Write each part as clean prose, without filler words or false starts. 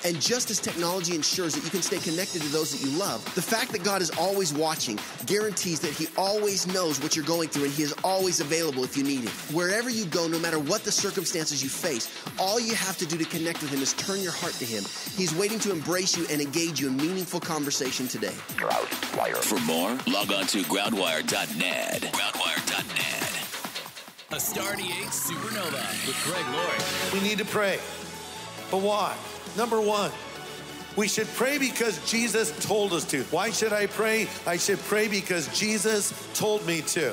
And just as technology ensures that you can stay connected to those that you love, the fact that God is always watching guarantees that He always knows what you're going through and He is always available if you need Him. Wherever you go, no matter what the circumstances you face, all you have to do to connect with Him is turn your heart to Him. He's waiting to embrace you and engage you in meaningful conversation today. For more, log on to groundwire.net. Groundwire.net. A Star 88 Supernova with Greg Laurie. We need to pray. But why? Number one, we should pray because Jesus told us to. Why should I pray? I should pray because Jesus told me to.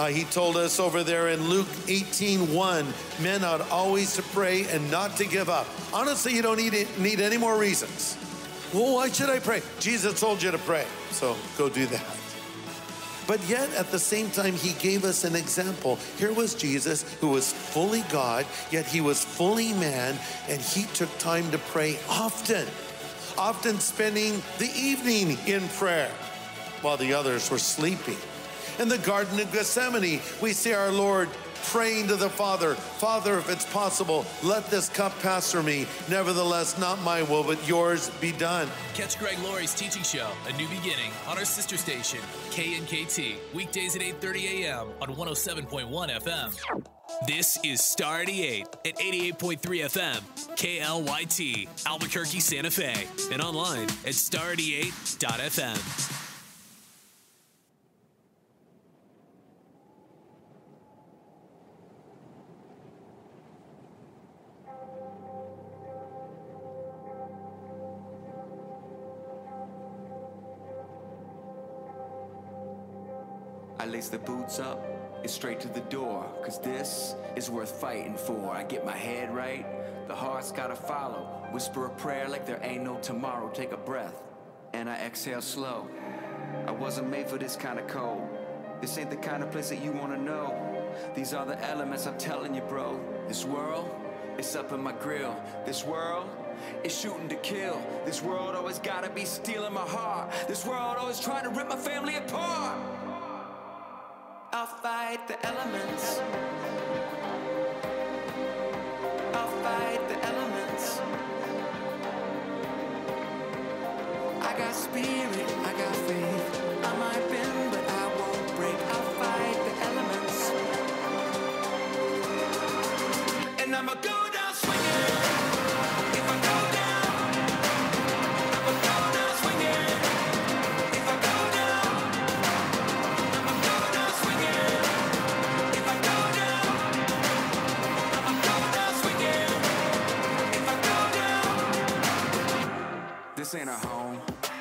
He told us over there in Luke 18:1, men ought always to pray and not to give up. Honestly, you don't need any more reasons. Well, why should I pray? Jesus told you to pray, so go do that. But yet, at the same time, He gave us an example. Here was Jesus, who was fully God, yet He was fully man, and He took time to pray often spending the evening in prayer while the others were sleeping. In the Garden of Gethsemane, we see our Lord praying to the Father, Father, if it's possible, let this cup pass from me. Nevertheless, not my will, but yours be done. Catch Greg Laurie's teaching show, A New Beginning, on our sister station, KNKT, weekdays at 8:30 a.m. on 107.1 FM. This is Star 88 at 88.3 FM, KLYT, Albuquerque, Santa Fe, and online at star88.fm. I lace the boots up, it's straight to the door, cause this is worth fighting for. I get my head right, the heart's gotta follow. Whisper a prayer like there ain't no tomorrow. Take a breath, and I exhale slow. I wasn't made for this kind of cold. This ain't the kind of place that you wanna know. These are the elements, I'm telling you, bro. This world, it's up in my grill. This world, it's shooting to kill. This world always gotta be stealing my heart. This world always trying to rip my family apart. I'll fight the elements. I'll fight the elements. I got spirit, I got faith. I might bend, but I won't break. I'll fight the elements. And I'ma go down swinging. If I go down, I'ma go down swinging. If I go down, I'ma go down swinging. If I go down, I'ma go down swinging. If I go down. This ain't our home,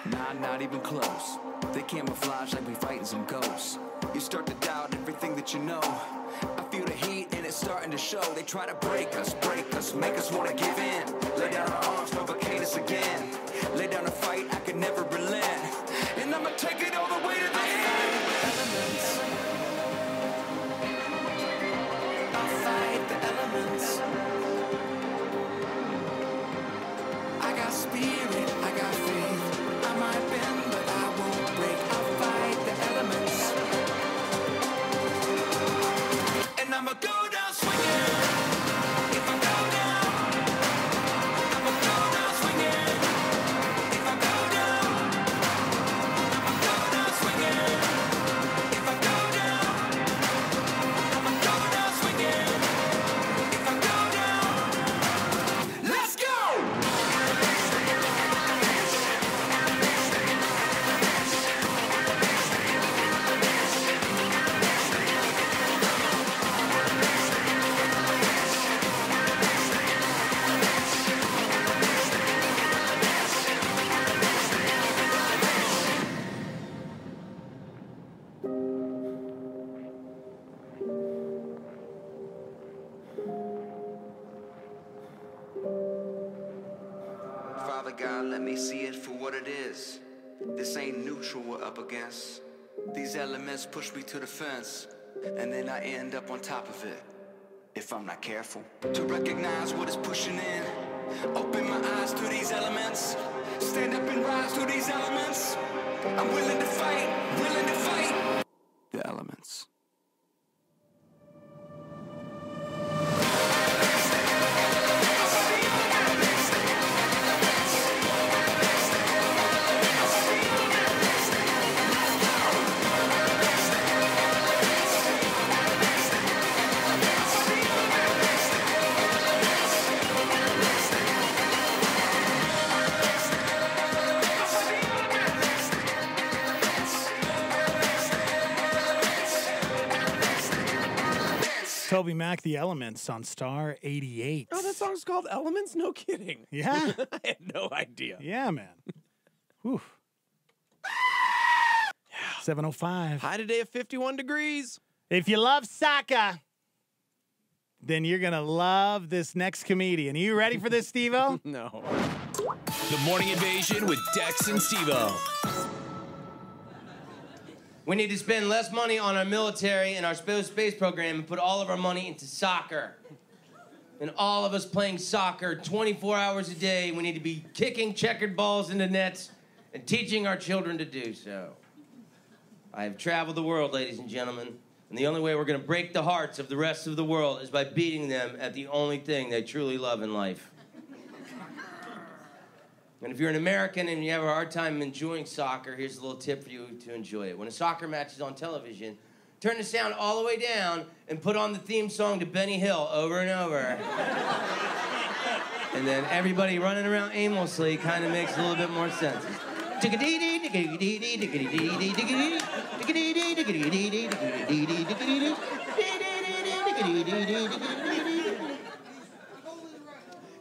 nah, not even close. They camouflage like we fighting some ghosts. You start to doubt everything that you know. I feel the heat and it's starting to show. They try to break us, make us wanna give in. Lay down our arms, provocate us again. Lay down a fight, I can never relent. And I'ma take it all the way to the end. Elements. I'll fight the elements. I got spirit, I got faith. I might bend, but I won't break. I'll fight the elements. And I'ma go down swinging. If I go down, I'ma go down swinging. If I go down, I'ma go down swinging. If I go down, I'ma go down swinging. If I go down, let's go! Father God, let me see it for what it is. This ain't neutral we're up against. These elements push me to the fence, and then I end up on top of it, if I'm not careful. To recognize what is pushing in, open my eyes to these elements, stand up and rise to these elements. I'm willing to fight the elements. Toby Mac, The Elements on Star 88. Oh, that song's called Elements? No kidding. Yeah. I had no idea. Yeah, man. Whew. 7:05. High today at 51 degrees. If you love soccer, then you're going to love this next comedian. Are you ready for this, Steve-O? No. The Morning Invasion with Dex and Steve-O. We need to spend less money on our military and our space program and put all of our money into soccer. And all of us playing soccer 24 hours a day. We need to be kicking checkered balls into nets and teaching our children to do so. I have traveled the world, ladies and gentlemen, and the only way we're going to break the hearts of the rest of the world is by beating them at the only thing they truly love in life. And if you're an American and you have a hard time enjoying soccer, here's a little tip for you to enjoy it. When a soccer match is on television, turn the sound all the way down and put on the theme song to Benny Hill over and over. And then everybody running around aimlessly kind of makes a little bit more sense.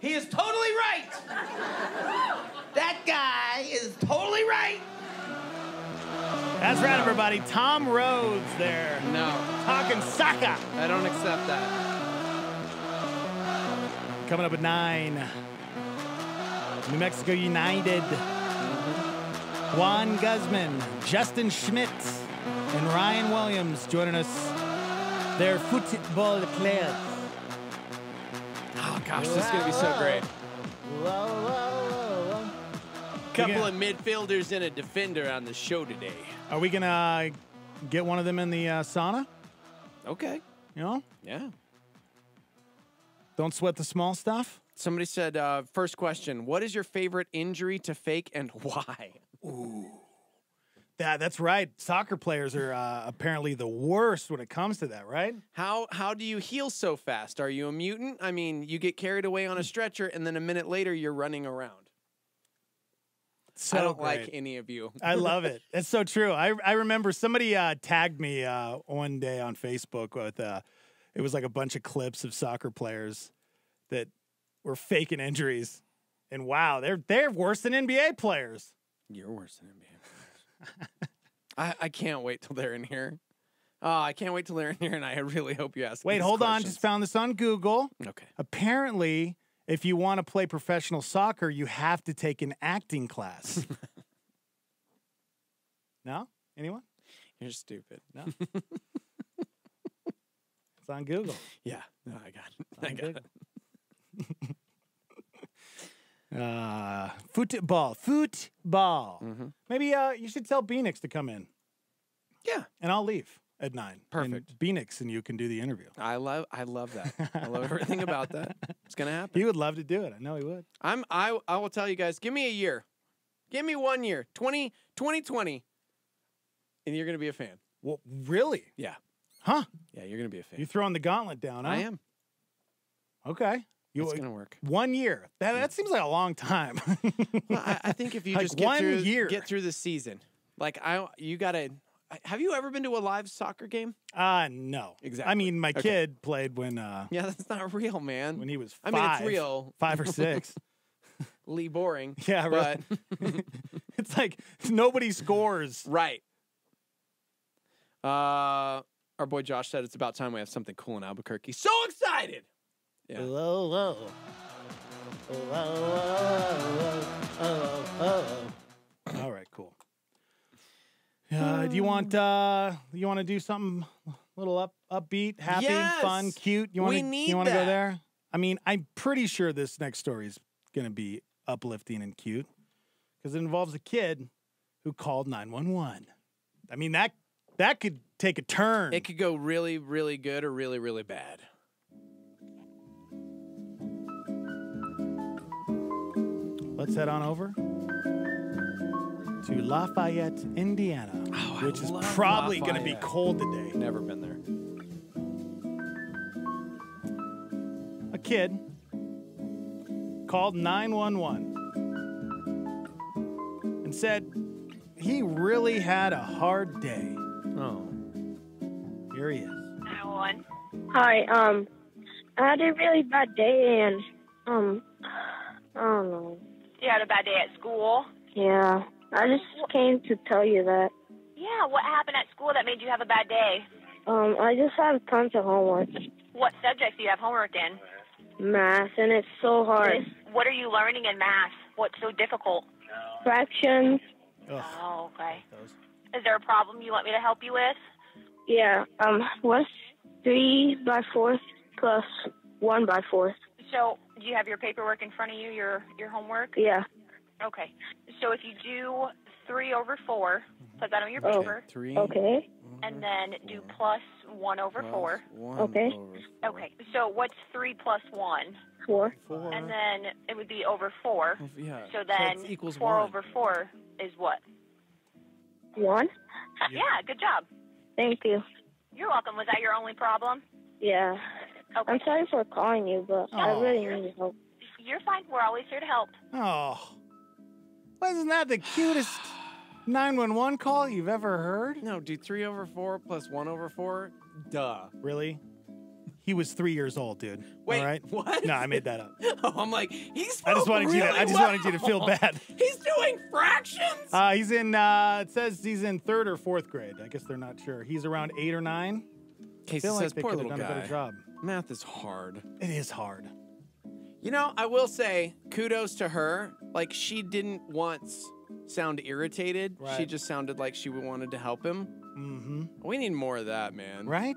He is totally right. That guy is totally right. That's right, everybody. Tom Rhodes there. No. Talking soccer. I don't accept that. Coming up at 9. New Mexico United. Juan Guzman, Justin Schmidt, and Ryan Williams joining us. They're football players. Oh, gosh, this is going to be so great. Couple of midfielders and a defender on the show today. Are we going to get one of them in the sauna? Okay. You know? Yeah. Don't sweat the small stuff? Somebody said, first question, what is your favorite injury to fake and why? Ooh. That's right. Soccer players are apparently the worst when it comes to that, right? How do you heal so fast? Are you a mutant? I mean, you get carried away on a stretcher, and then a minute later, you're running around. So I don't great. like any of you. I love it. It's so true. I remember somebody tagged me one day on Facebook with it was like a bunch of clips of soccer players that were faking injuries, and wow, they're worse than NBA players. You're worse than NBA players. I can't wait till they're in here. Oh, I can't wait till they're in here, and I really hope you ask. Wait, hold on. Just found this on Google. Okay. Apparently, if you want to play professional soccer, you have to take an acting class. No? Anyone? You're stupid. No. It's on Google. Yeah. No, I got it. I got it. Football. Mm-hmm. Maybe you should tell Beanix to come in. Yeah. And I'll leave at 9. Perfect. And Beanix and you can do the interview. I love that. I love everything about that. It's gonna happen. He would love to do it. I know he would. I will tell you guys, give me a year. Give me 1 year. 2020. And you're gonna be a fan. Well, really? Yeah. Huh? Yeah, you're gonna be a fan. You throwing the gauntlet down, huh? I am. Okay. It's gonna work. 1 year. That seems like a long time. Well, I think if you Like just 1 year. get through the season, like you gotta. Have you ever been to a live soccer game? No. Exactly. I mean, my Okay. kid played when Yeah, that's not real, man. when he was 5. I mean, it's real. 5 or 6. Lee boring. Yeah, right. But It's like nobody scores. right. Our boy Josh said it's about time we have something cool in Albuquerque. So excited! Yeah. All right, cool. Do you want to do something a little upbeat, happy, Yes! fun, cute? You want We need to go that. there? I mean, I'm pretty sure this next story is going to be uplifting and cute because it involves a kid who called 911. I mean, that could take a turn. It could go really, really good or really, really bad. Let's head on over to Lafayette, Indiana, Oh, I which is love probably going to be Lafayette. cold today. Never been there. A kid called 911 and said he really had a hard day. Oh. Here he is. 911. Hi, I had a really bad day and, I don't know. You had a bad day at school? Yeah, I just came to tell you that. Yeah, what happened at school that made you have a bad day? I just have tons of homework. What subjects do you have homework in? Math, and it's so hard. What are you learning in math? What's so difficult? Fractions. Oh, okay. Is there a problem you want me to help you with? Yeah, what's 3 by 4 plus 1 by 4? So, do you have your paperwork in front of you, your homework? Yeah. Okay. So if you do 3 over 4, put that on your paper. 3. Okay. And then do plus 1 over 4. Okay. Okay. So what's 3 plus 1? 4. And then it would be over 4. Yeah. So then it equals 4 1. over 4 is what? 1? Yeah, good job. Thank you. You're welcome. Was that your only problem? Yeah. Okay. I'm sorry for calling you, but I really need help. You're fine. We're always here to help. Oh. Wasn't that the cutest 911 call you've ever heard? No, dude, 3 over 4 plus 1 over 4? Duh. Really? He was 3 years old, dude. Wait, all right? what? No, I made that up. Oh, I'm like, he's I just wanted you to feel bad. He's doing fractions? He's in it says he's in 3rd or 4th grade. I guess they're not sure. He's around 8 or 9. Casey feel like says, they poor could have little done a guy. better job. Math is hard. It is hard. You know, I will say, kudos to her. Like, she didn't once sound irritated. Right. She just sounded like she wanted to help him. Mm-hmm. We need more of that, man. Right?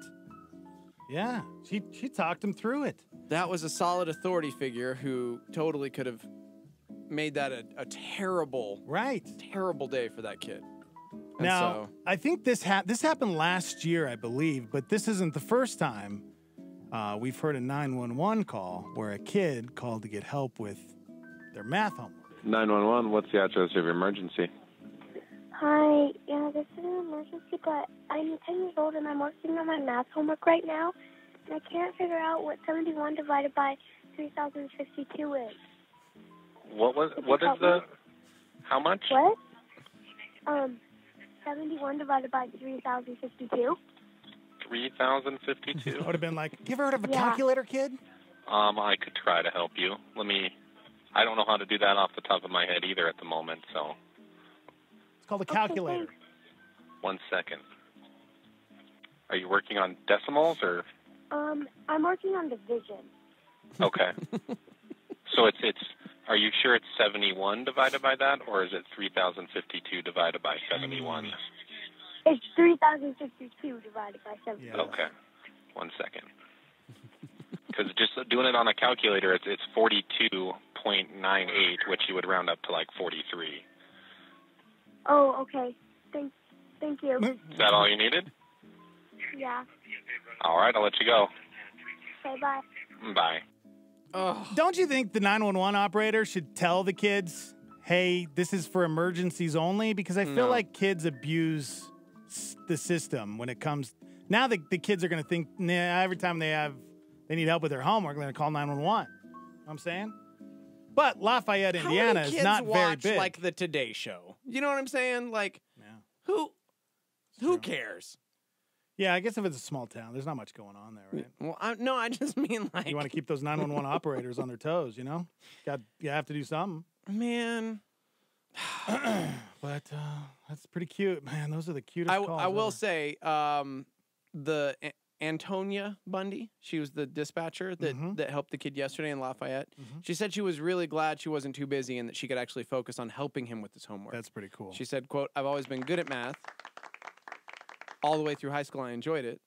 Yeah. She talked him through it. That was a solid authority figure who totally could have made that a terrible, terrible day for that kid. And Now, I think this happened last year, I believe, but this isn't the first time we've heard a 911 call where a kid called to get help with their math homework. 911, what's the address of your emergency? Hi, yeah, this is an emergency, but I'm 10 years old and I'm working on my math homework right now, and I can't figure out what 71 divided by 3052 is. What is the, how much? What? 71 divided by 3052. 3052? I would have been like, you ever heard of a Yeah. calculator, kid? I could try to help you. I don't know how to do that off the top of my head either at the moment, so It's called a calculator. 1 second. Are you working on decimals or? I'm working on division. Okay. So it's, are you sure it's 71 divided by that, or is it 3052 divided by 71? It's 3052 divided by 7. Yeah. Okay. 1 second. Because just doing it on a calculator, it's 42.98, which you would round up to like 43. Oh, okay. Thank you. Is that all you needed? Yeah. All right, I'll let you go. Okay, bye. Bye. Don't you think the 911 operator should tell the kids, hey, this is for emergencies only? Because I feel like kids abuse the system when it comes. Now the kids are going to think, nah, every time they need help with their homework, they're going to call 911. You know what I'm saying? But Lafayette, How Indiana many is kids not very watch, big. like the Today Show? You know what I'm saying? Like, who cares? Yeah, I guess if it's a small town, there's not much going on there, right? Well, I just mean like You want to keep those 911 operators on their toes, you know? You have to do something. Man. But that's pretty cute, man. Those are the cutest calls I will ever. say, the Antonia Bundy, she was the dispatcher that helped the kid yesterday in Lafayette. She said she was really glad she wasn't too busy and that she could actually focus on helping him with his homework. That's pretty cool. She said, quote, I've always been good at math. All the way through high school, I enjoyed it.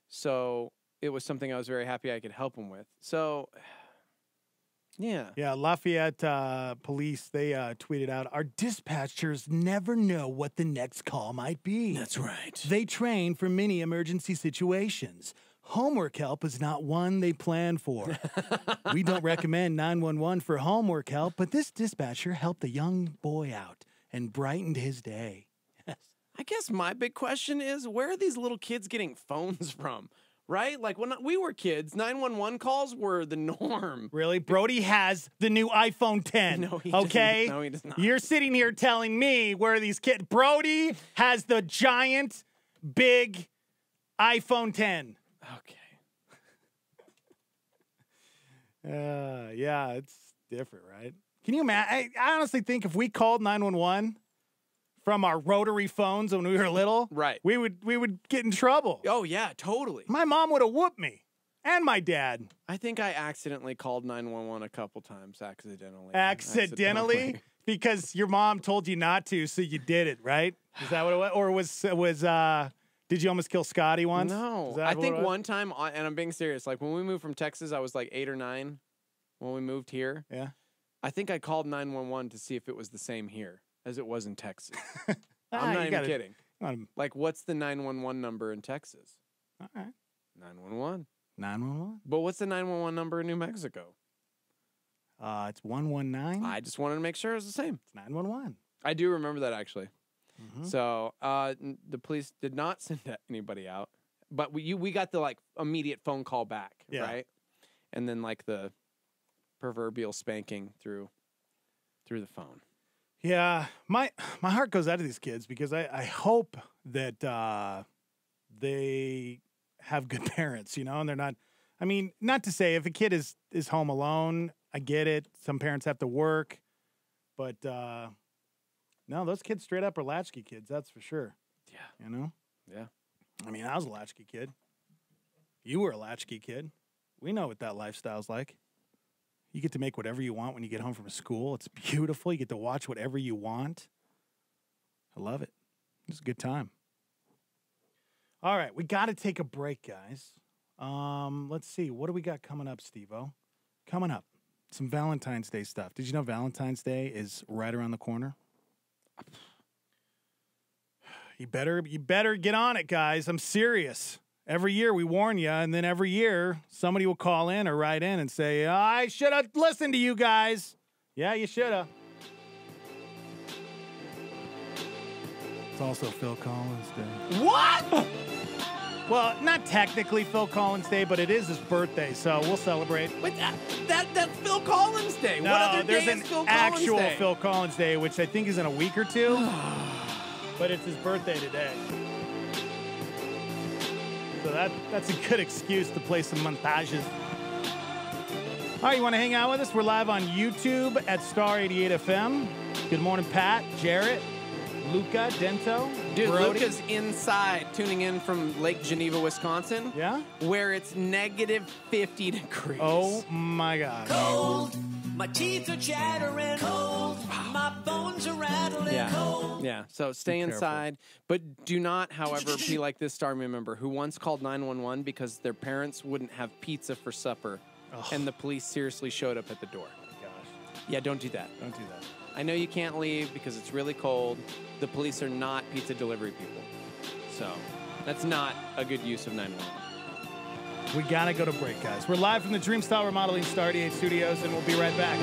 So it was something I was very happy I could help him with. So, yeah. Yeah, Lafayette police, they tweeted out, our dispatchers never know what the next call might be. That's right. They train for many emergency situations. Homework help is not one they plan for. We don't recommend 911 for homework help, but this dispatcher helped a young boy out and brightened his day. I guess my big question is, where are these little kids getting phones from? Right? Like when we were kids, 911 calls were the norm. Really? Brody has the new iPhone 10. No, he okay? doesn't. No, he does not. You're sitting here telling me where these kids. Brody has the giant, big iPhone 10. Okay. Yeah, it's different, right? Can you imagine? I honestly think if we called 911 from our rotary phones when we were little, right, we would get in trouble. Oh yeah, totally. My mom would have whooped me, and my dad. I think I accidentally called 911 a couple times, accidentally. Accidentally? Because your mom told you not to, so you did it, right? Is that what it was? Or did you almost kill Scotty once? No. I think one time, and I'm being serious, like when we moved from Texas, I was like 8 or 9 when we moved here. Yeah. I think I called 911 to see if it was the same here as it was in Texas. Ah, I'm not you even gotta- kidding. gotta- Like, what's the 911 number in Texas? All right. 911. 911? But what's the 911 number in New Mexico? It's 119. I just wanted to make sure it was the same. It's 911. I do remember that, actually. Mm-hmm. So the police did not send anybody out, but we got the like immediate phone call back, Yeah. right? And then like the proverbial spanking through the phone. Yeah, my heart goes out to these kids because I hope that they have good parents, you know, and they're not. I mean, not to say if a kid is home alone, I get it. Some parents have to work, but no, those kids straight up are latchkey kids. That's for sure. Yeah, you know. Yeah. I mean, I was a latchkey kid. You were a latchkey kid. We know what that lifestyle's like. You get to make whatever you want when you get home from school. It's beautiful. You get to watch whatever you want. I love it. It's a good time. All right, we got to take a break, guys. Let's see. What do we got coming up, Steve-O? Coming up, some Valentine's Day stuff. Did you know Valentine's Day is right around the corner? You better get on it, guys. I'm serious. Every year we warn you, and then every year somebody will call in or write in and say, I should have listened to you guys. Yeah, you should have. It's also Phil Collins Day. What? Well, not technically Phil Collins Day, but it is his birthday, so we'll celebrate. But that's Phil Collins Day. No, What other there's day an is Phil actual Collins Day? Phil Collins Day, which I think is in a week or two. But it's his birthday today. So that's a good excuse to play some montages. All right, you want to hang out with us? We're live on YouTube at Star 88 FM. Good morning, Pat, Jarrett, Luca, Dento, Dude, Brody. Luca's inside, tuning in from Lake Geneva, Wisconsin. Yeah? Where it's negative 50 degrees. Oh, my God. Cold, my teeth are chattering. Cold, my bones are rattling. Yeah. Cold. Yeah. So stay careful. inside, but do not, however, be like this Star member who once called 911 because their parents wouldn't have pizza for supper, and the police seriously showed up at the door. Gosh, Yeah, don't do that. don't do that. I know you can't leave because it's really cold. The police are not pizza delivery people. So that's not a good use of 911. We got to go to break, guys. We're live from the Dreamstyle Remodeling Star 88 Studios, and we'll be right back.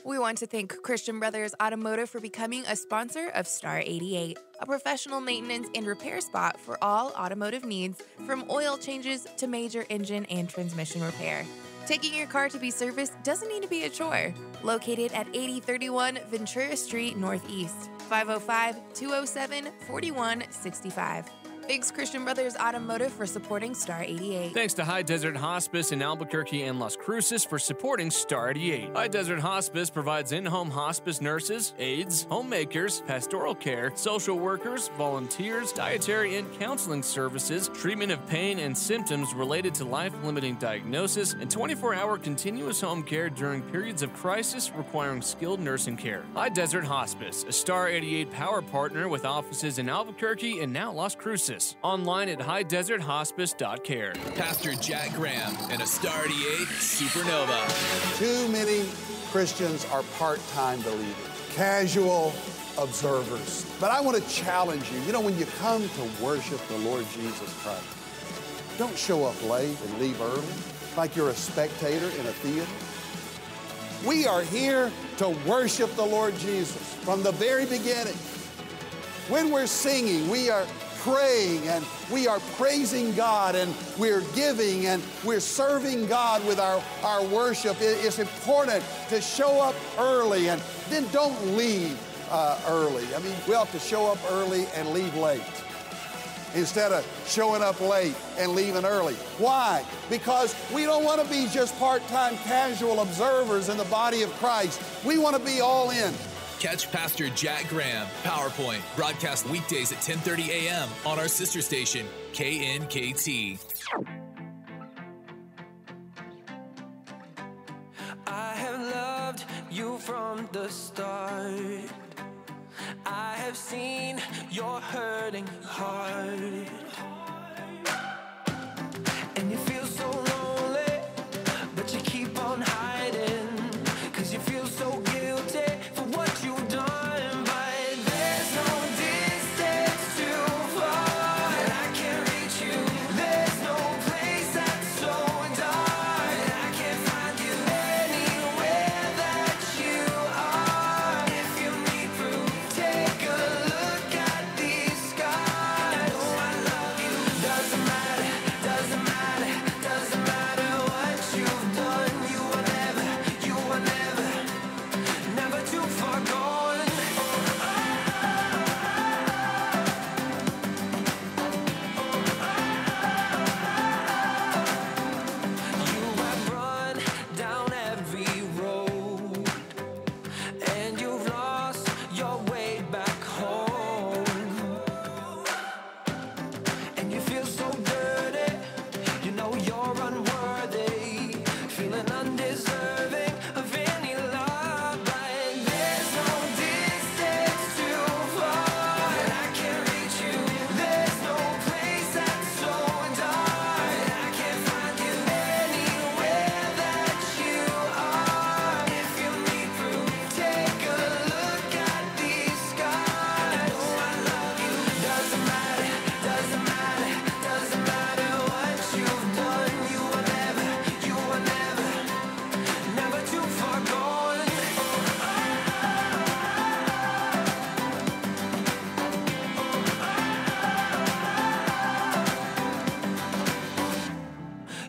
We want to thank Christian Brothers Automotive for becoming a sponsor of Star 88, a professional maintenance and repair spot for all automotive needs, from oil changes to major engine and transmission repair. Taking your car to be serviced doesn't need to be a chore. Located at 8031 Ventura Street Northeast, 505-207-4165. Thanks, Christian Brothers Automotive, for supporting Star 88. Thanks to High Desert Hospice in Albuquerque and Las Cruces for supporting Star 88. High Desert Hospice provides in-home hospice nurses, aides, homemakers, pastoral care, social workers, volunteers, dietary and counseling services, treatment of pain and symptoms related to life-limiting diagnosis, and 24-hour continuous home care during periods of crisis requiring skilled nursing care. High Desert Hospice, a Star 88 power partner with offices in Albuquerque and now Las Cruces. Online at highdeserthospice.care. Pastor Jack Graham and a Star 88 Supernova. Too many Christians are part-time believers, casual observers. But I want to challenge you. You know, when you come to worship the Lord Jesus Christ, don't show up late and leave early like you're a spectator in a theater. We are here to worship the Lord Jesus from the very beginning. When we're singing, we are praying and we are praising God and we're giving and we're serving God with our worship. It's important to show up early and then don't leave early. I mean, we have to show up early and leave late. instead of showing up late and leaving early. Why? Because we don't want to be just part-time casual observers in the body of Christ. We want to be all in. Catch Pastor Jack Graham, PowerPoint, broadcast weekdays at 10:30 a.m. on our sister station, KNKT. I have loved you from the start. I have seen your hurting heart. And you feel so lonely, but you keep on hiding. 'Cause you feel so guilty for what you've done. But there's no distance too far that I can't reach you. There's no place that's so dark that I can't find you. Anywhere that you are, if you need proof, take a look at these scars. I know I love you. Doesn't matter, doesn't matter, doesn't matter what you've done. You were never, never too far gone. You have run down every road, and you've lost your way back home. And you feel so dirty, you know you're unworthy, feeling undeserving of any love. But there's no distance too far that I can't reach you. There's no place that's so dark that I can't find you. Anywhere that you are, if you need proof, take a look at these scars. I know I love you. Doesn't matter, doesn't matter, doesn't matter what you've done. You were never, never too far gone.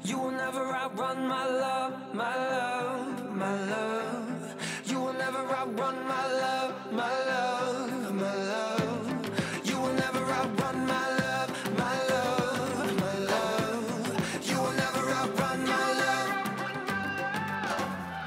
You will never outrun my love, my love, my love. You will never outrun my love, my love, my love. You will never outrun my love, my love, my love. You will never outrun my love.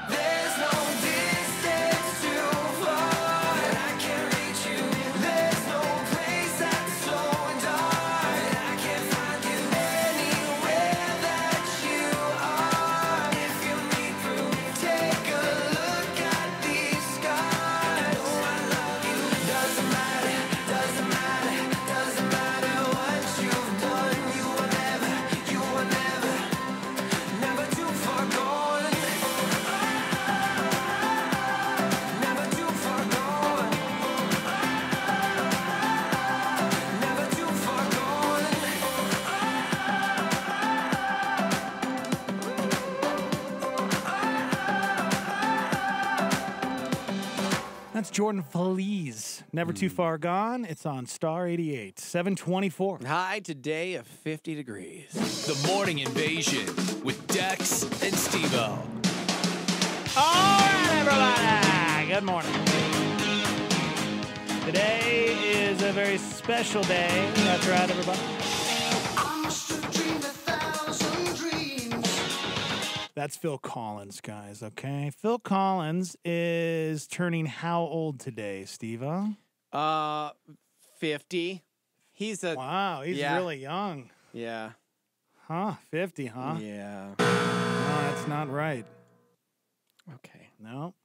There's no distance too far that I can't reach you. There's no place that's so dark that I can't find you. Anywhere that you are, if you need proof, take a look at these scars. I know I love you. Doesn't matter, doesn't matter, doesn't matter what you've done. You were never too far gone. Never too far gone. Never too far gone. That's Jordan Feliz. Never Too Far Gone. It's on Star 88, 724. High today of 50 degrees. The Morning Invasion with Dex and Steve-O. All right, everybody. Good morning. Today is a very special day. That's right, everybody. That's Phil Collins, guys, okay? Phil Collins is turning how old today, Steve-O? 50. He's a Wow, he's yeah. really young. Yeah. Huh, 50, huh? Yeah. No, that's not right. Okay. No,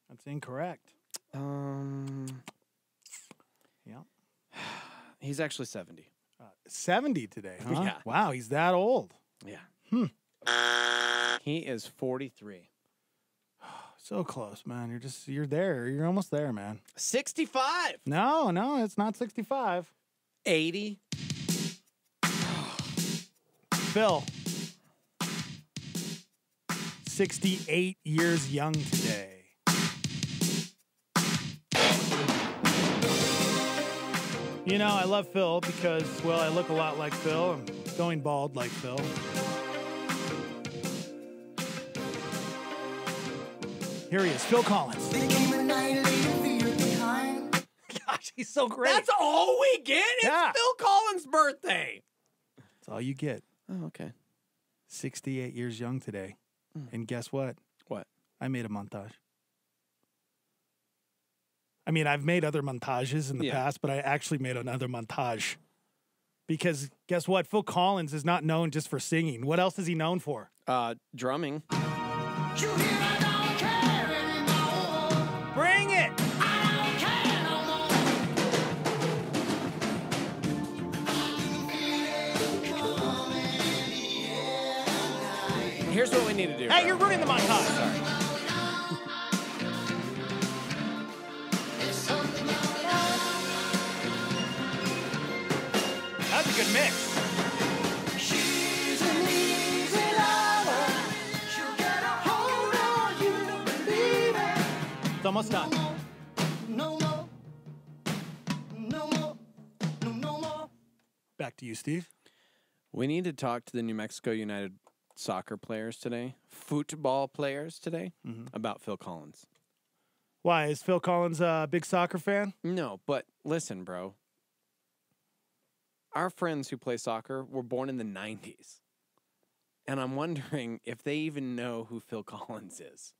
that's incorrect. Yeah. He's actually 70. 70 today, huh? Yeah. Wow, he's that old. Yeah. He is 43. So close, man. You're there. You're almost there, man. 65. No, it's not 65. 80. Phil. 68 years young today. You know, I love Phil because, well, I look a lot like Phil. I'm going bald like Phil. Here he is, Phil Collins. There came a night later, fear behind. Gosh. He's so great. That's all we get? Yeah. It's Phil Collins' birthday. That's all you get. Oh, okay. 68 years young today. And guess what? What? I made a montage. I mean, I've made other montages in the past, but I actually made another montage. Because guess what? Phil Collins is not known just for singing. What else is he known for? Drumming. Bring it! Here's what we need to do. Hey, you're ruining the montage. Sorry. That's a good mix. She's an easy lover. She'll get a hold on you, don't believe it. It's almost done. No more. No more. No more. Back to you, Steve. We need to talk to the New Mexico United soccer players today, football players today, about Phil Collins. Why? Is Phil Collins a big soccer fan? No, but listen, bro. Our friends who play soccer were born in the 90s. And I'm wondering if they even know who Phil Collins is.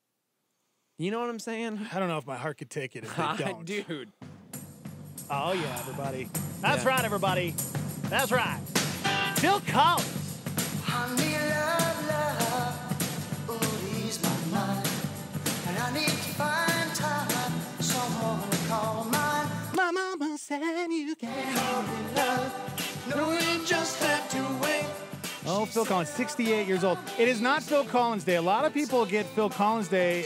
You know what I'm saying? I don't know if my heart could take it if they don't. Dude. Oh, yeah, everybody. That's right, everybody. That's right. Phil Collins. Honey, love, ooh, ease my mind. And I need to find time, someone to call mine. My mama said you can call me love. No, you just have to wait. Oh, Phil Collins, 68 years old. It is not Phil Collins Day. A lot of people get Phil Collins Day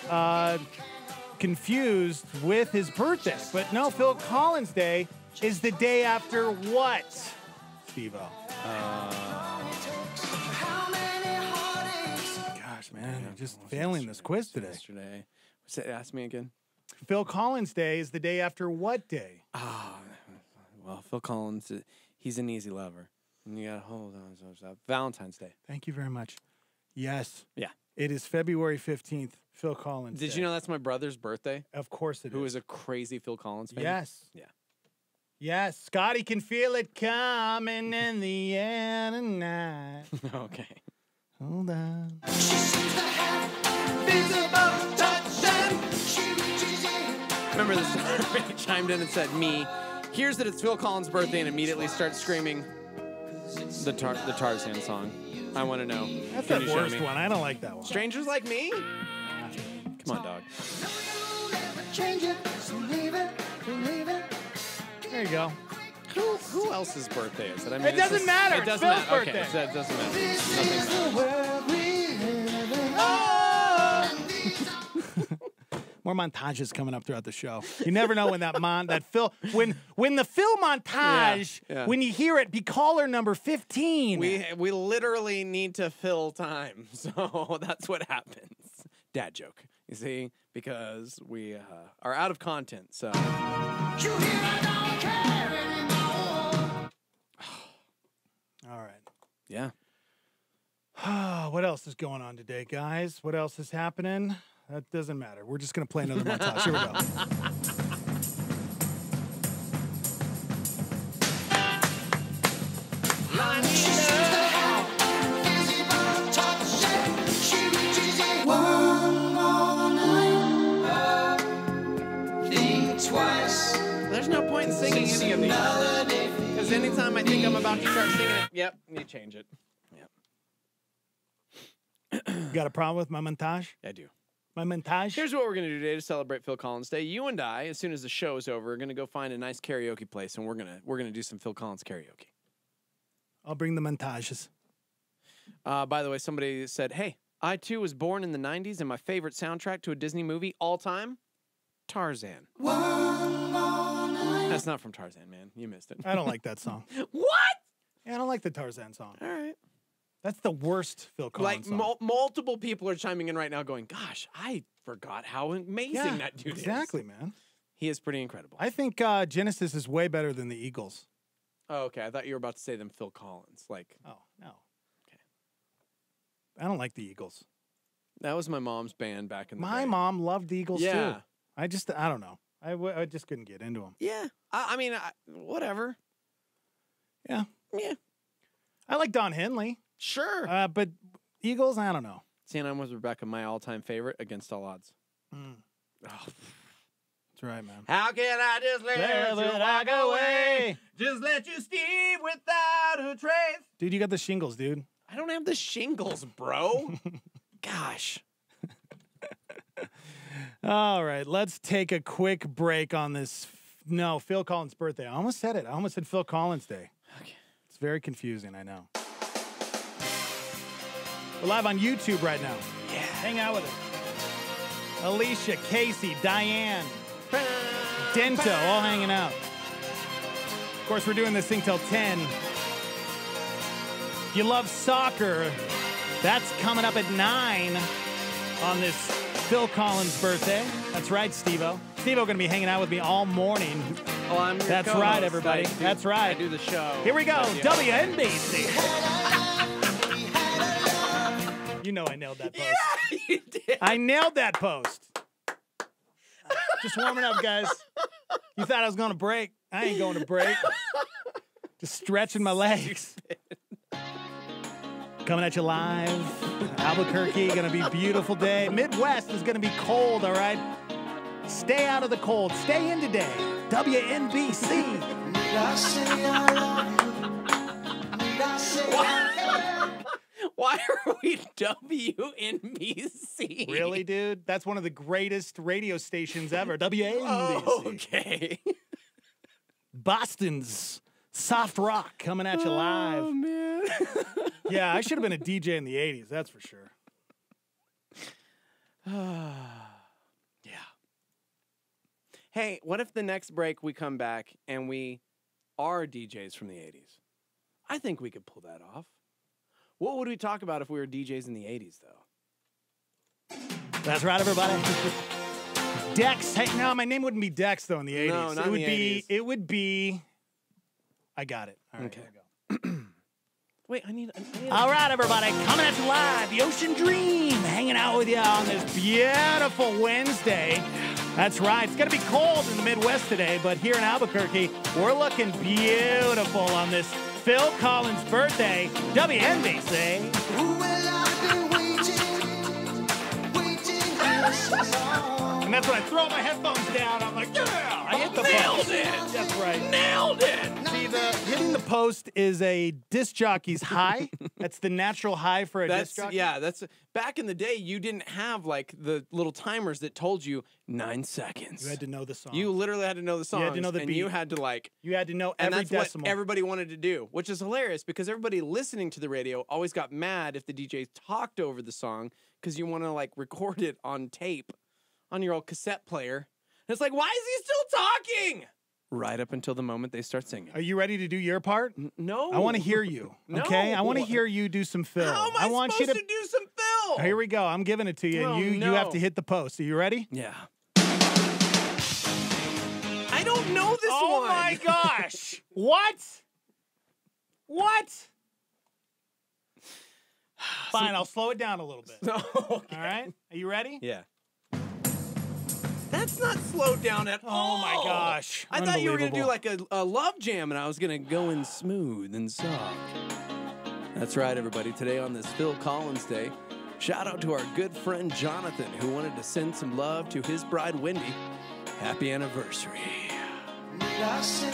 confused with his birthday. But no, Phil Collins Day is the day after what, Steve-O? Gosh, man, you're just failing this quiz today. Yesterday. Ask me again. Phil Collins Day is the day after what day? Well, Phil Collins, he's an easy lover. And you got to hold on. Valentine's Day. Thank you very much. Yes. Yeah. It is February 15th, Phil Collins Did Day. you know that's my brother's birthday? Of course it is. Who is a crazy Phil Collins fan? Yes. Yeah. Yes, Scotty can feel it coming in the air tonight. Okay. Hold on. Remember this time he chimed in and said, me, hears that it's Phil Collins' birthday and immediately starts screaming the Tarzan song. I want to know. That's Can the you show worst me? one. I don't like that one. Strangers Like Me? Come on, dog. There you go. Who else's birthday is it? I mean, It doesn't matter. It It's doesn't Phil's matter. birthday. Okay, so it doesn't matter. More montages coming up throughout the show. You never know when when the Phil montage, Yeah. when you hear it, be caller number 15. We literally need to fill time, so that's what happens. Dad joke, you see, because we are out of content. So. All right. Yeah. What else is going on today, guys? What else is happening? That doesn't matter. We're just going to play another montage. Here we go. There's no point in singing any of these. Because anytime I think I'm about to start singing it, yep, you change it. Yep. Got a problem with my montage? I do. My montage? Here's what we're going to do today to celebrate Phil Collins Day. You and I, as soon as the show is over, are going to go find a nice karaoke place, and we're gonna do some Phil Collins karaoke. I'll bring the montages. By the way, somebody said, hey, I too was born in the 90s, and my favorite soundtrack to a Disney movie all time, Tarzan. That's not from Tarzan, man. You missed it. I don't like that song. What? Yeah, I don't like the Tarzan song. All right. That's the worst Phil Collins Like, song. multiple people are chiming in right now going, gosh, I forgot how amazing that dude is. Exactly, man. He is pretty incredible. I think Genesis is way better than the Eagles. Oh, okay. I thought you were about to say them Phil Collins. Like, oh, no. Okay. I don't like the Eagles. That was my mom's band back in the day. My mom loved the Eagles, Yeah. too. I don't know. I just couldn't get into them. Yeah. I mean, whatever. Yeah. Yeah. I like Don Henley. Sure. But Eagles, I don't know. CNN was Rebecca, my all-time favorite, against all odds. Mm. Oh. That's right, man. How can I just let you walk away? Just let you steam without a trace. Dude, you got the shingles, dude. I don't have the shingles, bro. Gosh. All right, let's take a quick break on this. No, Phil Collins' birthday. I almost said it. I almost said Phil Collins' Day. Okay. It's very confusing, I know. We're live on YouTube right now. Yeah. Hang out with us. Alicia, Casey, Diane, Dento, all hanging out. Of course, we're doing this thing till 10. If you love soccer, that's coming up at 9 on this Phil Collins' birthday. That's right, Steve-O. Steve-O going to be hanging out with me all morning. Oh, I'm your That's co-host. right, everybody. That's right. I do the show. Here we go. Yeah. WNBC. You know I nailed that post. Yeah, you did. I nailed that post. Just warming up, guys. You thought I was going to break. I ain't going to break. Just stretching my legs. Coming at you live. Albuquerque, going to be a beautiful day. Midwest is going to be cold, all right? Stay out of the cold. Stay in today. WNBC. Why are we WNBC? Really, dude? That's one of the greatest radio stations ever. WNBC. Oh, okay. Boston's soft rock coming at you live. Oh, man. Yeah, I should have been a DJ in the 80s, that's for sure. Yeah. Hey, what if the next break we come back and we are DJs from the 80s? I think we could pull that off. What would we talk about if we were DJs in the 80s, though? That's right, everybody. Dex. Hey, no, my name wouldn't be Dex, though, in the 80s. No, not it would in the be, 80s. It would be... I got it. All right, Okay. here we go. Wait, I need All right, everybody, coming at you live, the Ocean Dream, hanging out with you on this beautiful Wednesday. That's right. It's going to be cold in the Midwest today, but here in Albuquerque, we're looking beautiful on this Phil Collins' birthday. WNBC. And that's when I throw my headphones down. I'm like, yeah, I hit the Nailed post. it. That's right. Nailed it. See, hitting the post is a disc jockey's high. That's the natural high for a disc jockey. Yeah, that's back in the day. You didn't have like the little timers that told you 9 seconds. You had to know the song. You literally had to know the song. You had to know the and beat. you had to like. You had to know And every that's decimal. what everybody wanted to do, which is hilarious because everybody listening to the radio always got mad if the DJ talked over the song because you want to like record it on tape on your old cassette player. And it's like, why is he still talking? Right up until the moment they start singing. Are you ready to do your part? No. I want to hear you. No. Okay? I want to hear you do some Phil. How am I want supposed you to do some Phil? Here we go. I'm giving it to you. Oh, and you have no. to hit the post. Are you ready? Yeah. I don't know this one. Oh my gosh. What? What? Fine, I'll slow it down a little bit. Okay. All right? Are you ready? Yeah. That's not slowed down at all. Oh my gosh. I thought you were going to do Unbelievable. like a love jam and I was going to go in smooth and soft. That's right, everybody. Today on this Phil Collins Day, shout out to our good friend Jonathan who wanted to send some love to his bride Wendy. Happy anniversary.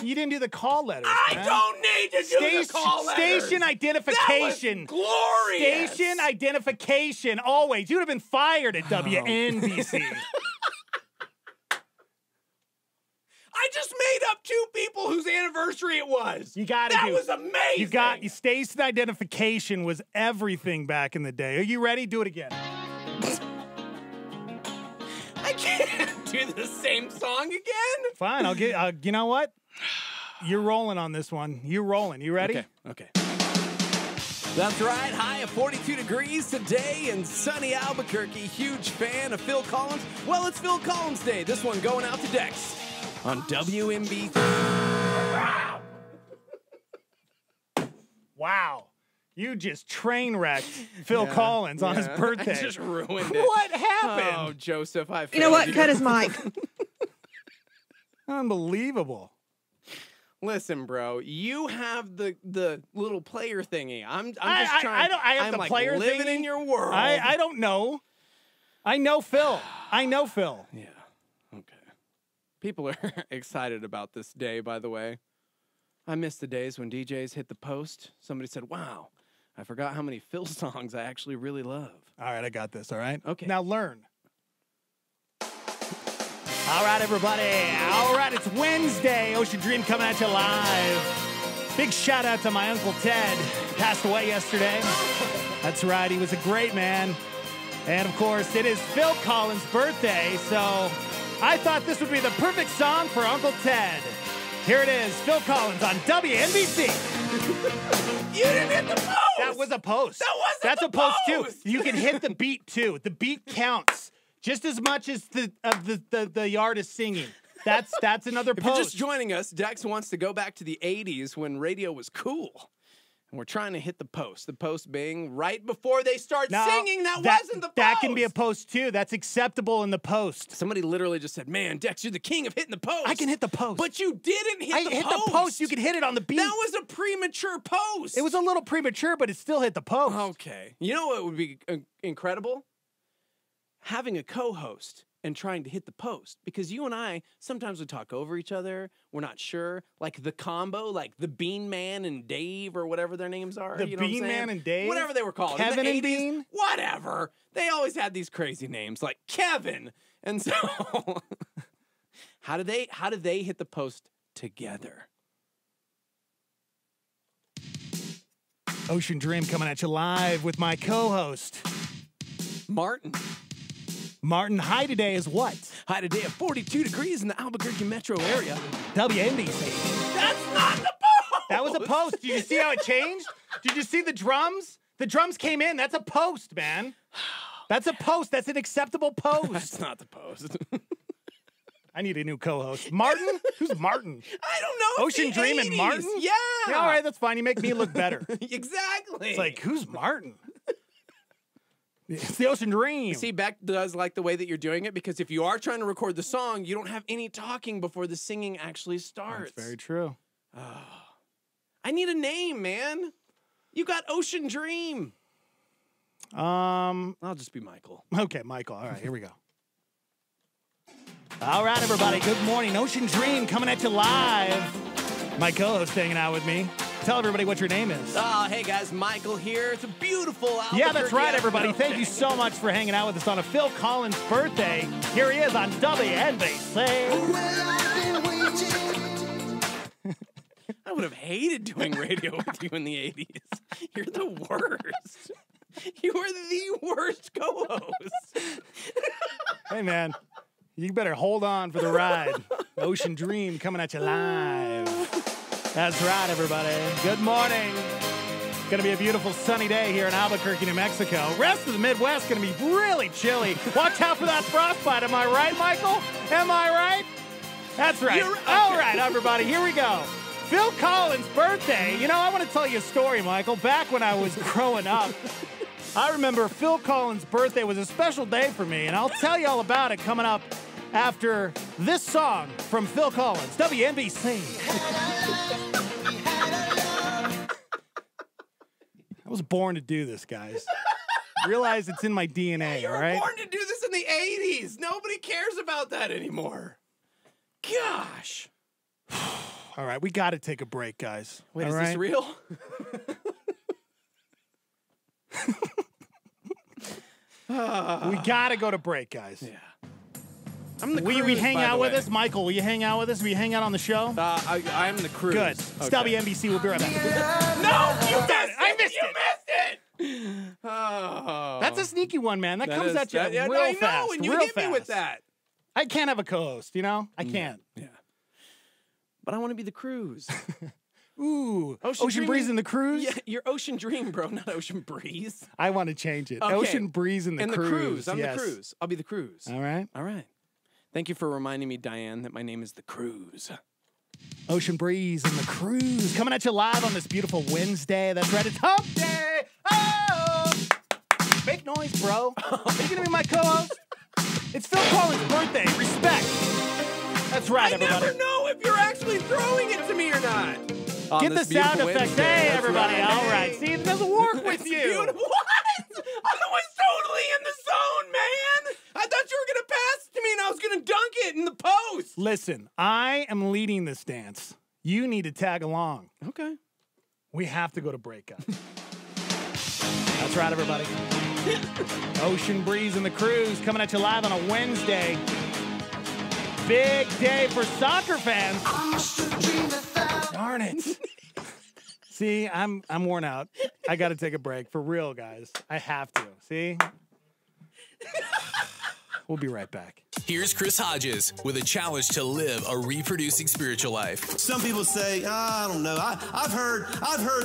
You didn't do the call letters. I man. don't need to do the call letters. Station identification. That was glorious. Station identification. Always. You'd have been fired at WNBC. I just made up 2 people whose anniversary it was. You got to That do. was amazing. Station identification was everything back in the day. Are you ready? Do it again. I can't do the same song again. Fine. I'll get. You know what? You're rolling on this one. You're rolling. You ready? Okay. That's right. High of 42 degrees today in sunny Albuquerque. Huge fan of Phil Collins. Well, it's Phil Collins Day. This one going out to Dex on WMB. Wow. You just train wrecked Phil Collins on his birthday. I just ruined it. What happened? Oh, Joseph, I You know what? Cut his mic. Unbelievable. Listen, bro, you have the little player thingy. I'm just I trying. have I'm the like player living thingy. in your world. I don't know. I know Phil. Yeah. Okay. People are excited about this day, by the way. I miss the days when DJs hit the post. Somebody said, wow, I forgot how many Phil songs I actually really love. All right, I got this, all right? Okay. Now learn. All right, everybody. All right, it's Wednesday. Ocean Dream coming at you live. Big shout out to my Uncle Ted. Passed away yesterday. That's right, he was a great man. And, of course, it is Phil Collins' birthday, so I thought this would be the perfect song for Uncle Ted. Here it is, Phil Collins on WNBC. You didn't hit the post! That was a post. That's a post, too. You can hit the beat, too. The beat counts just as much as the artist singing. That's another If post. you're just joining us, Dex wants to go back to the 80s when radio was cool. And we're trying to hit the post being right before they start singing. That wasn't the post. That can be a post, too. That's acceptable in the post. Somebody literally just said, man, Dex, you're the king of hitting the post. I can hit the post. But you didn't hit the post. I hit the post. You can hit it on the beat. That was a premature post. It was a little premature, but it still hit the post. Okay. You know what would be incredible? Having a co-host and trying to hit the post. Because you and I, sometimes we talk over each other. We're not sure. Like the combo, like the Bean Man and Dave or whatever their names are. The you know Bean what I'm saying? Man and Dave? Whatever they were called. Kevin in and the 80s, Bean? Whatever. They always had these crazy names like Kevin. And so how do they hit the post together? Ocean Dream coming at you live with my co-host, Martin. Martin, high today is what? High today at 42 degrees in the Albuquerque metro area. WNBC. That's not the post! That was a post. Did you see how it changed? Did you see the drums? The drums came in. That's a post, man. That's a post. That's an acceptable post. That's not the post. I need a new co-host. Martin? Who's Martin? I don't know. Ocean Dream and Martin? Yeah. All right, that's fine. You make me look better. Exactly. It's like, who's Martin? It's the Ocean Dream. See, Beck does like the way that you're doing it because if you are trying to record the song, you don't have any talking before the singing actually starts. That's very true. I need a name, man. You got Ocean Dream. I'll just be Michael. Okay, Michael. All right, here we go. All right, everybody. Good morning. Ocean Dream coming at you live. My co-host hanging out with me. Tell everybody what your name is. Oh, hey guys, Michael here. It's a beautiful Albuquerque. Yeah, that's right, everybody. Thank you so much for hanging out with us on a Phil Collins birthday. Here he is on WNBC. I would have hated doing radio with you in the 80s. You're the worst. You are the worst co-host. Hey, man, you better hold on for the ride. Ocean Dream coming at you live. That's right, everybody. Good morning. It's going to be a beautiful sunny day here in Albuquerque, New Mexico. Rest of the Midwest going to be really chilly. Watch out for that frostbite. Am I right, Michael? Am I right? That's right. All right, everybody, here we go. Phil Collins' birthday. You know, I want to tell you a story, Michael. Back when I was growing up, I remember Phil Collins' birthday was a special day for me, and I'll tell you all about it coming up after this song from Phil Collins, WNBC. I was born to do this, guys. Realize it's in my DNA, You all were right? born to do this in the 80s. Nobody cares about that anymore. Gosh. All right, we got to take a break, guys. Wait, all is right? this real? We got to go to break, guys. Yeah. I'm the Will you cruise, hang by out the with way. us? Michael, will you hang out with us? Will you hang out on the show? I'm the cruise. Good. It's Okay. WNBC. We'll be right back. No, you missed it. I missed You it. missed it. Oh. That's a sneaky one, man. That comes at you yeah, real I know, fast. and you real hit fast. me with that. I can't have a co-host, you know? I can't. Yeah. But I want to be the cruise. Ooh, Ocean Dream- Breeze in the cruise? Yeah, you're Ocean Dream, bro, not Ocean Breeze. I want to change it. Okay. Ocean Breeze in the cruise. I'm yes. the cruise. I'll be the cruise. All right. All right. Thank you for reminding me, Diane, that my name is the cruise. Ocean Breeze and the cruise coming at you live on this beautiful Wednesday. That's right. It's hump day. Oh! Make noise, bro. Are you going to be my co-host? It's Phil Collins' birthday. Respect. That's That's right, everybody. I never know if you're actually throwing it to me or not. On Get the this beautiful sound effect. Wednesday, Hey, that's everybody. right. All right. See, it doesn't work with It's you. beautiful. What? I was totally in the zone, man. I thought you were going to pass it to me and I was going to dunk it in the post. Listen, I am leading this dance. You need to tag along. Okay. We have to go to break, guys. That's right, everybody. Ocean Breeze and the Cruise coming at you live on a Wednesday. Big day for soccer fans. Darn it. See, I'm worn out. I got to take a break. For real, guys. I have to. See? We'll be right back. Here's Chris Hodges with a challenge to live a reproducing spiritual life. Some people say, I don't know. I've heard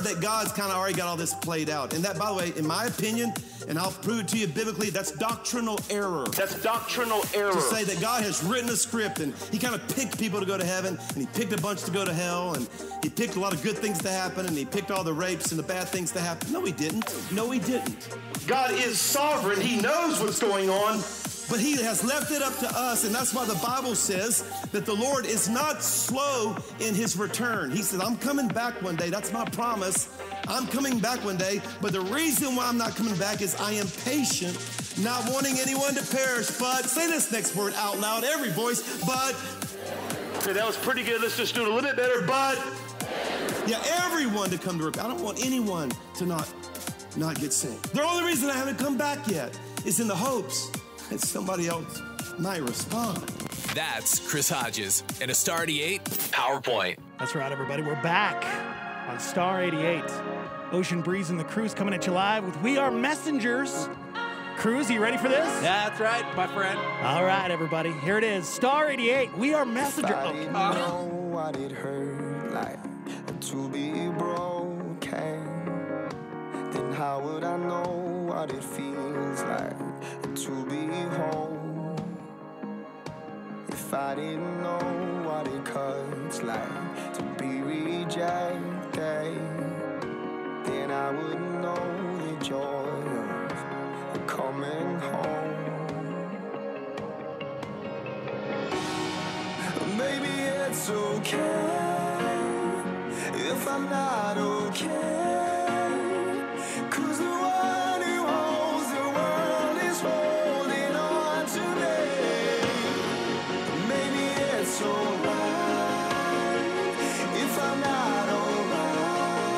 that God's kind of already got all this played out. And that, by the way, in my opinion, and I'll prove it to you biblically, that's doctrinal error. That's doctrinal error. To say that God has written a script and he kind of picked people to go to heaven and he picked a bunch to go to hell and he picked a lot of good things to happen and he picked all the rapes and the bad things to happen. No, he didn't. No, he didn't. God is sovereign. He knows what's going on. But he has left it up to us, and that's why the Bible says that the Lord is not slow in his return. He says, I'm coming back one day. That's my promise. I'm coming back one day. But the reason why I'm not coming back is I am patient, not wanting anyone to perish. But say this next word out loud, every voice, but. Okay, that was pretty good. Let's just do it a little bit better. But, yeah, everyone to come to repent. I don't want anyone to not get saved. The only reason I haven't come back yet is in the hopes that somebody else might respond. That's Chris Hodges and a Star 88 PowerPoint. That's right, everybody. We're back on Star 88. Ocean Breeze and the Cruise coming at you live with We Are Messengers. Cruise, are you ready for this? Yeah, that's right, my friend. All right, everybody. Here it is. Star 88. We Are Messengers. If I didn't know what it hurt like to be broken, then how would I know what it feels like to be whole? If I didn't know what it cuts like to be rejected, then I wouldn't know the joy of coming home. Maybe it's okay if I'm not okay. 'Cause the one who holds the world is holding on to me. Maybe it's alright if I'm not alright.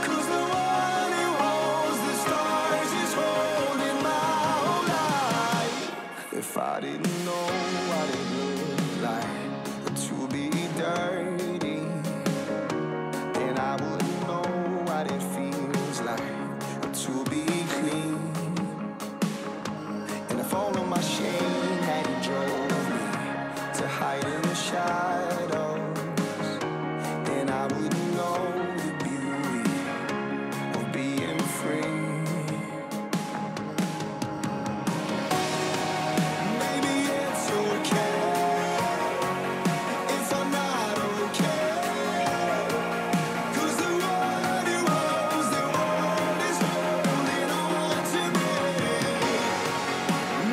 'Cause the one who holds the stars is holding my whole life. If I didn't know what it looked like to be dirty, then I wouldn't know what it feels like to be clean. And if all of my shame had drove me to hide in the shadows, then I wouldn't know the beauty of being free. Maybe it's okay if I'm not okay. 'Cause the one who holds the world is holding on to me.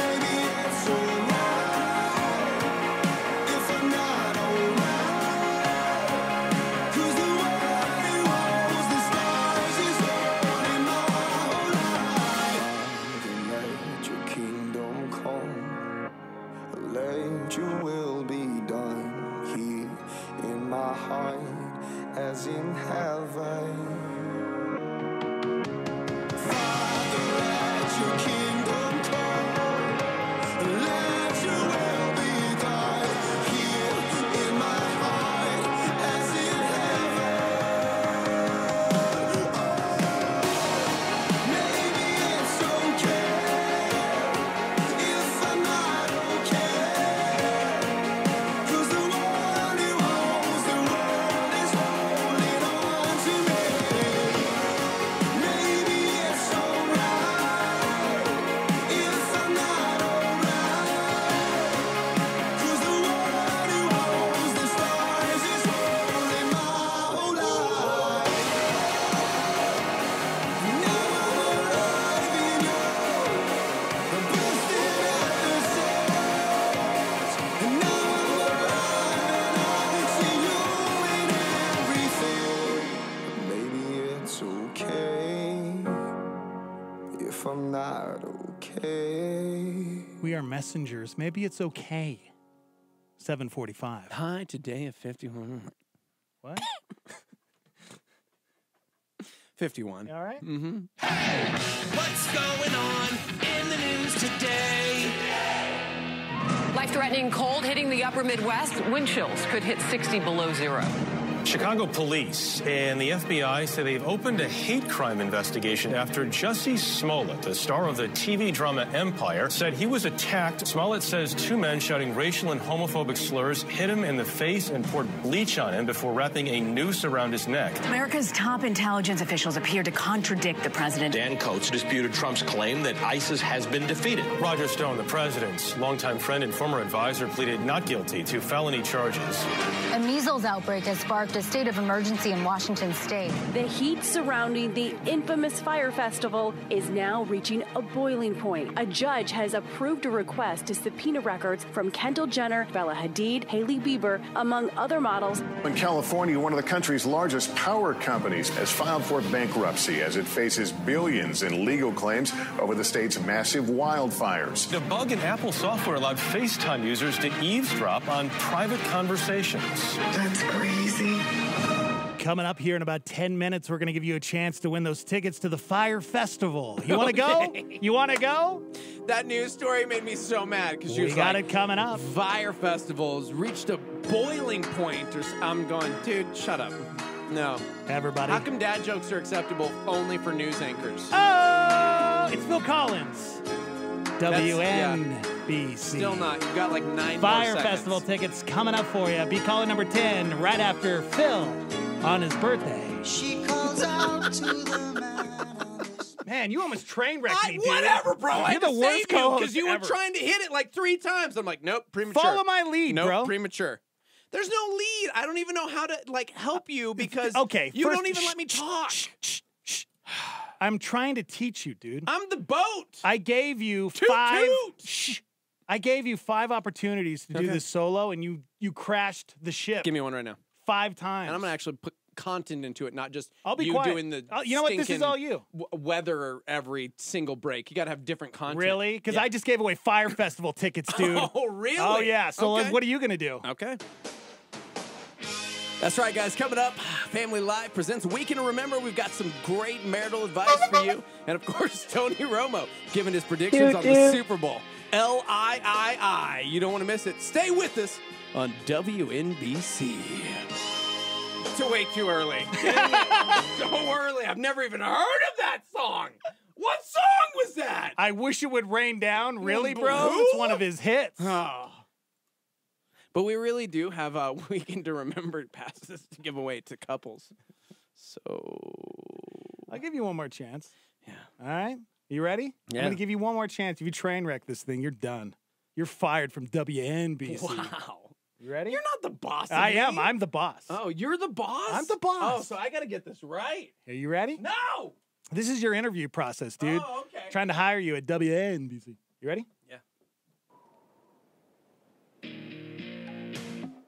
Maybe it's alright if I'm not alright. 'Cause the one who holds the stars is holding my whole life. Then let your kingdom come. Let your will be done here in my heart as in heaven. Father, let your kingdom come. Let your will be done here in my heart as in heaven. Maybe it's okay if I'm not okay. messengers. Maybe it's okay. 7:45. Hi, today at 51. What? 51. All right. Mm-hmm. What's going on in the news today? Life-threatening cold hitting the upper Midwest. Wind chills could hit 60 below zero. Chicago police and the FBI say they've opened a hate crime investigation after Jussie Smollett, the star of the TV drama Empire, said he was attacked. Smollett says two men shouting racial and homophobic slurs hit him in the face and poured bleach on him before wrapping a noose around his neck. America's top intelligence officials appear to contradict the president. Dan Coates disputed Trump's claim that ISIS has been defeated. Roger Stone, the president's longtime friend and former advisor, pleaded not guilty to felony charges. A measles outbreak has sparked a state of emergency in Washington state. The heat surrounding the infamous Fire Festival is now reaching a boiling point. A judge has approved a request to subpoena records from Kendall Jenner, Bella Hadid, Hailey Bieber, among other models. In California, one of the country's largest power companies has filed for bankruptcy as it faces billions in legal claims over the state's massive wildfires. The bug in Apple software allowed FaceTime users to eavesdrop on private conversations. That's crazy. Coming up here in about 10 minutes, we're going to give you a chance to win those tickets to the Fire Festival. You want to go? You want to go? That news story made me so mad because We got it coming up. Fire festivals reached a boiling point. I'm going, dude, shut up. No. Everybody. How come dad jokes are acceptable only for news anchors? Oh, it's Phil Collins. That's- WNBC. Still not. You've got like 9 Fire more seconds. Festival tickets coming up for you. Be caller number 10 right after Phil on his birthday. She calls out to the Man, you almost train wrecked me, dude. Whatever, bro. I You're had the to worst save you co-host because you were ever. trying to hit it like 3 times. I'm like, nope, premature. Follow my lead, nope, bro. premature. There's no lead. I don't even know how to like help you because Okay, you first- don't even let me talk. I'm trying to teach you, dude. I'm the boat. I gave you I gave you 5 opportunities to do Okay. this solo, and you crashed the ship. Give me one right now. 5 times. And I'm gonna actually put content into it, not just I'll be you quiet. doing the. You know what? This is stinking all you. Weather every single break. You gotta have different content. Really? Because Yeah. I just gave away Fire Festival tickets, dude. Oh, really? Oh, yeah. So Okay. what are you going to do? Okay. That's right, guys. Coming up, Family Live presents Weekend to Remember. We've got some great marital advice for you. And, of course, Tony Romo giving his predictions on the Super Bowl. L-I-I-I. You don't want to miss it. Stay with us on WNBC. It's way too early. So early. I've never even heard of that song. What song was that? I wish it would rain down. Really, bro? Who? It's one of his hits. Oh. But we really do have a Weekend to Remember passes to give away to couples. So I'll give you one more chance. Yeah. All right? You ready? Yeah. I'm going to give you one more chance. If you train wreck this thing, you're done. You're fired from WNBC. Wow. You ready? You're not the boss of I me. am. I'm the boss. Oh, you're the boss? I'm the boss. Oh, so I got to get this right. Are you ready? No. This is your interview process, dude. Oh, okay. Trying to hire you at WNBC. You ready? Yeah.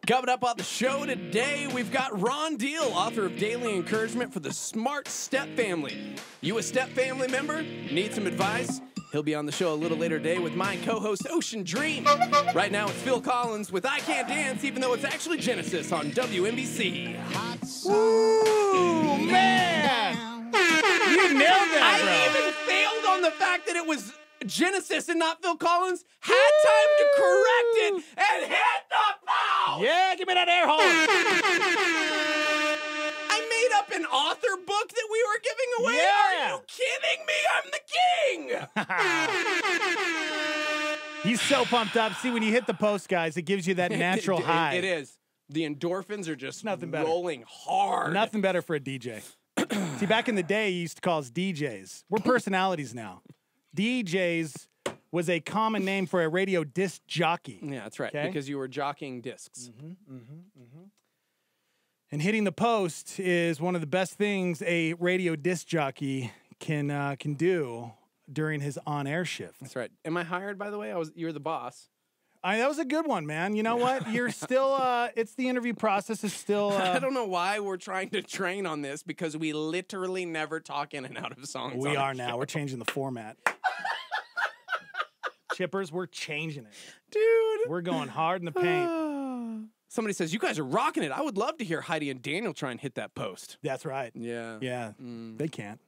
Coming up on the show today, we've got Ron Deal, author of Daily Encouragement for the Smart Step Family. You a Step Family member? Need some advice? He'll be on the show a little later today with my co-host Ocean Dream. Right now it's Phil Collins with I Can't Dance, even though it's actually Genesis on WNBC. Ooh, man! You nailed that, bro. I even failed on the fact that it was Genesis and not Phil Collins. Had time to correct it and hit the ball. Yeah, give me that air horn. I made up an author book that we were giving away. Yeah. Are you kidding me? I'm the king. He's so pumped up. See, when you hit the post, guys, it gives you that natural high. It is. The endorphins are just Nothing better. rolling hard. Nothing better for a DJ. See, back in the day, he used to call us DJs. We're personalities now. DJs was a common name for a radio disc jockey. Yeah, that's right. Okay? Because you were jockeying discs. And hitting the post is one of the best things a radio disc jockey can do during his on-air shift. That's right. Am I hired, by the way? You're the boss. That was a good one, man. You know what? You're still, it's the interview process is still. I don't know why we're trying to train on this because we literally never talk in and out of songs. We on our are now. show. We're changing the format. Chippers, we're changing it. Dude. We're going hard in the paint. Somebody says, you guys are rocking it. I would love to hear Heidi and Daniel try and hit that post. That's right. Yeah. Yeah. They can't.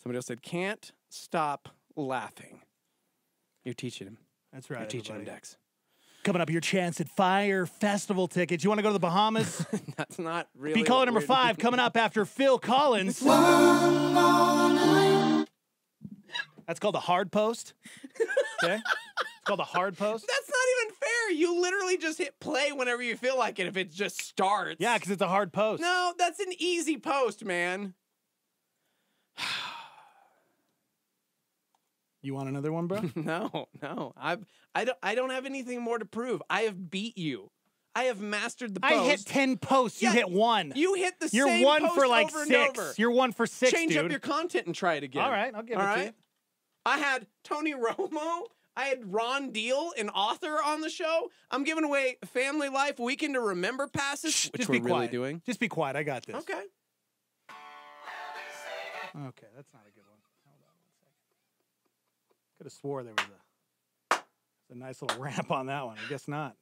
Somebody else said, can't stop laughing. You're teaching him. That's right. You're teaching him, everybody. Dex. Coming up, your chance at Fire Festival tickets. You want to go to the Bahamas? That's not really. Be caller what number we're 5 doing. coming up after Phil Collins. That's called the hard post. Okay? It's called the hard post. That's not even fair. You literally just hit play whenever you feel like it if it just starts. Yeah, because it's a hard post. No, that's an easy post, man. You want another one, bro? No. I don't have anything more to prove. I have beat you. I have mastered the post. I hit 10 posts. You hit 1. You hit the You're same 1 post for like over 6. and over. You're 1 for 6, Change dude. up your content and try it again. All right, I'll give it to you. I had Tony Romo. I had Ron Deal, an author, on the show. I'm giving away Family Life Weekend to Remember passes, which Just we're be really quiet. doing. Just be quiet. I got this. Okay. Okay, that's not a good one. Hold on 1 second. Could have swore there was a nice little ramp on that one. I guess not.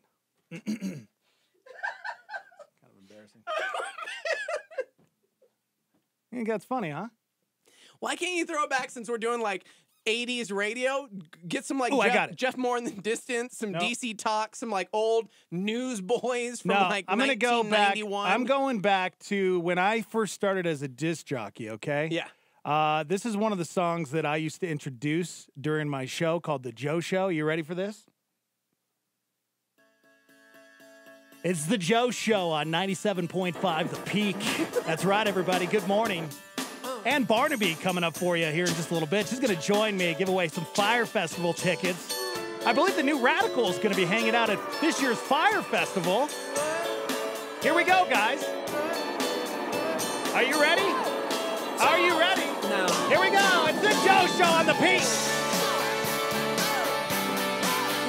Kind of embarrassing. You think that's funny, huh? Why can't you throw it back since we're doing like 80s radio? Get some like Ooh, I Jeff, got it. Jeff Moore in the Distance, some No. DC Talk, some like old newsboys from No, like I'm gonna go back. 1991. I'm going back to when I first started as a disc jockey. Okay. Yeah. This is one of the songs that I used to introduce during my show called The Joe Show. You ready for this? It's The Joe Show on 97.5 The Peak. That's right, everybody. Good morning. And Barnaby coming up for you here in just a little bit. She's going to join me, give away some Fire Festival tickets. I believe the New Radical is going to be hanging out at this year's Fire Festival. Here we go, guys. Are you ready? Are you ready? No. Here we go. It's The Joe Show on The Peak.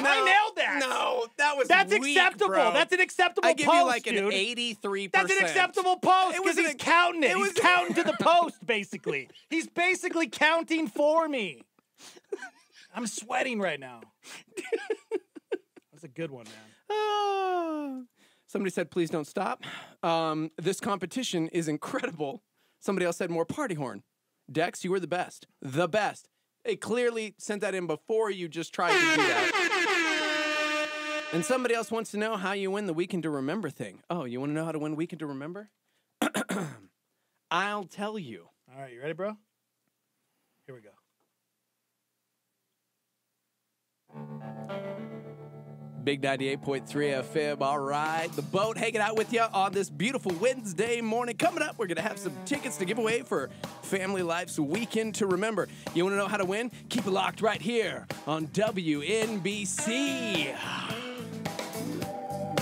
I nailed that. No, that's weak, acceptable. bro. That's an acceptable I give post, you like dude. an 83%. That's an acceptable post It because was he's an- counting it. it He's was- counting to the post, basically. He's basically counting for me. I'm sweating right now. That's a good one, man. Somebody said, please don't stop. This competition is incredible. Somebody else said, more party horn. Dex, you were the best. The best. They clearly sent that in before you just tried to do that. And somebody else wants to know how you win the Weekend to Remember thing. Oh, you want to know how to win Weekend to Remember? I'll tell you. All right, you ready, bro? Here we go. Big 98.3 FM. All right. The boat hanging out with you on this beautiful Wednesday morning. Coming up, we're going to have some tickets to give away for Family Life's Weekend to Remember. You want to know how to win? Keep it locked right here on WNBC.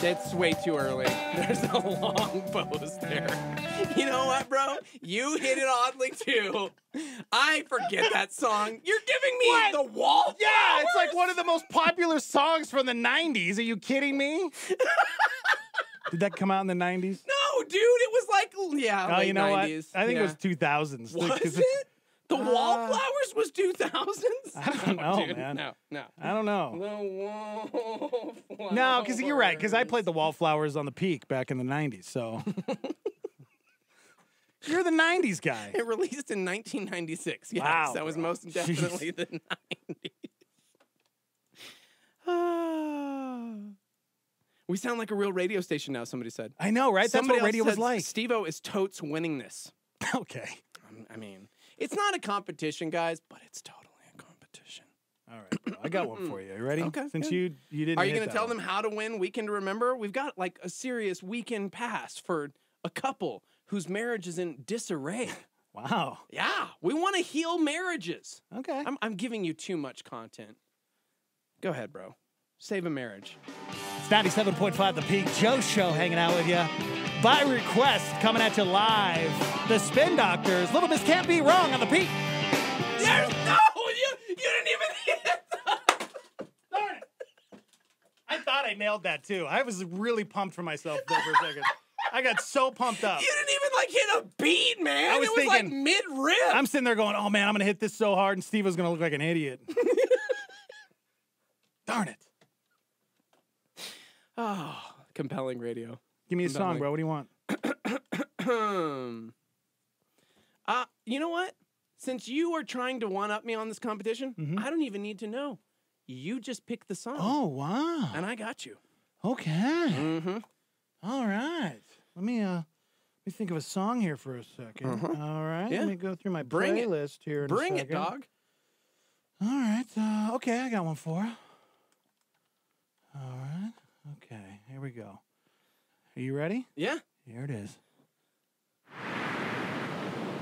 It's way too early. There's a long pause there. You know what, bro? You hit it oddly, too. I forget that song. You're giving me the wall. Yeah, it's like one of the most popular songs from the 90s. Are you kidding me? Did that come out in the 90s? No, dude, it was like, yeah, Oh, late you know 90s. what? I think Yeah. it was 2000s. Was it? The Wallflowers was 2000s? I don't know, dude, man. No. I don't know. The Wallflowers. No, because you're right. Because I played the Wallflowers on the Peak back in the 90s. So you're the 90s guy. It released in 1996. Yes, Wow, that was bro. most definitely the 90s. We sound like a real radio station now, somebody said. I know, right? That's Somebody what radio else was said like. Steve-O is totes winning this. Okay. I mean, it's not a competition, guys, but it's totally a competition. All right, bro. I got one for you. You ready? Okay, Since good. you didn't Are you hit going to that tell one. them how to win Weekend to Remember? We've got like a serious weekend pass for a couple whose marriage is in disarray. Wow. Yeah, we want to heal marriages. Okay. I'm giving you too much content. Go ahead, bro. Save a marriage. It's 97.5 The Peak. Joe Show hanging out with you. By request, coming at you live. The Spin Doctors. Little Miss Can't Be Wrong on The Peak. There's no, you didn't even hit Darn it. I thought I nailed that too. I was really pumped for myself there for a second. I got so pumped up. You didn't even like hit a beat, man. I was it was like thinking- mid-riff. I'm sitting there going, oh man, I'm going to hit this so hard and Steve was going to look like an idiot. Darn it. Oh, compelling radio. Give me a song, bro. What do you want? You know what? Since you are trying to one-up me on this competition, I don't even need to know. You just pick the song. Oh, wow. And I got you. Okay. Mm-hmm. All right. Let me think of a song here for a second. All right. Yeah. Let me go through my Bring it. playlist here in a Bring second. it, dog. All right. Okay, I got one for you. All right. Okay, here we go. Are you ready? Yeah. Here it is.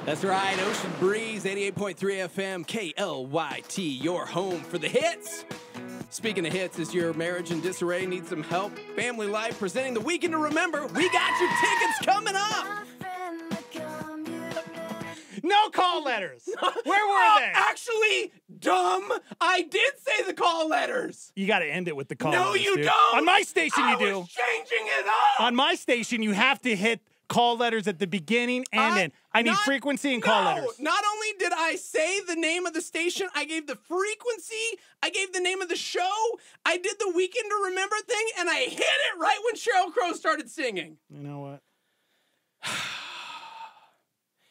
That's right. Ocean Breeze, 88.3 FM, KLYT, your home for the hits. Speaking of hits, is your marriage in disarray, need some help? Family Life presenting the Weekend to Remember. We got your tickets coming up. No call letters. Where were they? Actually, dumb. I did say the call letters. You got to end it with the call No, letters, you dude. don't. On my station, you I do. was changing it up. On my station, you have to hit call letters at the beginning and end. I need frequency and call letters. Not only did I say the name of the station, I gave the frequency, I gave the name of the show, I did the Weekend to Remember thing, and I hit it right when Sheryl Crow started singing. You know what?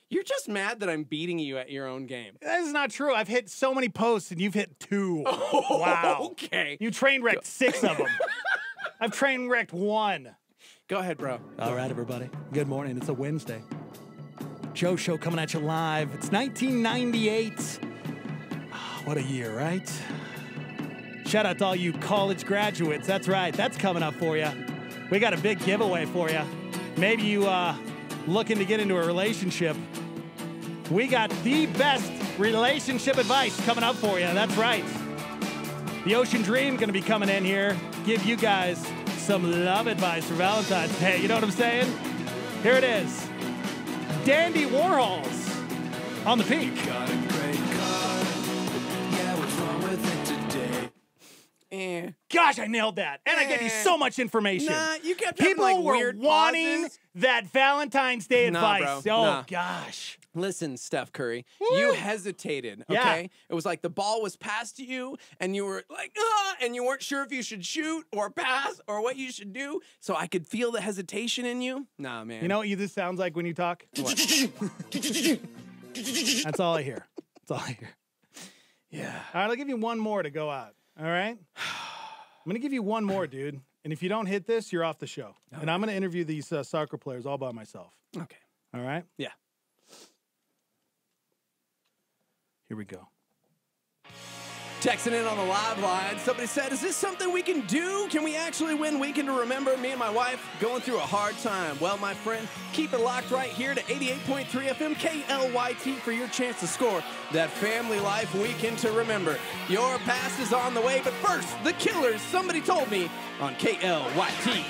You're just mad that I'm beating you at your own game. That is not true. I've hit so many posts, and you've hit 2. Oh, wow. Okay. You train wrecked 6 of them. I've train wrecked 1. Go ahead, bro. All right, everybody. Good morning. It's a Wednesday. Joe Show coming at you live. It's 1998. What a year, right? Shout out to all you college graduates. That's right. That's coming up for you. We got a big giveaway for you. Maybe you looking to get into a relationship. We got the best relationship advice coming up for you. That's right. The Ocean Dream going to be coming in here. Give you guys some love advice for Valentine's Day. You know what I'm saying? Here it is. Dandy Warhols on the Peak. Got a great car. Yeah, what's wrong with it today? Gosh, I nailed that. And I gave you so much information. Nah, you kept People having, like, were weird wanting pauses. that Valentine's Day Nah, advice. bro. Oh, Nah. gosh. Listen, Steph Curry, Woo. you hesitated, Yeah. okay? It was like the ball was passed to you, and you were like, and you weren't sure if you should shoot or pass or what you should do, so I could feel the hesitation in you. Nah, man. You know what this sounds like when you talk? That's all I hear. That's all I hear. Yeah. All right, I'll give you one more to go out. All right? I'm going to give you one more, dude. And if you don't hit this, you're off the show. And I'm going to interview these soccer players all by myself. Okay. All right? Yeah. Here we go. Texting in on the live line, somebody said, is this something we can do? Can we actually win Weekend to Remember? Me and my wife going through a hard time. Well, my friend, keep it locked right here to 88.3 FM KLYT for your chance to score that Family Life Weekend to Remember. Your pass is on the way, but first, the Killers, somebody told me, on KLYT.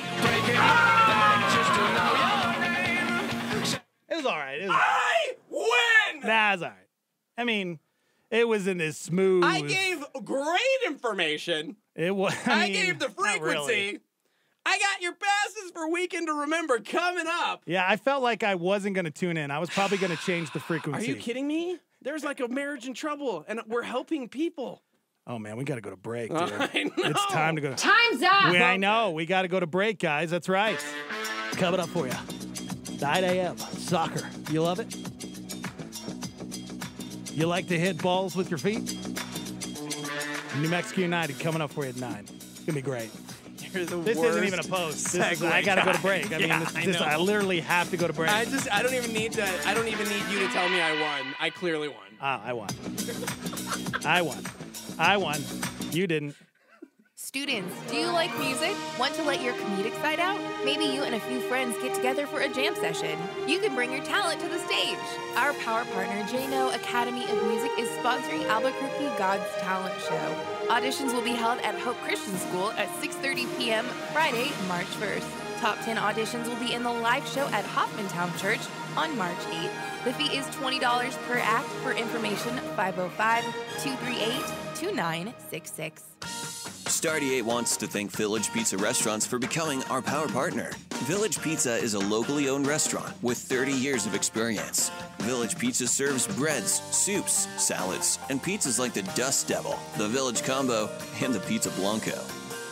It was all right. I win! Nah, it's all right. I mean, it wasn't as smooth. I gave great information. It was. I mean, gave the not frequency. really. I got your passes for Weekend to Remember coming up. Yeah, I felt like I wasn't going to tune in. I was probably going to change the frequency. Are you kidding me? There's like a marriage in trouble, and we're helping people. Oh, man, we got to go to break, dude. I know. It's time to go. Time's up! I know. We got to go to break, guys. That's right. Coming up for you. 9 a.m. Soccer. You love it? You like to hit balls with your feet? New Mexico United coming up for you at 9. It's going to be great. You're the This worst isn't even a post. This is, segue I got to go to guy. break. I mean, Yeah, I literally have to go to break. I don't even need to. I don't even need you to tell me I won. I clearly won. I won. I won. You didn't. Students, do you like music? Want to let your comedic side out? Maybe you and a few friends get together for a jam session. You can bring your talent to the stage. Our power partner, JNO Academy of Music, is sponsoring Albuquerque God's Talent Show. Auditions will be held at Hope Christian School at 6:30 p.m. Friday, March 1st. Top 10 auditions will be in the live show at Hoffmantown Church on March 8th. The fee is $20 per act. For information, 505-238-2966. Star 88 wants to thank Village Pizza Restaurants for becoming our power partner. Village Pizza is a locally owned restaurant with 30 years of experience. Village Pizza serves breads, soups, salads, and pizzas like the Dust Devil, the Village Combo, and the Pizza Blanco.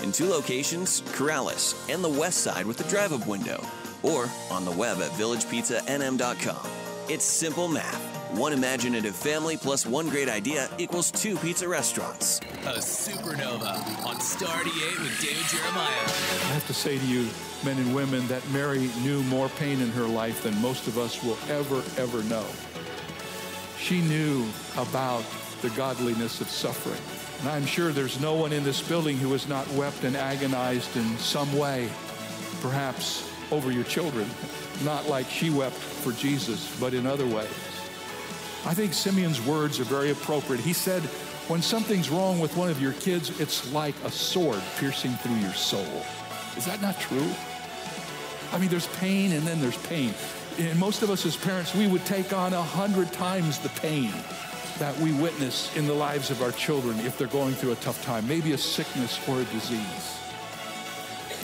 In 2 locations, Corrales and the West Side with the drive-up window, or on the web at villagepizzanm.com. It's simple math. 1 imaginative family plus 1 great idea equals 2 pizza restaurants. A supernova on Star 88 with David Jeremiah. I have to say to you, men and women, that Mary knew more pain in her life than most of us will ever know. She knew about the godliness of suffering. And I'm sure there's no one in this building who has not wept and agonized in some way, perhaps over your children, not like she wept for Jesus, but in other ways. I think Simeon's words are very appropriate. He said, when something's wrong with one of your kids, it's like a sword piercing through your soul. Is that not true? I mean, there's pain and then there's pain. And most of us as parents, we would take on 100 times the pain that we witness in the lives of our children if they're going through a tough time, maybe a sickness or a disease,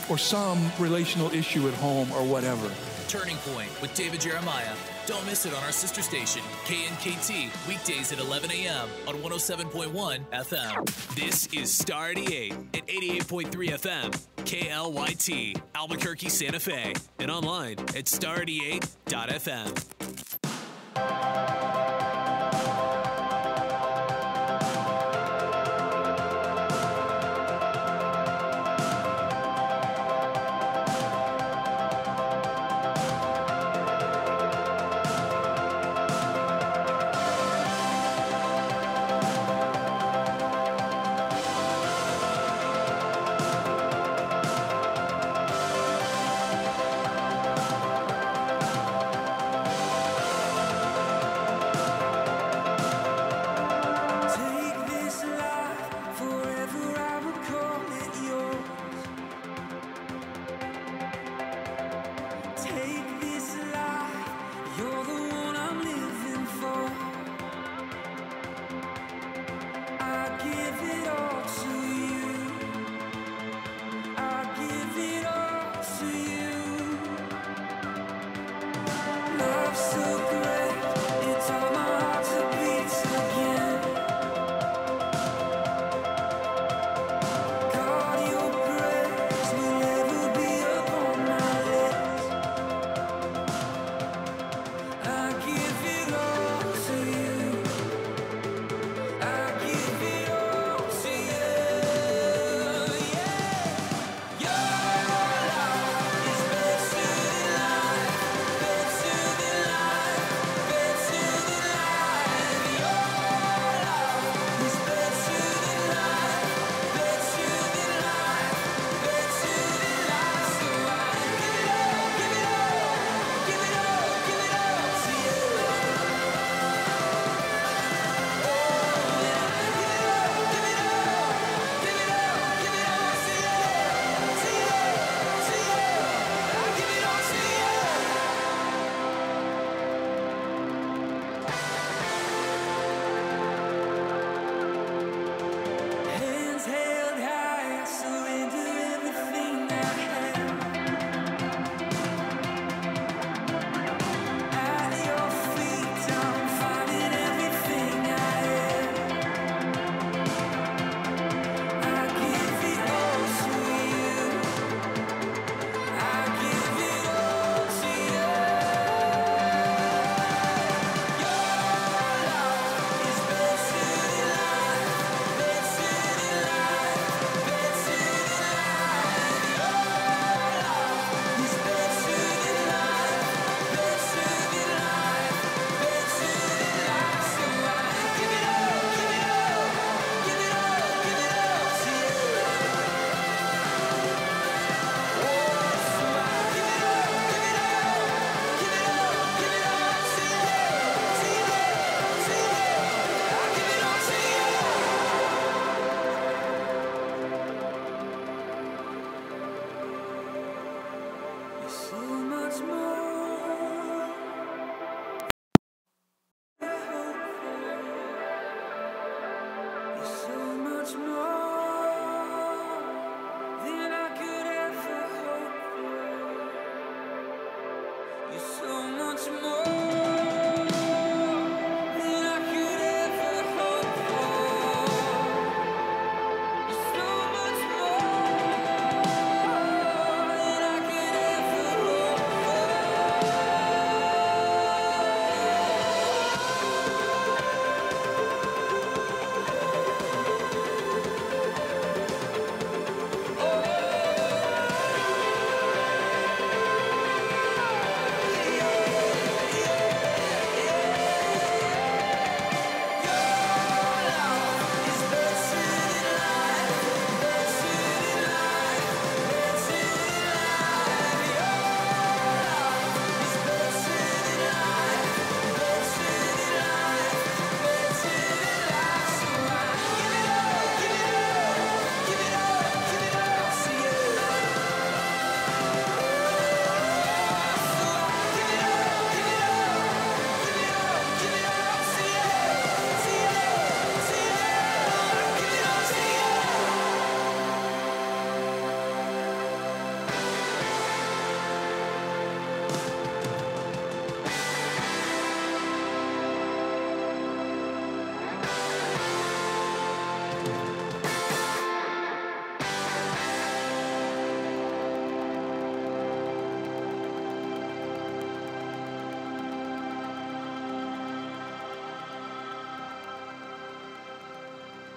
or some relational issue at home or whatever. Turning Point with David Jeremiah. Don't miss it on our sister station, KNKT, weekdays at 11 a.m. on 107.1 FM. This is Star 88 at 88.3 FM, KLYT, Albuquerque, Santa Fe, and online at star88.fm.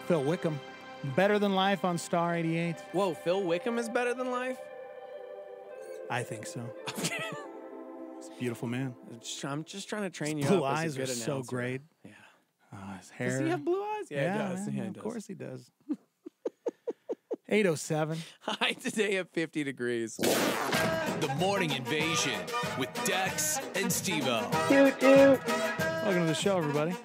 Phil Wickham. Better Than Life on Star 88. Whoa, Phil Wickham is better than life? I think so. He's a beautiful man. I'm just trying to train you Blue up as a eyes are good so announcer. great. Yeah. His hair. Does he have blue eyes? Yeah, he does. man, Yeah, he of does. course he does. 8:07. High today at 50 degrees. The Morning Invasion with Dex and Steve-O. Welcome to the show, everybody.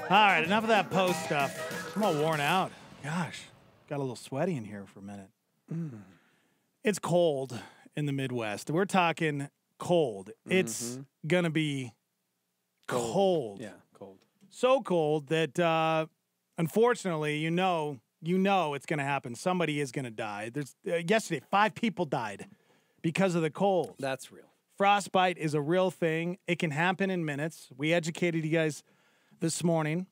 All right, enough of that post stuff. I'm all worn out. Gosh, got a little sweaty in here for a minute. It's cold in the Midwest. We're talking cold. It's going to be cold. Yeah, cold. So cold that, unfortunately, you know it's going to happen. Somebody is going to die. There's yesterday, 5 people died because of the cold. That's real. Frostbite is a real thing. It can happen in minutes. We educated you guys this morning.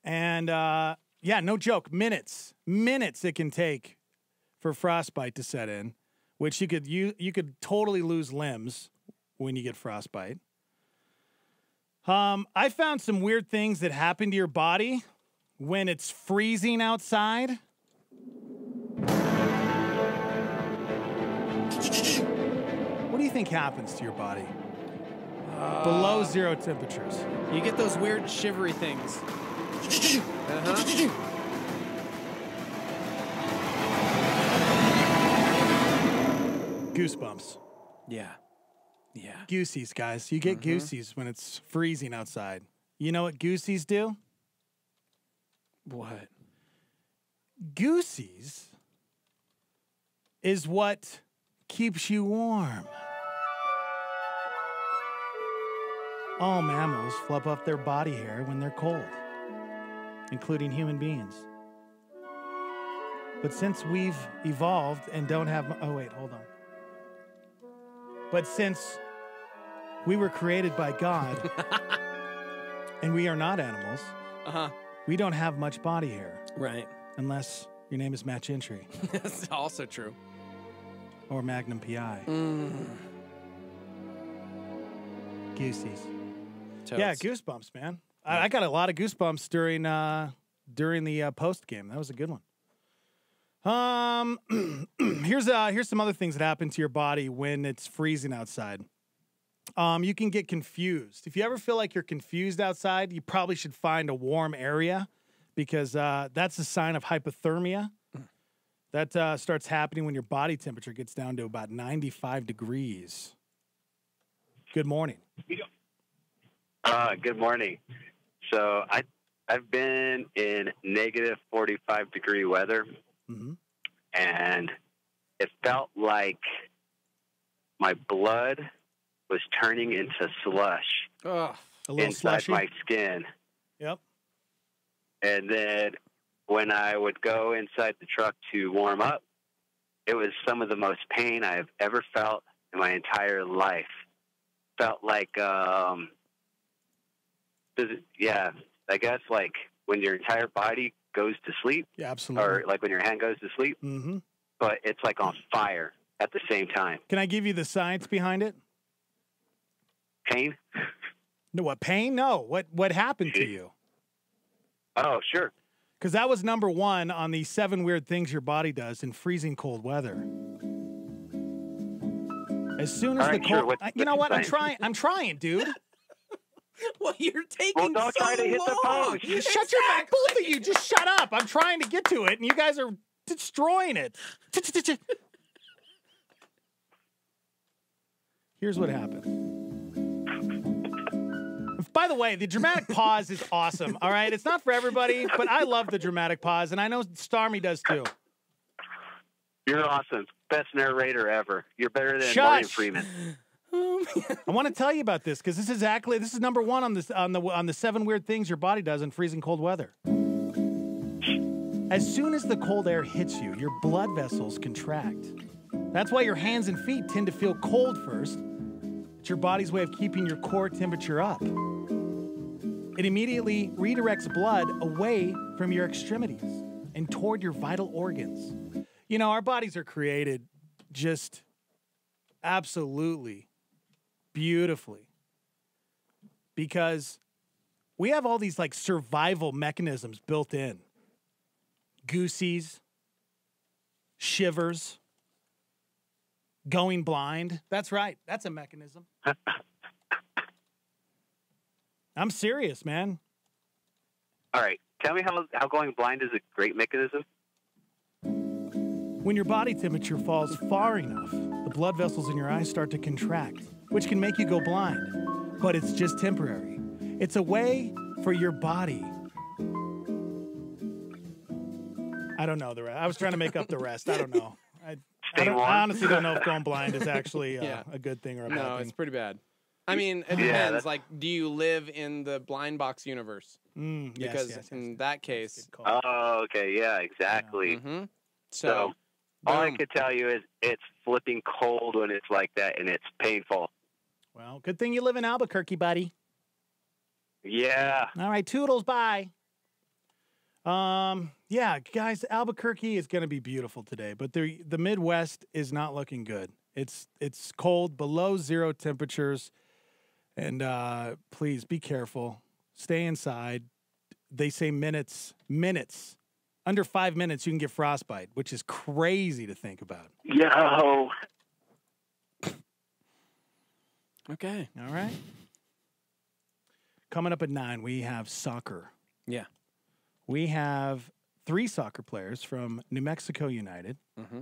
And, yeah, no joke, minutes it can take for frostbite to set in, which you could totally lose limbs when you get frostbite. I found some weird things that happen to your body when it's freezing outside. What do you think happens to your body? Below 0 temperatures. You get those weird shivery things. Goosebumps. Yeah. Yeah. Goosies, guys. You get goosies when it's freezing outside. You know what goosies do? What? Goosies is what keeps you warm. All mammals fluff up their body hair when they're cold, including human beings. But since we've evolved and don't have... Oh, wait, hold on. But since we were created by God and we are not animals, we don't have much body hair. Right. Unless your name is Matt Gentry. That's also true. Or Magnum PI. Goosies. Totes. Yeah, goosebumps, man. I got a lot of goosebumps during the post game. That was a good one. Here's some other things that happen to your body when it's freezing outside. You can get confused. If you ever feel like you're confused outside, you probably should find a warm area because that's a sign of hypothermia. That starts happening when your body temperature gets down to about 95 degrees. Good morning. Good morning. So I've been in negative 45 degree weather, and it felt like my blood was turning into slush inside my skin. Yep. And then when I would go inside the truck to warm up, it was some of the most pain I've ever felt in my entire life. Felt like, I guess like when your entire body goes to sleep. Yeah, absolutely. Or like when your hand goes to sleep. But it's like on fire at the same time. Can I give you the science behind it? Pain? No, what, pain? No. What happened to you? Oh, sure. Because that was number 1 on the 7 weird things your body does in freezing cold weather. As soon as All the right, sure. cold... you know what? I'm trying, dude. Well, you're taking don't try to hit the long. post. You shut your mouth, both of you. Just shut up. I'm trying to get to it, and you guys are destroying it. Here's what happened. By the way, the dramatic pause is awesome, all right? It's not for everybody, but I love the dramatic pause, and I know Starmy does too. You're awesome. Best narrator ever. You're better than Morgan Freeman. I want to tell you about this because this is number 1 on the 7 weird things your body does in freezing cold weather. As soon as the cold air hits you, your blood vessels contract. That's why your hands and feet tend to feel cold first. It's your body's way of keeping your core temperature up. It immediately redirects blood away from your extremities and toward your vital organs. You know, our bodies are created just absolutely beautifully because we have all these like survival mechanisms built in. Goosies, shivers, going blind. That's right. That's a mechanism. I'm serious, man. All right. Tell me how going blind is a great mechanism. When your body temperature falls far enough, the blood vessels in your eyes start to contract, which can make you go blind. But it's just temporary. It's a way for your body. I don't know the rest. I was trying to make up the rest. I don't know. I honestly don't know if going blind is actually a good thing or a bad thing. No, it's pretty bad. I mean, it depends. Like, do you live in the blind box universe? Because in that case... Oh, okay. Yeah, exactly. Mm-hmm. So all I could tell you is it's flipping cold when it's like that, and it's painful. Well, good thing you live in Albuquerque, buddy. Yeah. All right, toodles, bye. Yeah, guys, Albuquerque is going to be beautiful today, but the Midwest is not looking good. It's cold, below zero temperatures, and please be careful. Stay inside. They say minutes. Under 5 minutes, you can get frostbite, which is crazy to think about. Yo. Okay. All right. Coming up at 9, we have soccer. Yeah. We have 3 soccer players from New Mexico United. Mm-hmm.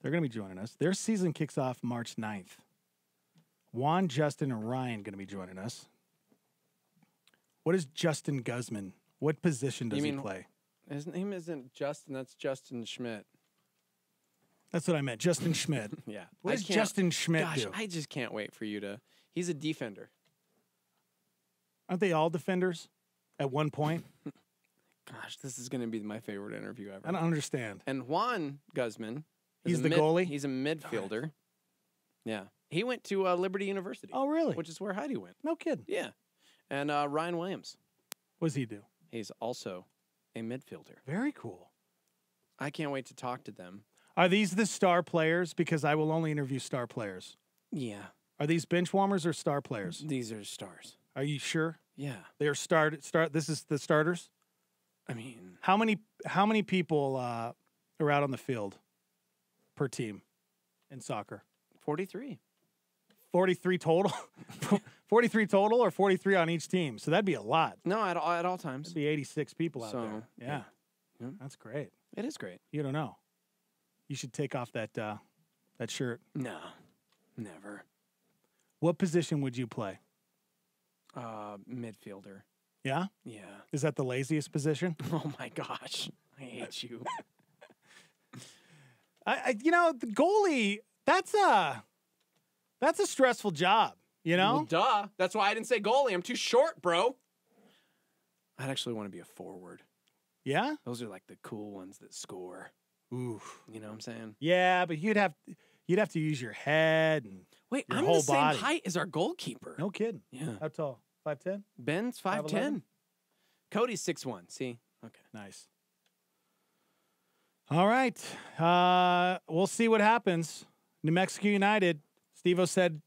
They're going to be joining us. Their season kicks off March 9th. Juan, Justin, and Ryan going to be joining us. What is Justin Guzman? What position does he play? His name isn't Justin. That's Justin Schmidt. That's what I meant. Justin Schmidt. Yeah. What does Justin Schmidt do? I just can't wait for you to... He's a defender. Aren't they all defenders at one point? Gosh, this is going to be my favorite interview ever. I don't understand. And Juan Guzman... He's the goalie? He's a midfielder. Yeah. He went to Liberty University. Oh, really? Which is where Heidi went. No kidding. Yeah. And Ryan Williams. What does he do? He's also a midfielder. Very cool. I can't wait to talk to them. Are these the star players? Because I will only interview star players. Yeah. Are these bench warmers or star players? These are stars. Are you sure? Yeah. They are start. This is the starters? I mean... How many people are out on the field per team in soccer? 43. 43 total? 43 total or 43 on each team? So that'd be a lot. No, at all times. That'd be 86 people out there. Yeah. Yeah. That's great. It is great. You don't know. You should take off that shirt. No. Never. What position would you play? Midfielder. Yeah? Yeah. Is that the laziest position? Oh my gosh. I hate you. The goalie, that's a stressful job, you know? Well, duh. That's why I didn't say goalie. I'm too short, bro. I'd actually want to be a forward. Yeah? Those are like the cool ones that score. Ooh. You know what I'm saying? Yeah, but you'd have to use your head and wait, your I'm whole the same body. height as our goalkeeper. No kidding. Yeah. How tall? 5'10"? Ben's 5'10". Cody's 6'1". See? Okay. Nice. All right. We'll see what happens. New Mexico United. Steve-O said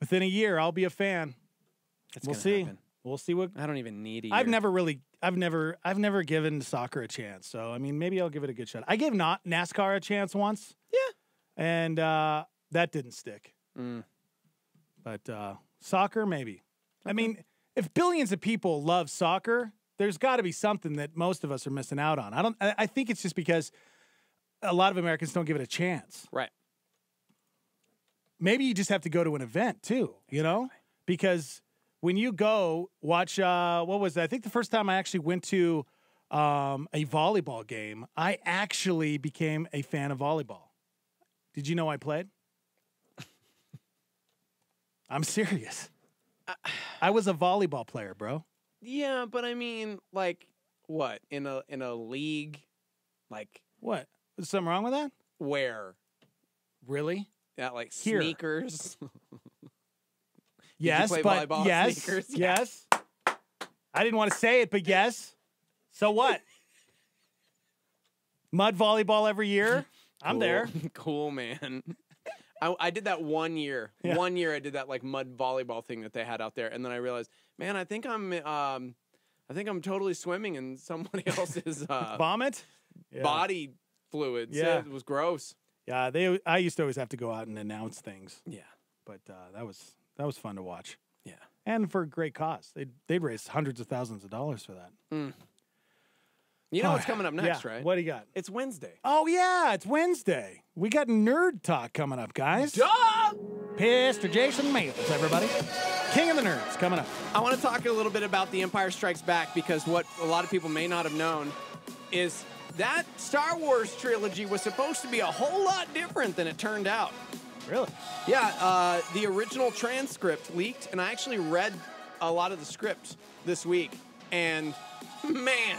within a year I'll be a fan. We'll see. Happen. We'll see what. I don't even need a year. I've never given soccer a chance. So I mean, maybe I'll give it a good shot. I gave NASCAR a chance once. Yeah. And that didn't stick. But soccer, maybe. Okay. I mean, if billions of people love soccer, there's got to be something that most of us are missing out on. I think it's just because a lot of Americans don't give it a chance. Right. Maybe you just have to go to an event too, you know? Because when you go watch, what was it? I think the first time I actually went to a volleyball game, I actually became a fan of volleyball. Did you know I played? I'm serious. I was a volleyball player, bro. Yeah, but I mean, like, what? In a league? Like... What? Is something wrong with that? Where? Really? Yeah, like Here. sneakers. Yes, play but volleyball yes, sneakers? yes. I didn't want to say it, but yes. So what? Mud volleyball every year? I'm there. Cool, man. I did that 1 year. Yeah. 1 year I did that like mud volleyball thing that they had out there, and then I realized, man, I think I'm I think I'm totally swimming in somebody else's Vomit? Yeah. body fluids. Yeah. It was gross. Yeah, I used to always have to go out and announce things. Yeah. But that was fun to watch. Yeah. And for a great cause. They'd raise hundreds of thousands of dollars for that. Mm. You know what's coming up next, Yeah. right? What do you got? It's Wednesday. Oh, yeah, it's Wednesday. We got Nerd Talk coming up, guys. Duh! Mr. Jason Mills, everybody. King of the Nerds coming up. I want to talk a little bit about The Empire Strikes Back because what a lot of people may not have known is that Star Wars trilogy was supposed to be a whole lot different than it turned out. Really? Yeah, the original transcript leaked, and I actually read a lot of the script this week. And, man,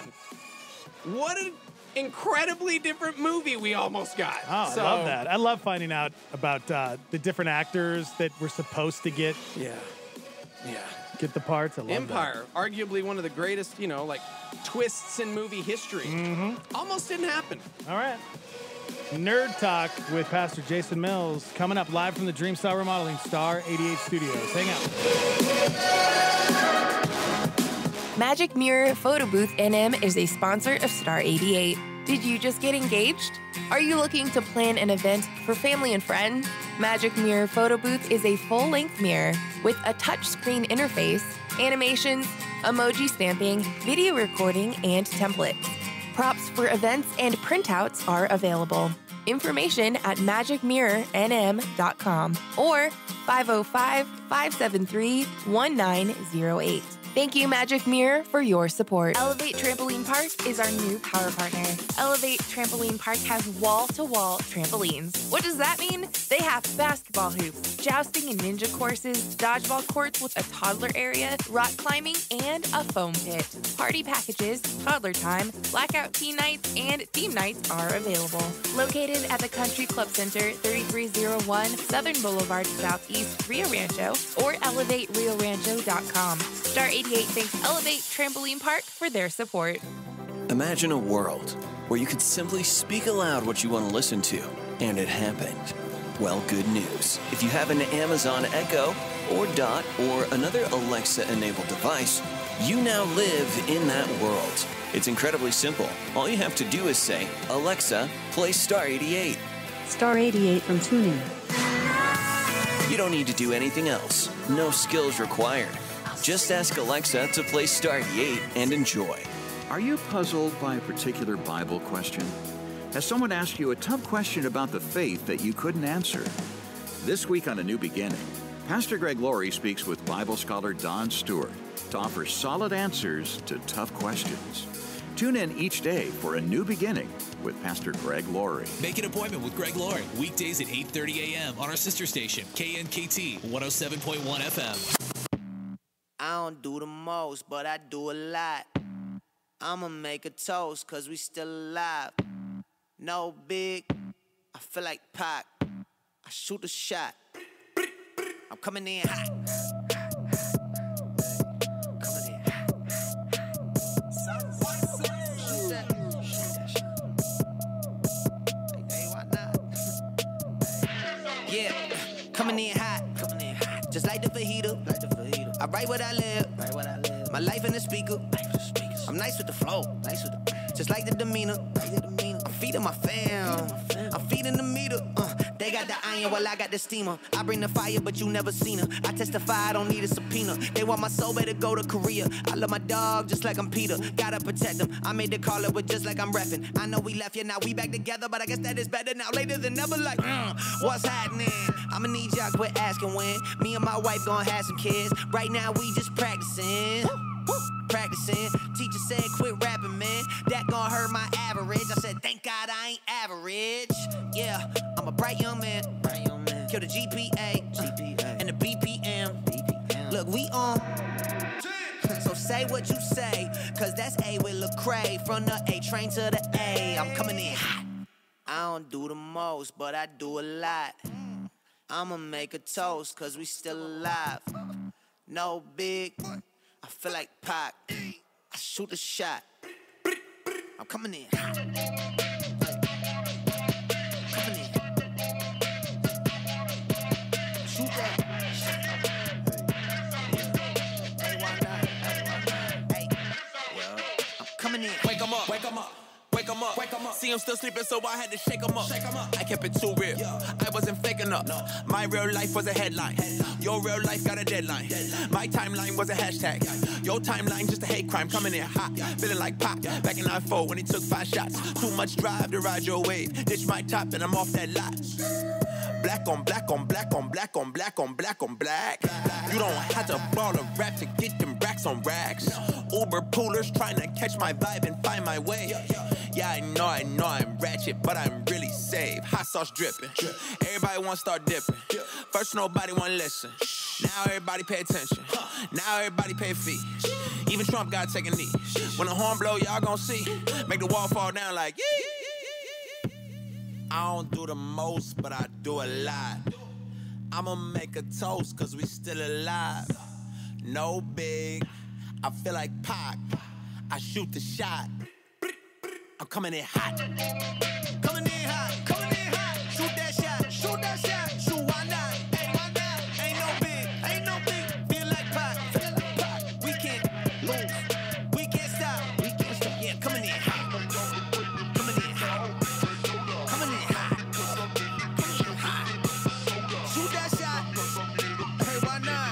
what an incredibly different movie we almost got. Oh, I love that. I love finding out about the different actors that were supposed to get the parts. I love Empire, arguably one of the greatest, twists in movie history. Mm-hmm. Almost didn't happen. All right. Nerd Talk with Pastor Jason Mills coming up live from the Dreamstar Remodeling Star 88 Studios. Hang out. Magic Mirror Photo Booth NM is a sponsor of Star 88. Did you just get engaged? Are you looking to plan an event for family and friends? Magic Mirror Photo Booth is a full-length mirror with a touchscreen interface, animations, emoji stamping, video recording, and templates. Props for events and printouts are available. Information at magicmirrornm.com or 505-573-1908. Thank you, Magic Mirror, for your support. Elevate Trampoline Park is our new power partner. Elevate Trampoline Park has wall-to-wall trampolines. What does that mean? They have basketball hoops, jousting and ninja courses, dodgeball courts with a toddler area, rock climbing, and a foam pit. Party packages, toddler time, blackout teen nights, and theme nights are available. Located at the Country Club Center, 3301 Southern Boulevard, Southeast, Rio Rancho, or elevateriorancho.com. Star 88 thanks Elevate Trampoline Park for their support. Imagine a world where you could simply speak aloud what you want to listen to, and it happened. Well, good news. If you have an Amazon Echo or Dot or another Alexa-enabled device, you now live in that world. It's incredibly simple. All you have to do is say, Alexa, play Star 88. Star 88 from TuneIn. You don't need to do anything else. No skills required. Just ask Alexa to play Star 88 and enjoy. Are you puzzled by a particular Bible question? Has someone asked you a tough question about the faith that you couldn't answer? This week on A New Beginning, Pastor Greg Laurie speaks with Bible scholar Don Stewart to offer solid answers to tough questions. Tune in each day for A New Beginning with Pastor Greg Laurie. Make an appointment with Greg Laurie weekdays at 8:30 a.m. on our sister station, KNKT 107.1 FM. I don't do the most, but I do a lot. I'ma make a toast, cause we still alive. No big, I feel like Pac. I shoot a shot. I'm coming in hot. Yeah, coming in hot. Just like the fajita. I write what I live. My life in the speaker. I'm nice with the flow. Just like the demeanor. I'm feeding my fam. I'm feeding the meter. They got the iron while I got the steamer. I bring the fire, but you never seen her. I testify, I don't need a subpoena. They want my soul, better go to Korea. I love my dog just like I'm Peter. Gotta protect him. I made the call up with just like I'm repping. I know we left, yeah, now we back together, but I guess that is better now. Later than never, like, what's happening? I'ma need y'all quit asking when. Me and my wife gonna have some kids. Right now we just practicing. Teacher said quit rapping, man. That gon' hurt my average. I said thank God I ain't average. Yeah, I'm a bright young man. Kill the GPA and the BPM. Look, we on. So say what you say, cause that's A with Lecrae. From the A train to the A, I'm coming in hot. I don't do the most, but I do a lot. I'ma make a toast, cause we still alive. No big, I feel like Pac. I shoot a shot. I'm coming in hot. Coming in. Shoot that. Hey, why not? Hey. see him still sleeping, so I had to shake him up. I kept it too real. I wasn't faking up. My real life was a headline. Your real life got a deadline. My timeline was a hashtag. Your timeline just a hate crime. Coming in hot, feeling like Pop. Back in 94 when he took 5 shots. Too much drive to ride your wave. Ditch my top and I'm off that lot. Black on black on black on black on black on black on black. You don't have to ball a rap to get them racks on racks. Uber poolers trying to catch my vibe and find my way. Yeah, I know I'm ratchet, but I'm really safe. Hot sauce dripping. Everybody want to start dipping. First nobody want to listen. Now everybody pay attention. Now everybody pay a fee. Even Trump got to take a knee. When the horn blow, y'all gonna see. Make the wall fall down like yee. I don't do the most, but I do a lot. I'ma make a toast, cause we still alive. No big, I feel like Pac. I shoot the shot. I'm coming in hot. Coming in hot, coming in hot. Shoot that shot, shoot that shot. Shoot, why not? Hey, why not? Ain't no big, feel like Pac. We can't lose, we can't stop. Yeah, coming in hot. Coming in hot. Coming in hot. Shoot that shot. Hey, why not?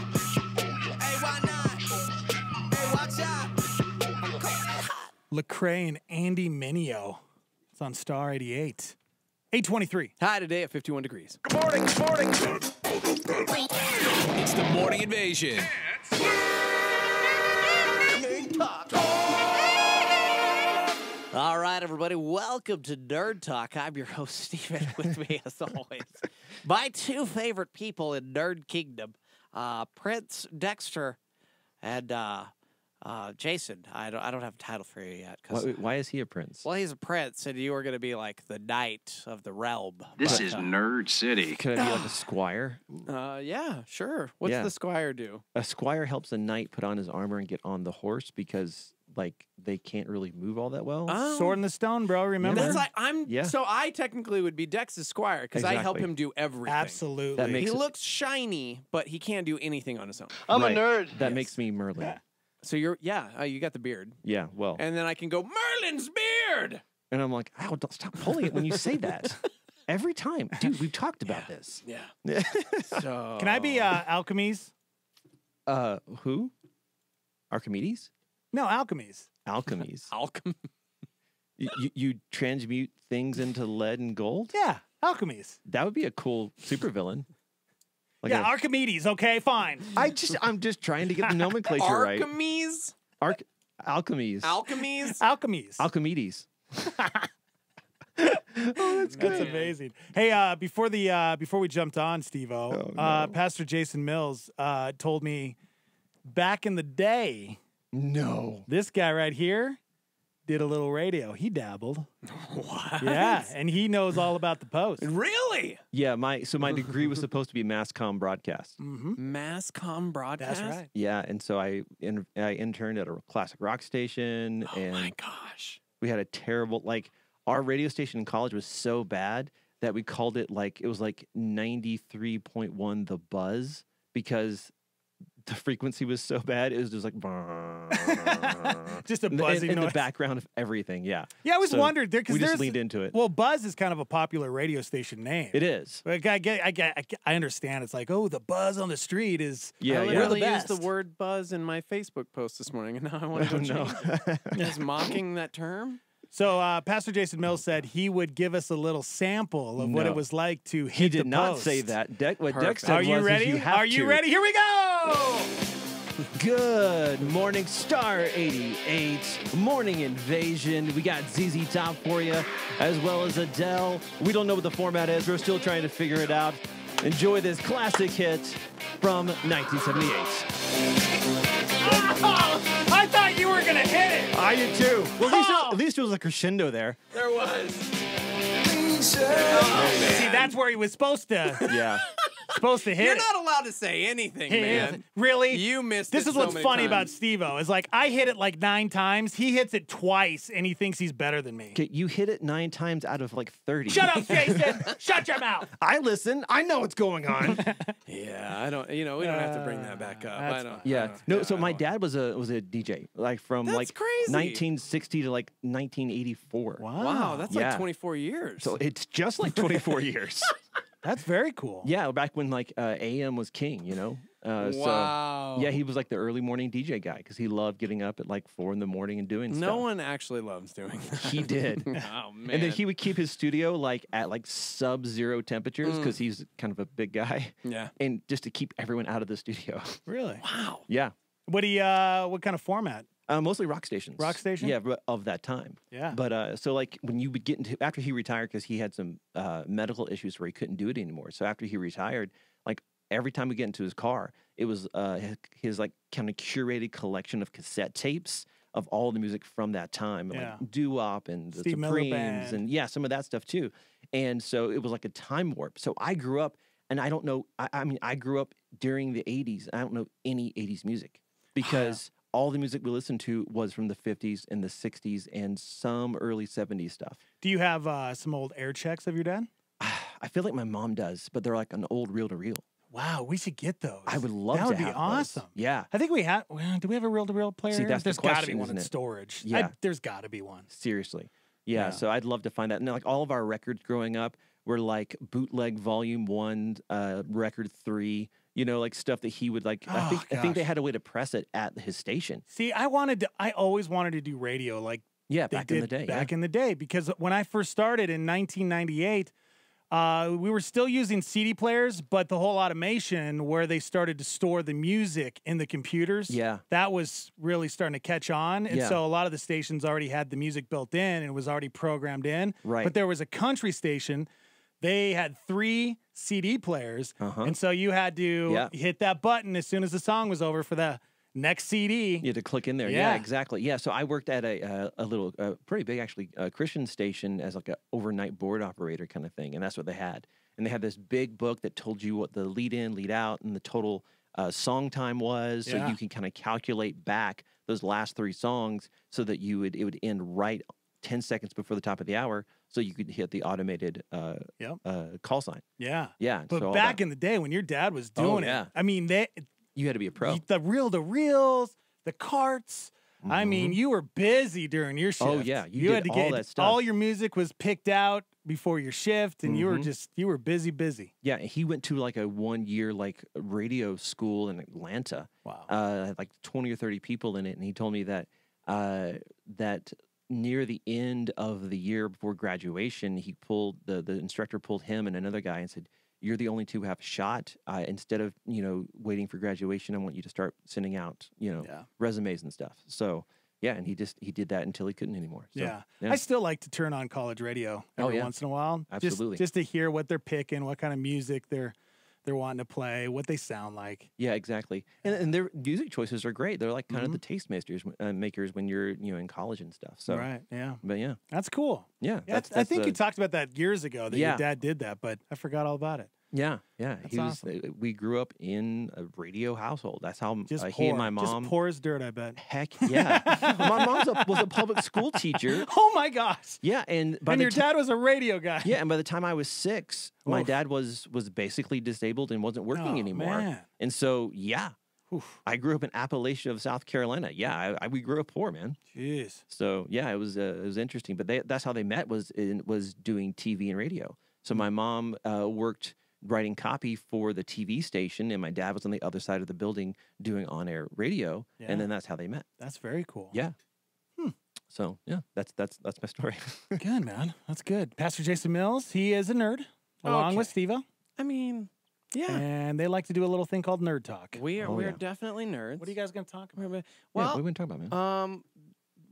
Hey, why not? Hey, watch out. Lecrae and Andy Mineo. It's on Star 88. 823. High today at 51 degrees. Good morning, good morning. It's the Morning Invasion. All right, everybody, welcome to Nerd Talk. I'm your host, Steven, with me, as always. My two favorite people in Nerd Kingdom, Prince, Dexter, and Jason. I don't have a title for you yet. Why is he a prince? Well, he's a prince, and you are going to be like the knight of the realm. This is Nerd City. Could I be like a squire? Yeah, sure. What's the squire do? A squire helps a knight put on his armor and get on the horse because, like, they can't really move all that well. Sword in the Stone, bro. Remember? That's like So I technically would be Dex's squire because I help Exactly. him do everything. Absolutely. That makes He it- looks shiny, but he can't do anything on his own. Right. That makes me Merlin. So you got the beard. Yeah, well. And then I can go, Merlin's beard! And I'm like, ow, don't stop pulling it when you say that. Every time. Dude, we've talked about this. Yeah. So Can I be Alchemies? Who? Archimedes? No, Alchemies. Alchemies. Alchem. You transmute things into lead and gold? Yeah, Alchemies. That would be a cool supervillain. Like Yeah, Archimedes. Okay, fine. I'm just trying to get the nomenclature right. Archimedes? Alchemies. Alchemies? Alchemies. Alchemedes. That's good. That's amazing. Hey, before we jumped on, Steve-O, Pastor Jason Mills told me back in the day. No. This guy right here did a little radio. He dabbled. What? Yeah, and he knows all about the post. Really? Yeah, my degree was supposed to be mass comm broadcast. Mass comm broadcast? That's right. Yeah, and so I interned at a classic rock station. Oh my gosh. We had a terrible, like, our radio station in college was so bad that we called it, like, it was like 93.1 The Buzz because the frequency was so bad. It was just like just a buzzing in noise the background of everything. Yeah. Yeah, I always So wondered there because we just leaned into it. Well, Buzz is kind of a popular radio station name. It is. Like, I understand. It's like, oh, the buzz on the street is. Yeah, I yeah. literally We're the used the best. word buzz in my Facebook post this morning, and now I want to Oh, change no. it. Just mocking that term? So Pastor Jason Mills said he would give us a little sample of what No. it was like to hit He did the not post. say that. What Dex Perfect. said Are you was, ready? is you have Are you to. ready? Here we go. Good morning, Star 88 Morning Invasion. We got ZZ Top for you, as well as Adele. We don't know what the format is. We're still trying to figure it out. Enjoy this classic hit from 1978. Oh, I thought you were gonna hit it. I did too. Well, at least it was a crescendo there. There was. See, that's where he was supposed to. Yeah. Supposed to hit You're it. not allowed to say anything, man. Really? You missed This it is so what's many funny times. about Steve-O is like I hit it like 9 times. He hits it twice and he thinks he's better than me. Okay, you hit it 9 times out of like 30. Shut up, Jason. Shut your mouth. I listen. I know what's going on. Yeah, I don't. We don't have to bring that back up. I don't. Yeah. I don't- No, so my dad was a DJ, like from That's like crazy. 1960 to like 1984. Wow, that's like 24 years. So it's just like 24 years. That's very cool. Yeah, back when like AM was king, you know. Wow. So, yeah, he was like the early morning DJ guy because he loved getting up at like 4 in the morning and doing stuff. No one actually loves doing that. He did. Oh man. And then he would keep his studio like at like sub-zero temperatures because he's kind of a big guy. Yeah. And just to keep everyone out of the studio. Really? Wow. Yeah. What kind of format? Mostly rock stations. Rock station? Yeah, but of that time. Yeah. But so like when you would get into after he retired because he had some medical issues where he couldn't do it anymore. So after he retired, like every time we get into his car, it was his like kind of curated collection of cassette tapes of all the music from that time, Yeah. like doo-wop and the Steve Miller Supremes Band. and yeah, some of that stuff too. And so it was like a time warp. So I grew up, and I don't know. I mean, I grew up during the '80s. I don't know any '80s music because all the music we listened to was from the '50s and the '60s and some early '70s stuff. Do you have some old air checks of your dad? I feel like my mom does, but they're like an old reel-to-reel. Wow, we should get those. I would love that to would be have those. awesome. Yeah. I think we have. Well, do we have a reel-to-reel player? See, that's the There's got to be question, one isn't in it? storage. Yeah. There's got to be one. Seriously. Yeah, Yeah. so I'd love to find that. And like all of our records growing up were like bootleg volume 1, record 3, you know, like stuff that he would like. I think they gosh. had a way to press it at his station. See, I always wanted to do radio like Yeah, they back in the did day. Back yeah. in the day, because when I first started in 1998, we were still using CD players, but the whole automation where they started to store the music in the computers, Yeah. that was really starting to catch on. And Yeah. so a lot of the stations already had the music built in and it was already programmed in. Right. But there was a country station. They had 3 CD players. Uh-huh. And so you had to Yeah. hit that button as soon as the song was over for the next CD. You had to click in there. Yeah. Yeah, exactly. Yeah, so I worked at a little, pretty big actually, Christian station as like a overnight board operator kind of thing, and that's what they had. And they had this big book that told you what the lead in, lead out, and the total song time was, so Yeah. you can kind of calculate back those last 3 songs so that it would end right 10 seconds before the top of the hour, so you could hit the automated call sign. Yeah. Yeah. But so all back that- in the day when your dad was Oh, doing yeah. it, I mean, you had to be a pro. the reel-to-reels, the carts. I mean, you were busy during your shift. Oh, yeah. You had did to get all that stuff. all your music was picked out before your shift, and you were busy. Yeah, he went to like a 1-year like radio school in Atlanta. Wow. Like 20 or 30 people in it, and he told me that that near the end of the year before graduation, he pulled the instructor pulled him and another guy and said, "You're the only 2 who have a shot. Instead of waiting for graduation, I want you to start sending out resumes and stuff." So yeah, and he did that until he couldn't anymore. So, Yeah. I still like to turn on college radio every yeah. once in a while. Absolutely. Just to hear what they're picking, what kind of music they're wanting to play, what they sound like. Yeah, exactly. And their music choices are great. They're like kind of the taste makers when you're in college and stuff. So Right, yeah. But yeah, That's cool. yeah. I think you talked about that years ago that Yeah. your dad did that, but I forgot all about it. Yeah. That's He was. awesome. We grew up in a radio household. That's how Just he poor. and my mom. Just poor as dirt, I bet. Heck yeah. My mom was a public school teacher. Oh my gosh. Yeah, and your dad was a radio guy. Yeah, and by the time I was 6, my Oof. dad was basically disabled and wasn't working Oh, anymore. man. And so yeah, I grew up in Appalachia of South Carolina. Yeah, we grew up poor, man. Jeez. So yeah, it was interesting. But that's how they met was doing TV and radio. So my mom worked writing copy for the TV station, and my dad was on the other side of the building doing on-air radio, Yeah. and then that's how they met. That's very cool. Yeah. So yeah, that's my story. Good, man. That's good. Pastor Jason Mills, he is a nerd, along with Steve-O. I mean, yeah. And they like to do a little thing called Nerd Talk. We're definitely nerds. What are you guys going to talk about? Yeah, Well, what have we been talking about, man?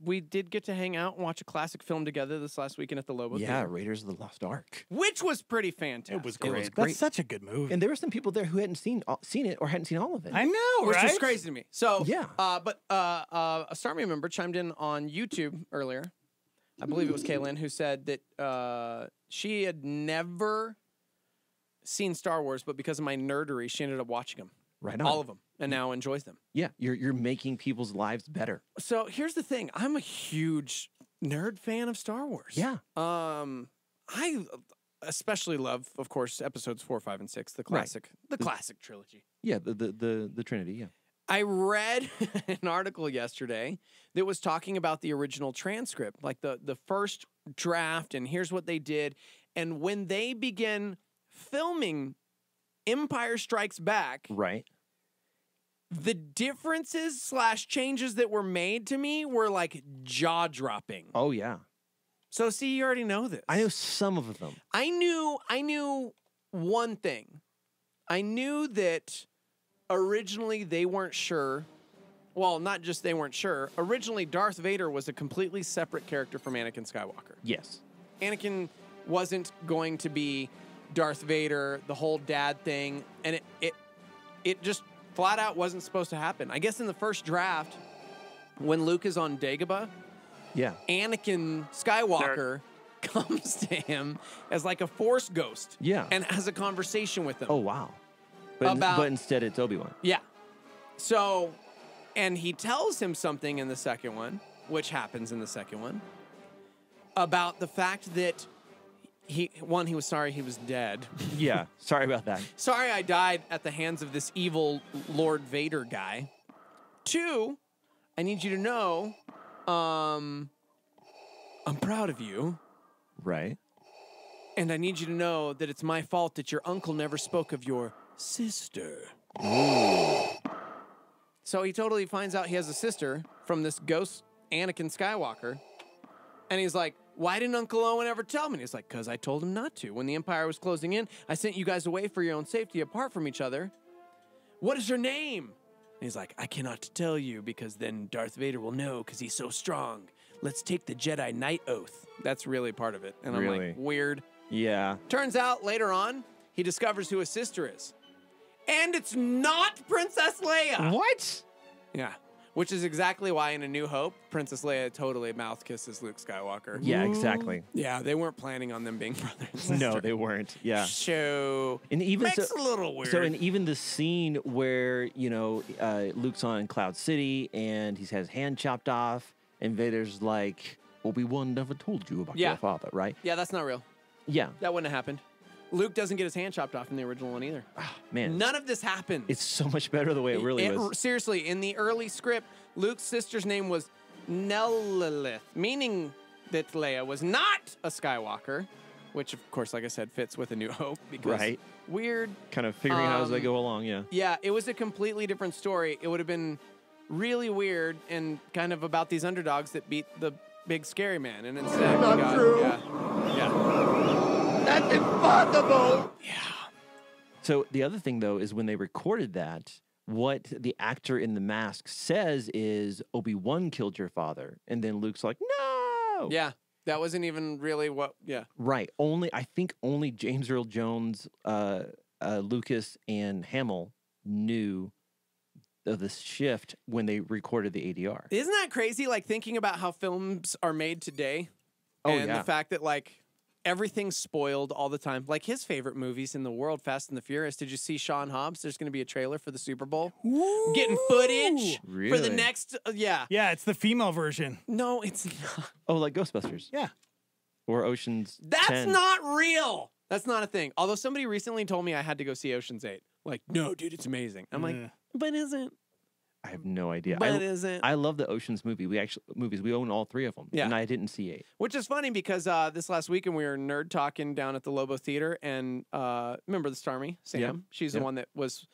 we did get to hang out and watch a classic film together this last weekend at the Lobo Yeah, Theater, Raiders of the Lost Ark. which was pretty fantastic. It was great. great. That's such a good movie. And there were some people there who hadn't seen it or hadn't seen all of it. I know, Which right? was crazy to me. So Yeah. But a Starmy member chimed in on YouTube earlier. I believe it was Kaylin who said that she had never seen Star Wars, but because of my nerdery, she ended up watching them. Right on. All of them, and now enjoys them. Yeah, you're making people's lives better. So here's the thing. I'm a huge nerd fan of Star Wars. Yeah. I especially love, of course, episodes 4, 5, and 6, the classic, classic trilogy. Yeah, the Trinity, yeah. I read an article yesterday that was talking about the original transcript, like the first draft, and here's what they did. And when they began filming Empire Strikes Back, right, the differences / changes that were made to me were like jaw-dropping. Oh, yeah. So, see, you already know this. I know some of them. I knew one thing. I knew that originally they weren't sure. Well, not just they weren't sure. Originally, Darth Vader was a completely separate character from Anakin Skywalker. Yes. Anakin wasn't going to be Darth Vader, the whole dad thing, and it just flat out wasn't supposed to happen. I guess in the first draft, when Luke is on Dagobah, yeah, Anakin Skywalker comes to him as like a Force ghost, and has a conversation with him. Oh, wow. But instead it's Obi-Wan. Yeah. So, and he tells him something in the second one, which happens in the second one, about the fact that he was sorry he was dead. Yeah, sorry about that. Sorry I died at the hands of this evil Lord Vader guy. 2, I need you to know, I'm proud of you. Right. And I need you to know that it's my fault that your uncle never spoke of your sister. Ooh. So he totally finds out he has a sister from this ghost Anakin Skywalker. And he's like, why didn't Uncle Owen ever tell me? And he's like, because I told him not to. When the Empire was closing in, I sent you guys away for your own safety apart from each other. What is your name? And he's like, I cannot tell you because then Darth Vader will know because he's so strong. Let's take the Jedi Knight Oath. That's really part of it. And I'm Really? like, weird. Yeah. Turns out later on, he discovers who his sister is. And it's not Princess Leia. What? Yeah. Which is exactly why in A New Hope, Princess Leia totally mouth kisses Luke Skywalker. Yeah, exactly. Yeah, they weren't planning on them being brother and sister. No, they weren't. Yeah. So, And even makes a little weird. So, and even the scene where, Luke's on Cloud City and he's had his hand chopped off, and Vader's like, Obi-Wan never told you about your father, right? Yeah, that's not real. Yeah. That wouldn't have happened. Luke doesn't get his hand chopped off in the original one either. Man. None of this happened. It's so much better the way it really was. Seriously, in the early script, Luke's sister's name was Nellilith, meaning that Leia was not a Skywalker, which, of course, like I said, fits with A New Hope. Because Right. Weird. Kind of figuring out as they go along, yeah. Yeah, it was a completely different story. It would have been really weird and kind of about these underdogs that beat the big scary man. And instead, Not we got, true. Yeah. That's impossible. So the other thing, though, is when they recorded that, what the actor in the mask says is, Obi-Wan killed your father. And then Luke's like, no! Yeah, that wasn't even really what, Right. I think only James Earl Jones, Lucas, and Hamill knew of this shift when they recorded the ADR. Isn't that crazy? Like thinking about how films are made today. Oh, and yeah. the fact that like everything's spoiled all the time. Like his favorite movies in the world, Fast and the Furious. Did you see Sean Hobbs? There's going to be a trailer for the Super Bowl. Getting footage for the Really? next, yeah. Yeah, it's the female version. No, it's not. Oh, like Ghostbusters. Yeah. Or Ocean's That's 10. not real. That's not a thing. Although somebody recently told me I had to go see Ocean's 8. Like, no, dude, it's amazing. I'm like, but isn't. I have no idea. But isn't. I love the Ocean's movies. We own all 3 of them. Yeah. And I didn't see 8. Which is funny because this last weekend we were nerd talking down at the Lobo Theater, and remember the Starmy, Sam? Yeah. She's Yeah. the one that was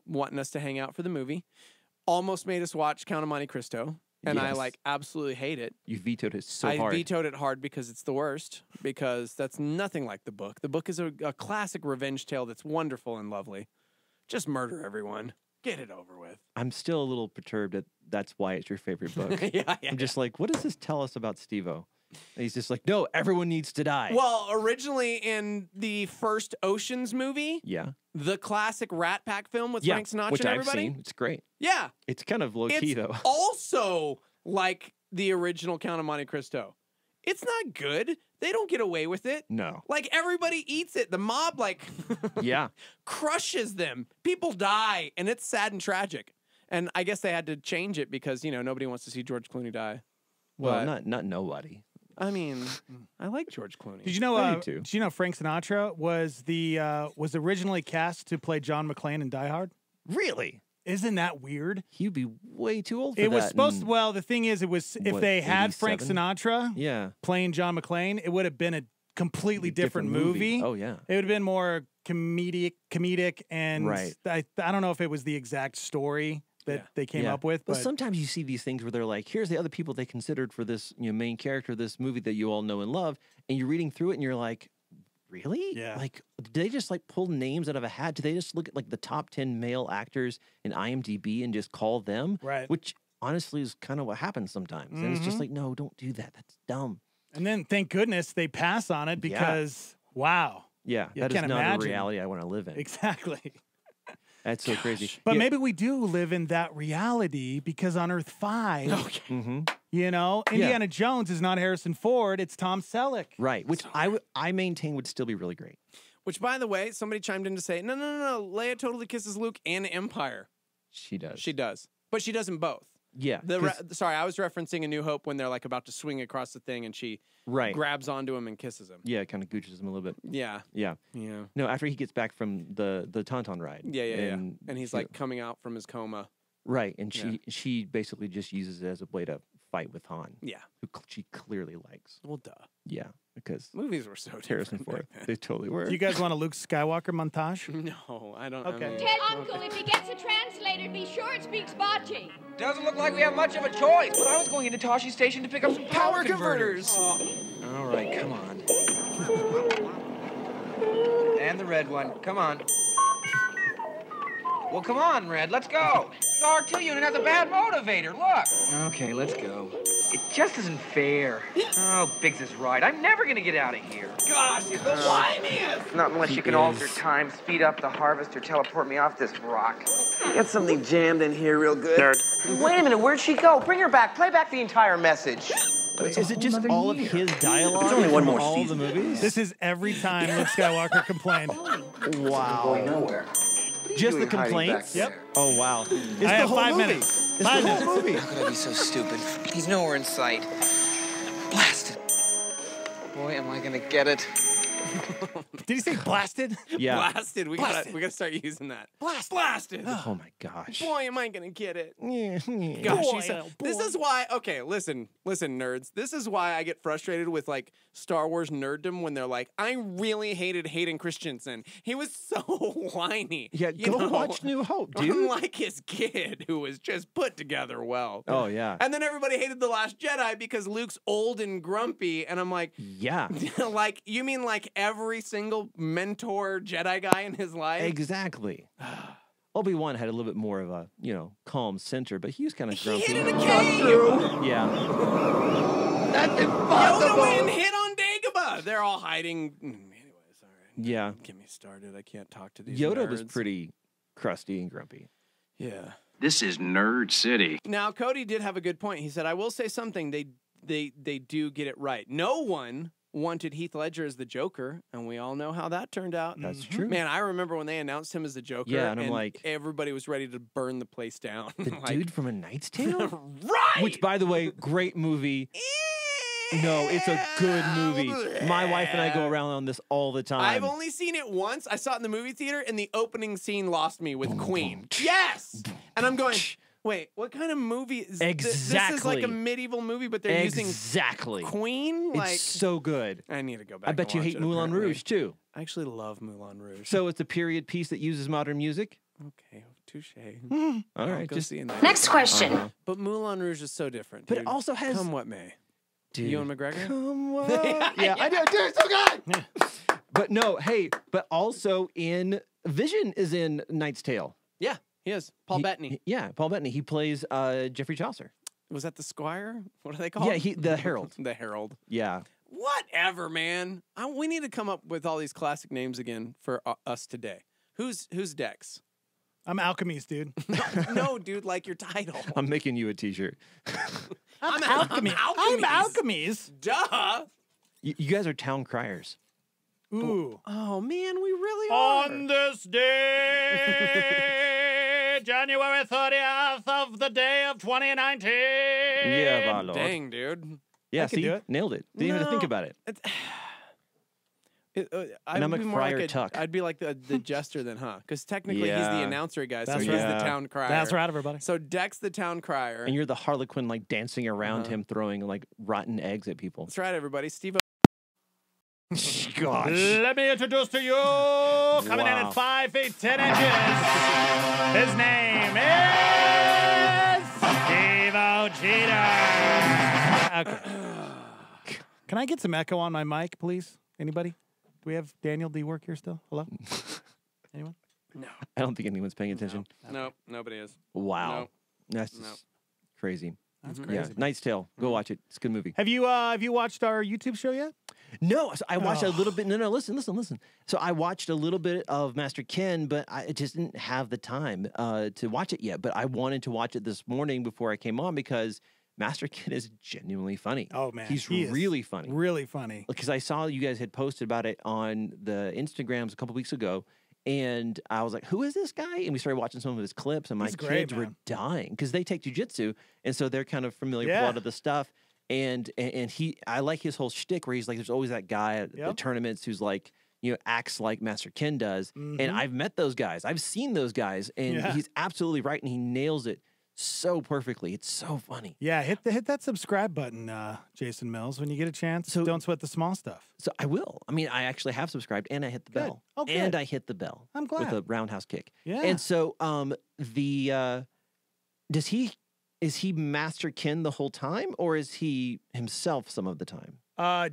wanting us to hang out for the movie. Almost made us watch Count of Monte Cristo, and I Yes. absolutely hate it. You vetoed it so I hard. vetoed it hard because it's the worst, because that's nothing like the book. The book is a classic revenge tale that's wonderful and lovely. Just murder everyone. Get it over with. I'm still a little perturbed that that's why it's your favorite book. Yeah. I'm just like, what does this tell us about Steve-O? And he's just like, no, everyone needs to die. Well, originally in the first Oceans movie, yeah. the classic Rat Pack film with Yeah, Frank Sinatra which and I've everybody. seen. It's great. Yeah. It's kind of low-key, It's though. also like the original Count of Monte Cristo. It's not good. They don't get away with it. No. Like, everybody eats it. The mob, like, Yeah. crushes them. People die, and it's sad and tragic. And I guess they had to change it because, nobody wants to see George Clooney die. Well, But, not nobody. I mean, I like George Clooney. Did you know? I do too. Did you know Frank Sinatra was originally cast to play John McClane in Die Hard? Really? Isn't that weird? He'd be way too old for that. It was supposed to. in, Well, the thing is, it was if what, they had Frank 87? Sinatra Yeah. playing John McClane, it would have been a completely different movie. Oh, yeah. It would have been more comedic, and Right. I don't know if it was the exact story that they came up with. Well, But sometimes you see these things where they're like, here's the other people they considered for this main character of this movie that you all know and love, and you're reading through it and you're like, really? Yeah. Like, did they just like pull names out of a hat? Do they just look at like the top 10 male actors in IMDb and just call them? Right. Which honestly is kind of what happens sometimes. And it's just like, no, don't do that. That's dumb. and then thank goodness they pass on it because wow, Yeah, You that is can't not imagine. a reality I want to live in. exactly. That's so crazy. But Yeah. maybe we do live in that reality because on Earth 5, Mhm. Indiana Jones is not Harrison Ford, it's Tom Selleck. Right, which I maintain would still be really great. Which, by the way, somebody chimed in to say, no. Leia totally kisses Luke in Empire. She does. She does. But she does them both. Yeah. Sorry, I was referencing A New Hope when they're like about to swing across the thing and she Right. grabs onto him and kisses him. Yeah, kind of gooches him a little bit. Yeah. Yeah. Yeah. No, after he gets back from the Tauntaun ride. Yeah. and And he's she- like coming out from his coma. right, and she basically just uses it as a way to fight with Han. Yeah. Who she clearly likes. Well, duh. Yeah, because Movies were so Harrison different Ford. back then. They totally were. Do you guys want a Luke Skywalker montage? No, I don't. Okay. I mean, Tell Uncle if he gets it translated, be sure it speaks Baji. Doesn't look like we have much of a choice, but I was going into Toshi Station to pick up some power converters. All right, come on. And the red one, come on. Well, come on, Red, let's go. The R2 unit has a bad motivator, look. Okay, let's go. It just isn't fair. Oh, Biggs is right. I'm never gonna get out of here. Gosh, he's the whiniest. Not unless you can alter time, speed up the harvest, or teleport me off this rock. Get something jammed in here real good. Nerd. Wait a minute, where'd she go? Bring her back. Play back the entire message. Is it just all of his dialogue? It's only one from more all season. the movies? This is every time Luke Skywalker complained. Wow. Going nowhere. Just the doing hiding back complaints? there? Oh, wow. It's I the have whole 5 movie. minutes. It's 5 the whole minutes. movie. How could I be so stupid? He's nowhere in sight. Blasted. Boy, am I gonna get it. Did he say blasted? Yeah. Blasted. We gotta start using that. Blasted. Oh, my gosh. Boy, am I gonna get it. Yeah. Gosh, Boy, oh this boy. is why. Okay, listen, nerds. This is why I get frustrated with like Star Wars nerddom when they're like, I really hated Hayden Christensen. He was so whiny. Yeah, you go know? watch New Hope, dude. Unlike his kid, who was just put together well. Oh, yeah. And then everybody hated The Last Jedi because Luke's old and grumpy, and I'm like, Yeah. like you mean like every single mentor Jedi guy in his life? Exactly. Obi-Wan had a little bit more of a, calm center, but he was kind of grumpy. He hid in a cave. Yeah. That's Yoda impossible. went and hit on Dagobah. They're all hiding. Anyways, all right. Yeah. Get me started. I can't talk to these Yoda was nerds. pretty crusty and grumpy. Yeah. This is Nerd City. Now, Cody did have a good point. He said, I will say something. They do get it right. No one wanted Heath Ledger as the Joker, and we all know how that turned out. That's true. Man, I remember when they announced him as the Joker. Yeah, and I'm like- everybody was ready to burn the place down. The Like, dude from A Knight's Tale? right! Which, by the way, great movie. No, it's a good movie. My wife and I go around on this all the time. I've only seen it once. I saw it in the movie theater, and the opening scene lost me with Queen. Yes! And I'm going, wait, what kind of movie is this? This is like Exactly. a medieval movie, but they're using Exactly. Queen? Like, It's so good. I need to go back. I bet and you watch hate it, Moulin apparently. Rouge, too. I actually love Moulin Rouge. So it's a period piece that uses modern music? Okay, touche. All I'll right, go just see it. Next question. But Moulin Rouge is so different. But it dude. also has- Come what may. Dude. Ewan McGregor? Come on. Yeah, I do. Dude, it's so good. But no, hey, but also in Vision is in Knight's Tale. Yeah, he is. Paul Bettany. Yeah, Paul Bettany. He plays Geoffrey Chaucer. Was that the Squire? What are they called? Yeah, the Herald. The Herald. Yeah. Whatever, man. We need to come up with all these classic names again for us today. Who's Dex? I'm Alchemies, dude. No, dude, like your title. I'm making you a t-shirt. I'm Alchemies. I'm Alchemies. Duh. You guys are town criers. Ooh. Oh, man, we really are. On this day, January 30th of the day of 2019. Yeah, my lord. Dang, dude. Yeah, I can see, do it. nailed it. Didn't even have to think about it. I'd I'm be more like Tuck. I'd be like the jester then, huh? Because technically he's the Yeah. announcer guy, so That's he's right. the town crier. That's right, everybody. So Deck's the town crier. And you're the Harlequin, like dancing around him, throwing like rotten eggs at people. That's right, everybody. Steve. Gosh. Let me introduce to you, coming in at 5 feet 10 inches. His name is Steve Ojeda. Okay. Can I get some echo on my mic, please? Anybody? Do we have Daniel? Do you work here still? Hello? Anyone? No. I don't think anyone's paying attention. No, nobody is. Wow. No. That's just crazy. That's Yeah, crazy. Knight's Tale. Go watch it. It's a good movie. Have you watched our YouTube show yet? No, so I watched a little bit. No, listen. So I watched a little bit of Master Ken, but I just didn't have the time to watch it yet. But I wanted to watch it this morning before I came on because Master Ken is genuinely funny. Oh, man. He's He is really funny. Really funny. Because I saw you guys had posted about it on the Instagrams a couple weeks ago. And I was like, who is this guy? And we started watching some of his clips, and my He's great, kids were man. dying because they take jujitsu, and so they're kind of familiar with a Yeah. lot of the stuff. And I like his whole shtick where he's like, there's always that guy at the Yep. tournaments who's like, acts like Master Ken does. And I've met those guys. I've seen those guys, and Yeah. he's absolutely right, and he nails it so perfectly. It's so funny. Yeah, hit that subscribe button, Jason Mills, when you get a chance. So- Don't sweat the small stuff. So I will. I mean, I actually have subscribed, and I hit the Good. bell. Oh, good. And I hit the bell. I'm glad. With a roundhouse kick. Yeah. And so is he Master Ken the whole time, or is he himself some of the time?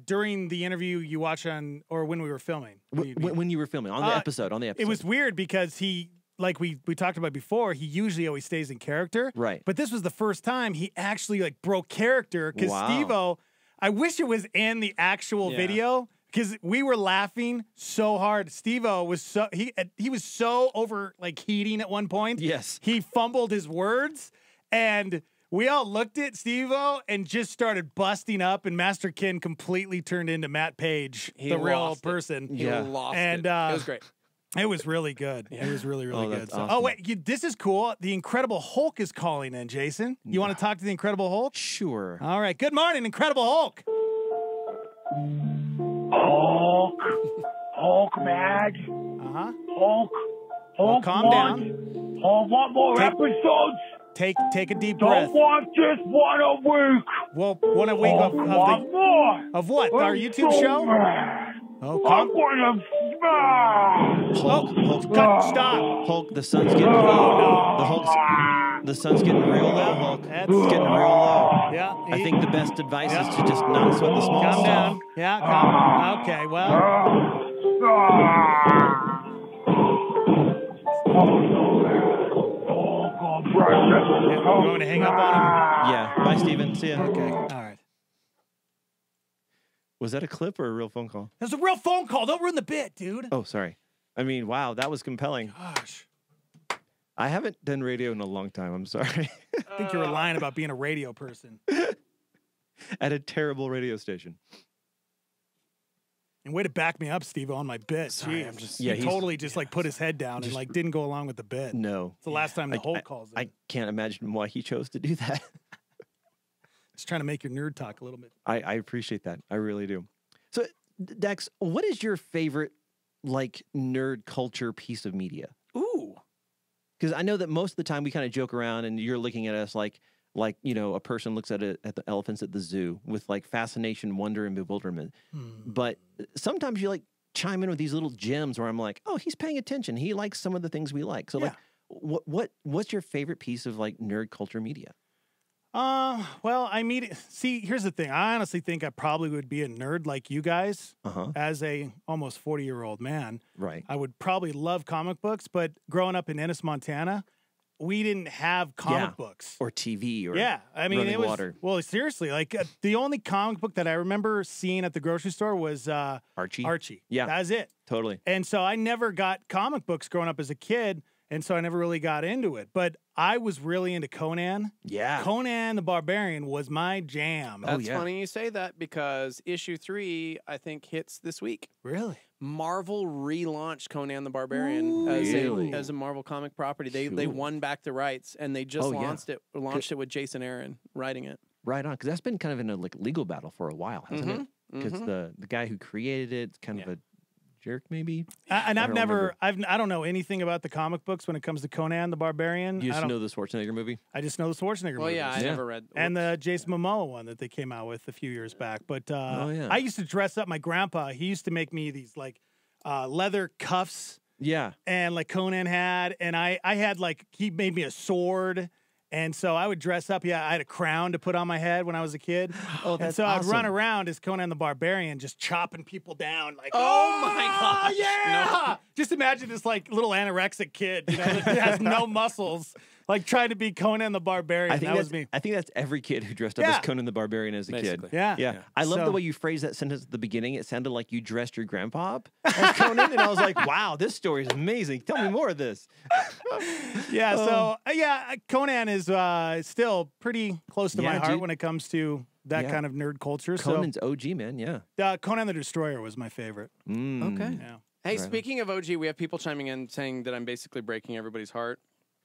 During the interview you watched on, or when we were filming? When you were filming on the episode, It was weird because he, like we talked about before, he usually always stays in character. Right. But this was the first time he actually like broke character because Wow. Steve-O, I wish it was in the actual video because we were laughing so hard. Steve-O was he was so over like heating at one point. Yes. He fumbled his words and we all looked at Steve-O and just started busting up, and Master Ken completely turned into Matt Page, He the real lost it. person. He lost and, it. It was great. It was really good. It was really, really Oh, good. that's So, awesome. wait, this is cool. The Incredible Hulk is calling in, Jason. You want to talk to the Incredible Hulk? Sure. All right. Good morning, Incredible Hulk. Hulk mag. Uh-huh. Hulk. Well, calm down. Hulk want more Take- episodes. Take a deep breath. Don't want just one a week. Well, one a week Hulk want more. of what? Our I'm YouTube so show? mad. Oh, I want to Hulk, cut, stop. Hulk, the sun's getting the sun's getting real low, Hulk. That's It's getting real low. Yeah. I think the best advice is to just not sweat the small Calm stuff. down. Yeah, calm. Okay, well. You want to hang up on him? Yeah. Bye, Steven. See ya. Okay. All right. Was that a clip or a real phone call? That's a real phone call. Don't ruin the bit, dude. Oh, sorry. I mean, wow, that was compelling. Gosh. I haven't done radio in a long time. I'm sorry. I think you were lying about being a radio person. At a terrible radio station. And way to back me up, Steve, on my bit. Sorry, Jeez. I'm just- He yeah, he's- totally just like put his head down and like didn't go along with the bit. No. It's the last time the I- Hulk calls in. I can't imagine why he chose to do that. Just trying to make your nerd talk a little bit. I appreciate that. I really do. So, Dex, what is your favorite, like, nerd culture piece of media? Ooh. Because I know that most of the time we kind of joke around and you're looking at us like a person looks at the elephants at the zoo with like fascination, wonder, and bewilderment. But sometimes you like chime in with these little gems where I'm like, oh, he's paying attention. He likes some of the things we like. So like, what's your favorite piece of like nerd culture media? Well, I mean, see, here's the thing. I honestly think I probably would be a nerd like you guys as a almost 40-year-old man. Right. I would probably love comic books, but growing up in Ennis, Montana, we didn't have comic books. Or TV or I mean, running it was, water. well, seriously, like the only comic book that I remember seeing at the grocery store was Archie. Archie. Yeah. That was it. Totally. And so I never got comic books growing up as a kid. And so I never really got into it. But I was really into Conan. Yeah. Conan the Barbarian was my jam. That's funny you say that because issue 3, I think, hits this week. Really? Marvel relaunched Conan the Barbarian as a Marvel comic property. They won back the rights, and they just launched it with Jason Aaron writing it. Right on, because that's been kind of in a legal battle for a while, hasn't it? Because the guy who created it's kind of a jerk, maybe. And I don't know anything about the comic books when it comes to Conan the Barbarian. You just know the Schwarzenegger movie? I just know the Schwarzenegger movie. Well, yeah, I never read. And the Jason Momoa one that they came out with a few years back. But I used to dress up my grandpa. He used to make me these like leather cuffs. Yeah. And like Conan had. And I had like, he made me a sword. And so I would dress up. Yeah, I had a crown to put on my head when I was a kid. Oh, that's and so awesome. I'd run around as Conan the Barbarian, just chopping people down. Like, oh my gosh. yeah! No. Just imagine this like little anorexic kid, you know, that has no muscles, like trying to be Conan the Barbarian. That was me. I think that's every kid who dressed up as Conan the Barbarian as a kid. Yeah. I love the way you phrased that sentence at the beginning. It sounded like you dressed your grandpa up as Conan, and I was like, wow, this story is amazing. Tell me more of this. Conan is still pretty close to my heart when it comes to that kind of nerd culture. Conan's OG, man, Conan the Destroyer was my favorite. Okay. Yeah. Hey, speaking of OG, we have people chiming in saying that I'm basically breaking everybody's heart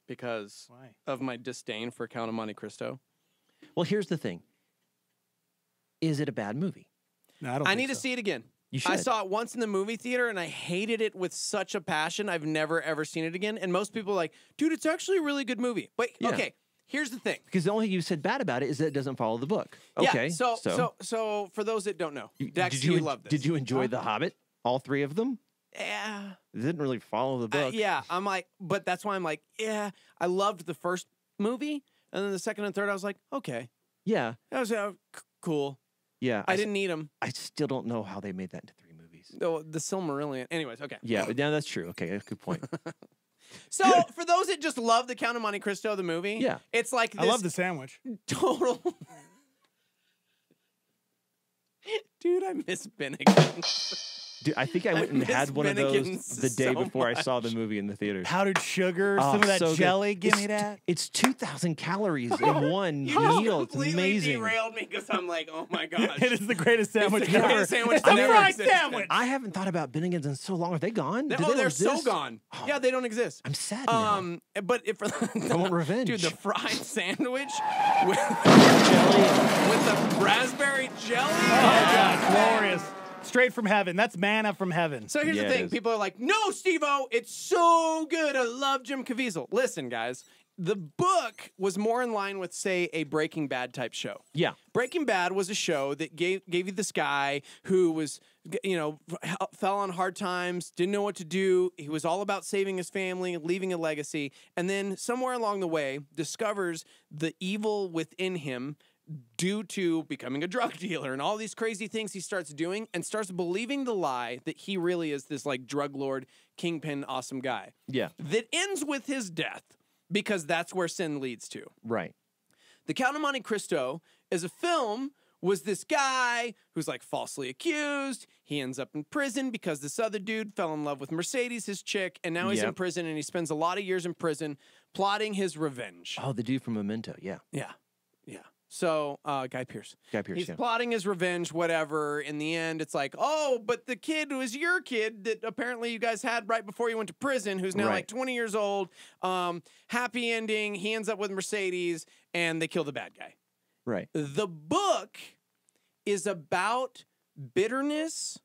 because of my disdain for Count of Monte Cristo. Well, here's the thing. Is it a bad movie? No, I need to see it again. You should. I saw it once in the movie theater, and I hated it with such a passion. I've never, ever seen it again. And most people are like, dude, it's actually a really good movie. But, okay, here's the thing. Because the only thing you said bad about it is that it doesn't follow the book. Okay. Yeah, so for those that don't know, Dex, did you love this. Did you enjoy The Hobbit? All 3 of them? Yeah. It didn't really follow the book. Yeah, I'm like, but that's why I'm like, yeah, I loved the first movie, and then the second and third, I was like, okay. Yeah. That was cool. Yeah. I didn't need them. I still don't know how they made that into 3 movies. Oh, the Silmarillion. Anyways, okay. Yeah, but that's true. Okay, good point. So, for those that just love the Count of Monte Cristo, the movie, it's like this I love the sandwich. Total. Dude, I miss Bennigan. Dude, I think I went and had one of those the day before I saw the movie in the theater. Powdered sugar, some of that jelly. Give me that. It's 2,000 calories in one meal. It's amazing. Derailed me because I'm like, oh my gosh. It is the greatest sandwich It's the ever. greatest sandwich It's a that ever fried existed. sandwich. I haven't thought about Bennigans in so long. Are they gone? They're so gone. Yeah, they don't exist. I'm sad now. But if I want revenge. Dude, the fried sandwich with the raspberry jelly. Oh, God, glorious. Straight from heaven. That's manna from heaven. So here's the thing. People are like, no, Steve-O, it's so good. I love Jim Caviezel. Listen, guys, the book was more in line with, say, a Breaking Bad type show. Yeah. Breaking Bad was a show that gave you this guy who was, fell on hard times, didn't know what to do. He was all about saving his family, leaving a legacy, and then somewhere along the way discovers the evil within him due to becoming a drug dealer and all these crazy things he starts doing, and starts believing the lie that he really is this like drug lord, kingpin, awesome guy. Yeah. That ends with his death because that's where sin leads to. Right. The Count of Monte Cristo as a film was this guy who's like falsely accused. He ends up in prison because this other dude fell in love with Mercedes, his chick, and now he's in prison, and he spends a lot of years in prison plotting his revenge. Oh, the dude from Memento. Yeah. Yeah. Yeah. So, Guy Pearce. He's yeah. plotting his revenge, whatever. In the end, it's like, oh, but the kid was your kid that apparently you guys had right before you went to prison, who's now like 20 years old. Happy ending. He ends up with Mercedes, and they kill the bad guy. Right. The book is about bitterness.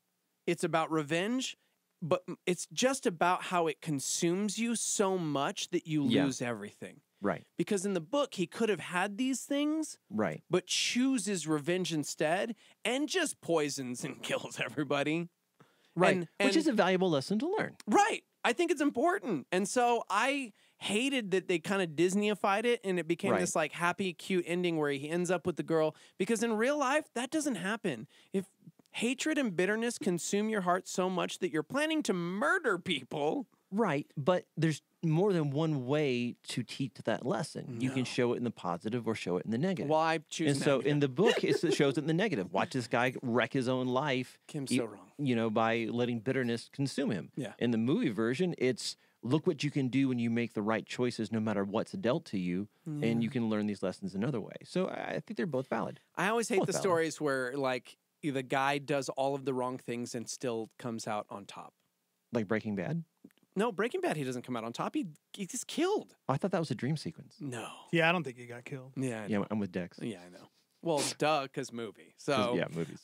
It's about revenge. But it's just about how it consumes you so much that you lose everything. Right. Because in the book, he could have had these things, right, but chooses revenge instead and just poisons and kills everybody. Right. Which is a valuable lesson to learn. Right. I think it's important. And so I hated that they kind of Disneyified it and it became this like happy, cute ending where he ends up with the girl. Because in real life, that doesn't happen. If hatred and bitterness consume your heart so much that you're planning to murder people. Right, but there's more than one way to teach that lesson. You can show it in the positive or show it in the negative. Well, I choose And so in the book, it shows it in the negative. Watch this guy wreck his own life. Kim's so wrong. By letting bitterness consume him. Yeah. In the movie version, it's look what you can do when you make the right choices, no matter what's dealt to you, and you can learn these lessons another way. So I think they're both valid. I always hate Both the valid. stories where like the guy does all of the wrong things and still comes out on top. Like Breaking Bad. No, Breaking Bad, he doesn't come out on top. He gets killed. Oh, I thought that was a dream sequence. No. Yeah, I don't think he got killed. Yeah. I Yeah, know. I'm with Dex. Yeah, I know. Well, duh, because movie. So Yeah, movies.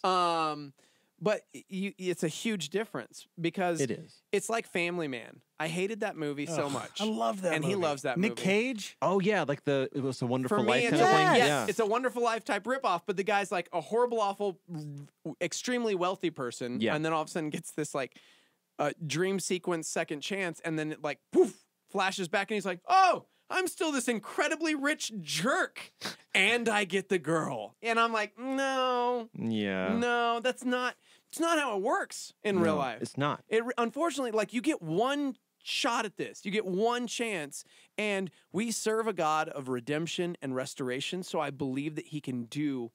But it's a huge difference because It is. It's like Family Man. I hated that movie so Ugh, much. I love that and he movie. loves that Nick movie. Cage? Oh yeah, like it was a Wonderful For me, Life it's kind of thing. yes, Yeah, it's a Wonderful Life type ripoff, but the guy's like a horrible, awful, extremely wealthy person, Yeah. and then all of a sudden gets this like dream sequence second chance, and then it like poof flashes back, and he's like, oh, I'm still this incredibly rich jerk, and I get the girl, and I'm like, no, that's not. It's not how it works in real No, life. it's not. Unfortunately, like you get one shot at this. You get one chance, and we serve a God of redemption and restoration. So I believe that He can do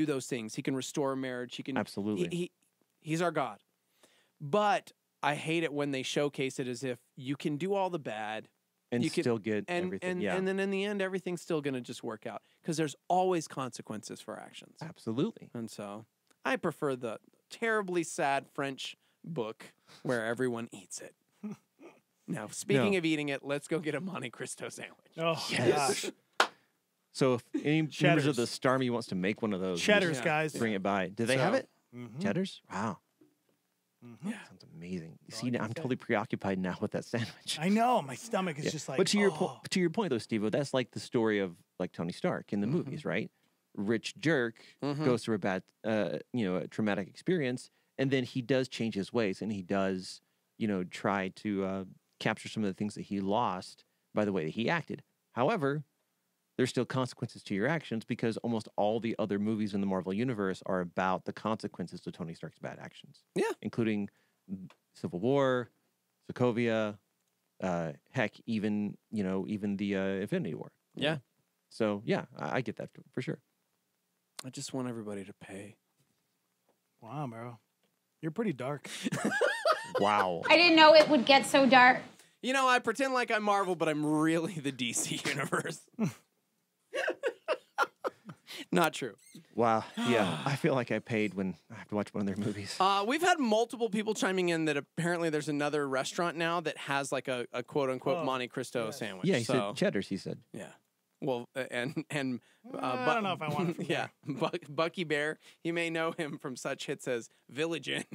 those things. He can restore a marriage. He can Absolutely. He's our God. But I hate it when they showcase it as if you can do all the bad and you can, still get everything. And then in the end, everything's still going to just work out because there's always consequences for actions. Absolutely. And so I prefer the terribly sad French book where everyone eats it. Now, speaking of eating it, let's go get a Monte Cristo sandwich. Oh, Yes. So if any members Cheddars. of the Starmy wants to make one of those, Cheddars, just guys. bring it by. Do they have it? Mhm. Cheddars? Wow. Yeah. Sounds amazing. You see, I'm totally preoccupied now with that sandwich. I know. My stomach is Yeah. just like, but to your oh. to your point though, Steve, that's like the story of like Tony Stark in the movies, right? Rich jerk goes through a bad, a traumatic experience, and then he does change his ways, and he does, try to capture some of the things that he lost by the way that he acted. However, there's still consequences to your actions because almost all the other movies in the Marvel Universe are about the consequences of Tony Stark's bad actions. Yeah. Including Civil War, Sokovia, heck, even the Infinity War. Yeah. So, yeah, I get that for sure. I just want everybody to pay. Wow, bro. You're pretty dark. Wow. I didn't know it would get so dark. You know, I pretend like I'm Marvel, but I'm really the DC universe. Not true. Wow. Yeah. I feel like I paid when I have to watch one of their movies. We've had multiple people chiming in that apparently there's another restaurant now that has like a quote unquote Monte Cristo sandwich. Yeah, he so, said Cheddars, he said. Yeah. Well, and I don't know if I want it from yeah, Bucky Bear. You may know him from such hits as Village Inn.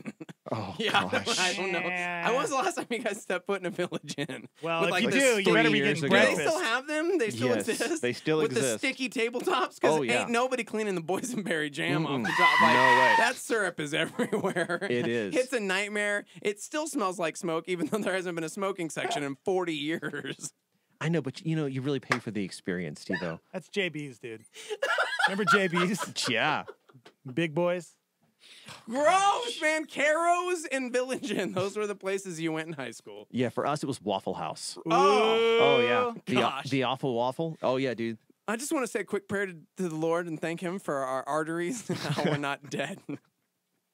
Oh, yeah, gosh. I don't know. When was the last time you guys stepped foot in a Village Inn? Well, With, if like, you the do, you better be 3 years getting ago. Do breakfast. they still have them? They still Yes, exist? they still with exist. the sticky tabletops? Because Oh, yeah. ain't nobody cleaning the boysenberry jam off Mm-mm. the top. Like, No way. that syrup is everywhere. It is. It's a nightmare. It still smells like smoke, even though there hasn't been a smoking section in 40 years. I know, but you really pay for the experience, Steve, though. That's JB's, dude. Remember JB's? Yeah. Big boys? Gross, man. Caro's and Village Inn. Those were the places you went in high school. Yeah, for us, it was Waffle House. Oh, yeah. gosh. The awful waffle. Oh, yeah, dude. I just want to say a quick prayer to the Lord and thank Him for our arteries and how we're not dead.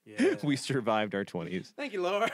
Yeah. We survived our 20s. Thank you, Lord.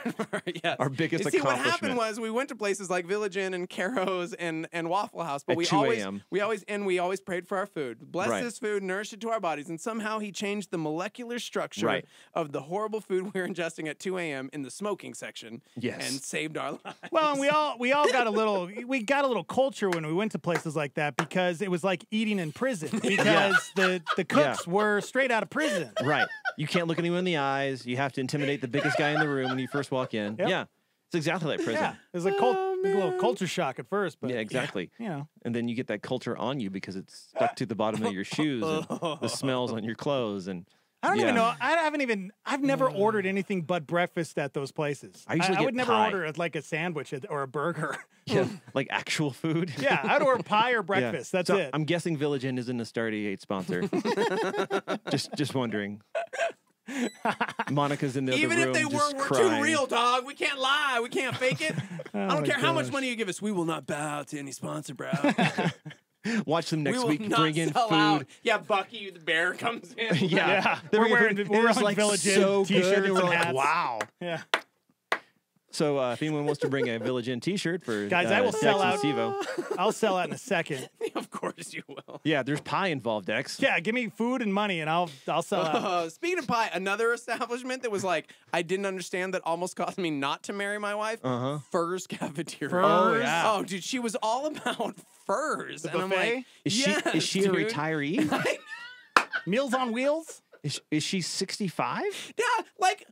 Yes. Our biggest You see, what accomplishment. happened was we went to places like Village Inn and Caro's and Waffle House, but At we 2 always a.m.. we always prayed for our food. Bless Right. this food, nourish it to our bodies, and somehow He changed the molecular structure Right. of the horrible food we were ingesting at 2 a.m. in the smoking section. Yes. And saved our lives. Well, and we all got a little culture when we went to places like that because it was like eating in prison because the cooks were straight out of prison. Right. You can't look anyone in the eyes. You have to intimidate the biggest guy in the room when you first walk in. Yep. Yeah. It's exactly like prison. Yeah, it was a little culture shock at first, but Yeah, exactly. you know. And then you get that culture on you because it's stuck to the bottom of your shoes and the smells on your clothes. And I don't even know. I've never ordered anything but breakfast at those places. I usually I get would never pie. order like a sandwich or a burger. Yeah, like actual food. Yeah, I'd order pie or breakfast. Yeah. That's So it. I'm guessing Village Inn isn't a Star 88 sponsor. just wondering. Monica's in the Even other room if they were, just we're crying. too real, dog. We can't lie. We can't fake it. I don't my care how much gosh. money you give us. We will not bow to any sponsor, bro. Watch them we next will week. not Bring in sell food. out. Yeah, Bucky the bear comes in. Yeah. We're wearing It was like Village Inn so good, t-shirts and we're and like, hats. wow. Yeah. So if anyone wants to bring a Village Inn T-shirt for Guys, I will Dex sell and out. Stevo. I'll sell out in a second. Of course you will. Yeah, there's pie involved, Dex. Yeah, give me food and money, and I'll sell out. Speaking of pie, another establishment that was like I didn't understand that almost caused me not to marry my wife. Furs Cafeteria. Oh, yeah. Oh, dude, she was all about furs, The and I'm buffet? like, Is yes, she a dude. retiree? Meals on Wheels? Is she 65? Yeah, like.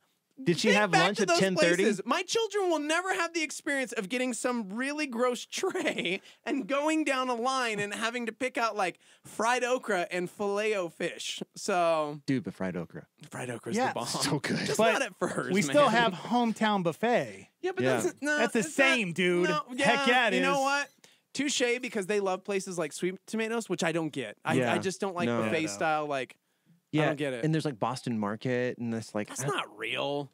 Did she think have back lunch to at those 10:30? places. My children will never have the experience of getting some really gross tray and going down a line and having to pick out like fried okra and filet-o-fish. So, Dude, but fried okra. Fried okra's Yeah, the bomb. so good. Just But not at first. We still have hometown buffet. Yeah, but Yeah. that's the it's same, not, dude. No, Heck yeah, it you is. know what? Touche, because they love places like Sweet Tomatoes, which I don't get. Yeah. I just don't like No. buffet Yeah, no. style. Like, I Yeah, don't get it. and there's like Boston Market, and that's like That's not real.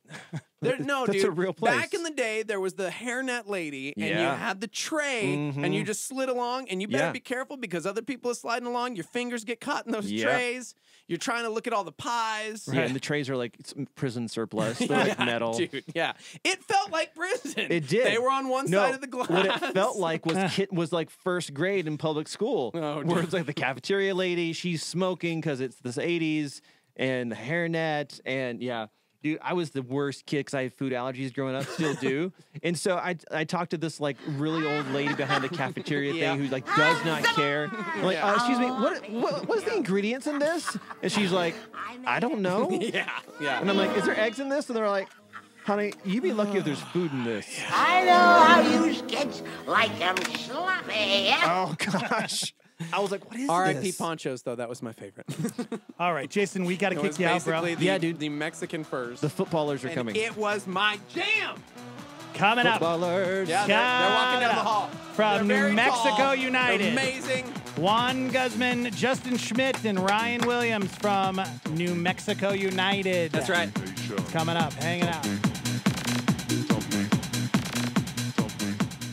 No, That's dude. a real place. Back in the day, there was the hairnet lady, and you Yeah. had the tray, and you just slid along, and you better Yeah. be careful because other people are sliding along. Your fingers get caught in those Yep. trays. You're trying to look at all the pies. Yeah, and the trays are like prison surplus. They're like Yeah, metal. dude. Yeah, it felt like prison. It did. They were on one No, side of the glass. What it felt like was like first grade in public school, Oh, where dude. it's like the cafeteria lady, she's smoking because it's the 80s, and the hairnet, and yeah. Dude, I was the worst kid because I had food allergies growing up, still do. And so I talked to this like really old lady behind the cafeteria Yeah. thing who like does not care. I'm like, Yeah. excuse me, what's the ingredients in this? And she's like, I don't know. Yeah, yeah. And I'm like, is there eggs in this? And they're like, honey, you'd be lucky if there's food in this. I know how you kids like them sloppy. Oh gosh. I was like, what is R.I.P. this? Ponchos, though. That was my favorite. All right, Jason, we got to It kick was you out, bro. basically Yeah, dude. the Mexican furs. The footballers are And coming. It was my jam. Coming up. Footballers. Yeah, they're walking down the hall. From They're New very Mexico tall, United. Amazing. Juan Guzman, Justin Schmidt, and Ryan Williams from New Mexico United. That's right. Coming up, hanging out.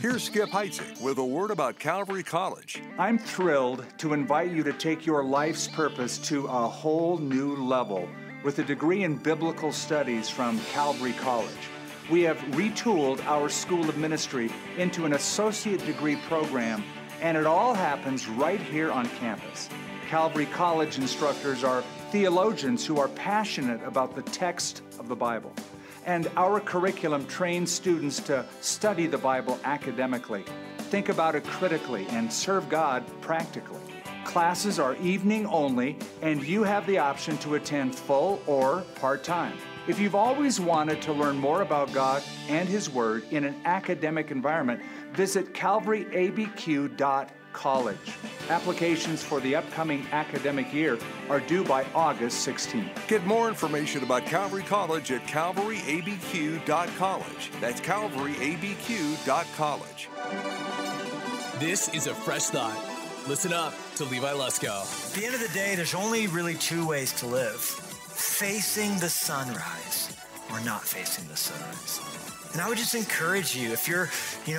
Here's Skip Heitzig with a word about Calvary College. I'm thrilled to invite you to take your life's purpose to a whole new level with a degree in biblical studies from Calvary College. We have retooled our School of Ministry into an associate degree program, and it all happens right here on campus. Calvary College instructors are theologians who are passionate about the text of the Bible. And our curriculum trains students to study the Bible academically, think about it critically, and serve God practically. Classes are evening only, and you have the option to attend full or part-time. If you've always wanted to learn more about God and His Word in an academic environment, visit calvaryabq.college. Applications for the upcoming academic year are due by August 16th. Get more information about Calvary College at calvaryabq.college. That's calvaryabq.college. This is a fresh thought. Listen up to Levi Lusko. At the end of the day, there's only really two ways to live: facing the sunrise or not facing the sunrise. And I would just encourage you, if you're,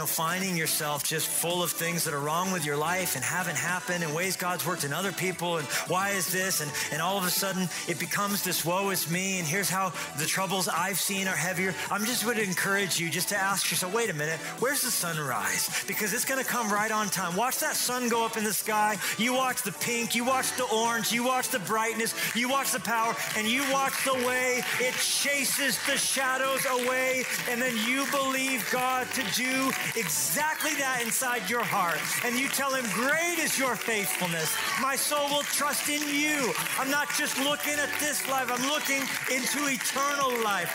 finding yourself just full of things that are wrong with your life and haven't happened and ways God's worked in other people and why is this? And all of a sudden it becomes this woe is me and here's how the troubles I've seen are heavier. I'm just would encourage you just to ask yourself, wait a minute, where's the sunrise? Because it's going to come right on time. Watch that sun go up in the sky. You watch the pink, you watch the orange, you watch the brightness, you watch the power, and you watch the way it chases the shadows away. And then you believe God to do exactly that inside your heart. And you tell Him, great is your faithfulness. My soul will trust in you. I'm not just looking at this life, I'm looking into eternal life.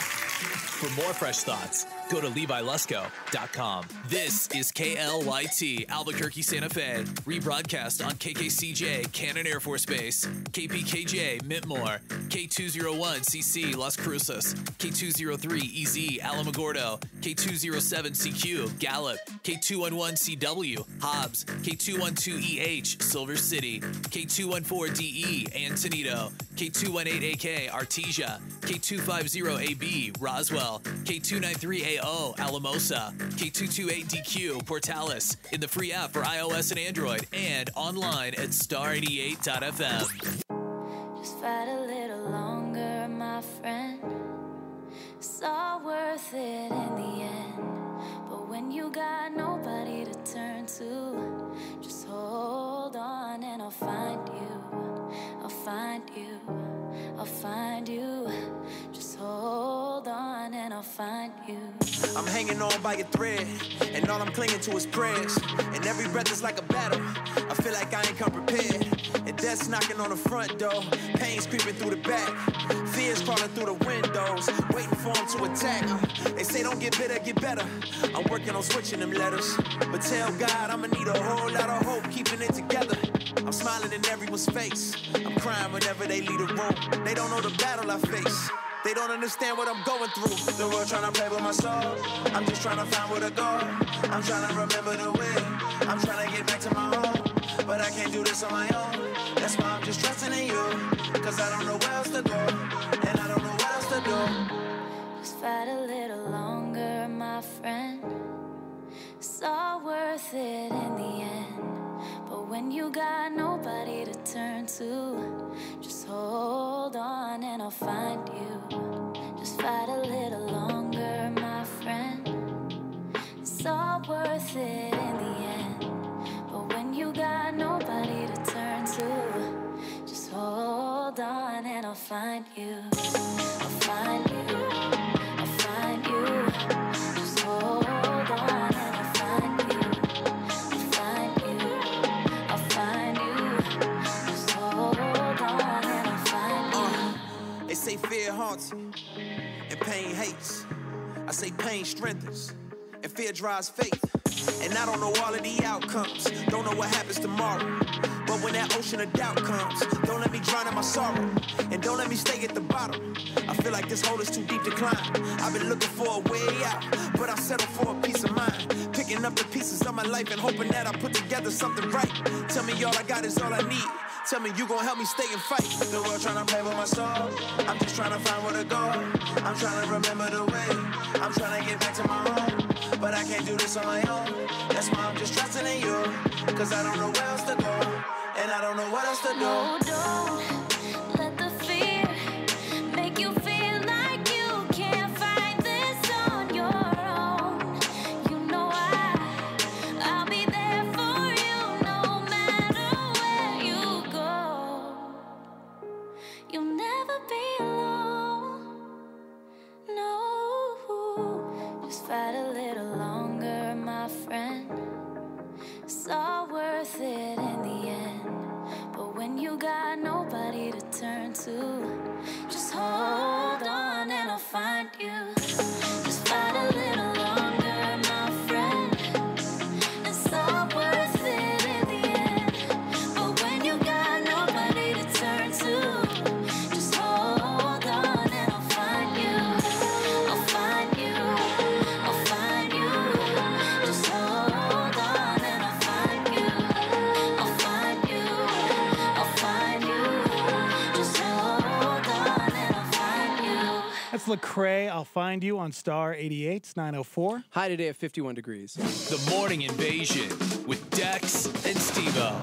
For more fresh thoughts, go to LeviLusko.com. This is KLYT Albuquerque, Santa Fe. Rebroadcast on KKCJ, Cannon Air Force Base, KPKJ, Mintmore, K201CC, Las Cruces, K203EZ, Alamogordo, K207CQ, Gallup, K211CW, Hobbs, K212EH, Silver City, K214DE, Antonito, K218AK, Artesia, K250AB, Roswell, K293AO, Alamosa, K228DQ, Portales, in the free app for iOS and Android, and online at star88.fm. Just fight a little longer, my friend. It's all worth it in the end. when you got nobody to turn to, just hold on and I'll find you. I'll find you. I'll find you. Just hold on and I'll find you. I'm hanging on by a thread, and all I'm clinging to is prayers. And every breath is like a battle. I feel like I ain't come prepared. And death's knocking on the front door. Pain's creeping through the back. Fears crawling through the windows, waiting for them to attack. They say don't get bitter, get better. I'm working on switching them letters. But tell God I'ma need a whole lot of hope, keeping it together. I'm smiling in everyone's face. I'm crying whenever they leave the room. They don't know the battle I face. They don't understand what I'm going through. The world trying to play with my soul. I'm just trying to find where to go. I'm trying to remember the way. I'm trying to get back to my home. But I can't do this on my own. That's why I'm just trusting in you. Cause I don't know where else to go. And I don't know what else to do. Just fight a little longer, my friend. It's all worth it in the end. But when you got nobody to turn to, just hold on and I'll find you. Just fight a little longer, my friend. It's all worth it in the end. But when you got nobody to turn to, just hold on and I'll find you. I'll find you. I'll find you. Just hold on and I'll find you. I'll find you. I'll find you. Just hold on and I'll find you. They say fear haunts you and pain hates. I say pain strengthens and fear drives faith. And I don't know all of the outcomes, don't know what happens tomorrow. But when that ocean of doubt comes, don't let me drown in my sorrow. And don't let me stay at the bottom. I feel like this hole is too deep to climb. I've been looking for a way out, but I settle for a peace of mind. Picking up the pieces of my life and hoping that I put together something right. Tell me all I got is all I need. Tell me you gon' help me stay and fight. The world tryna play with my soul. I'm just tryna find where to go. I'm tryna remember the way. I'm tryna get back to my home. But I can't do this on my own. That's why I'm just trusting in you. Cause I don't know where else to go. And I don't know what else to do. No, don't let the fear make you feel like you can't fight this on your own. You know I'll be there for you no matter where you go. You'll never be alone. No, just fight a little longer, my friend. It's all worth it in the end. But when you got nobody to turn to, just hold on and I'll find you. Just fight a little longer, my friend. It's all worth it in the end. But when you got nobody to turn to, just hold on and I'll find you. I'll find you. I'll find you. Just hold on and I'll find you. I'll find you. I'll find you. Just hold on and I'll find you. That's Lecrae. I'll find you on Star 88. It's 904. High today at 51 degrees. The Morning Invasion with Dex and Steve-O.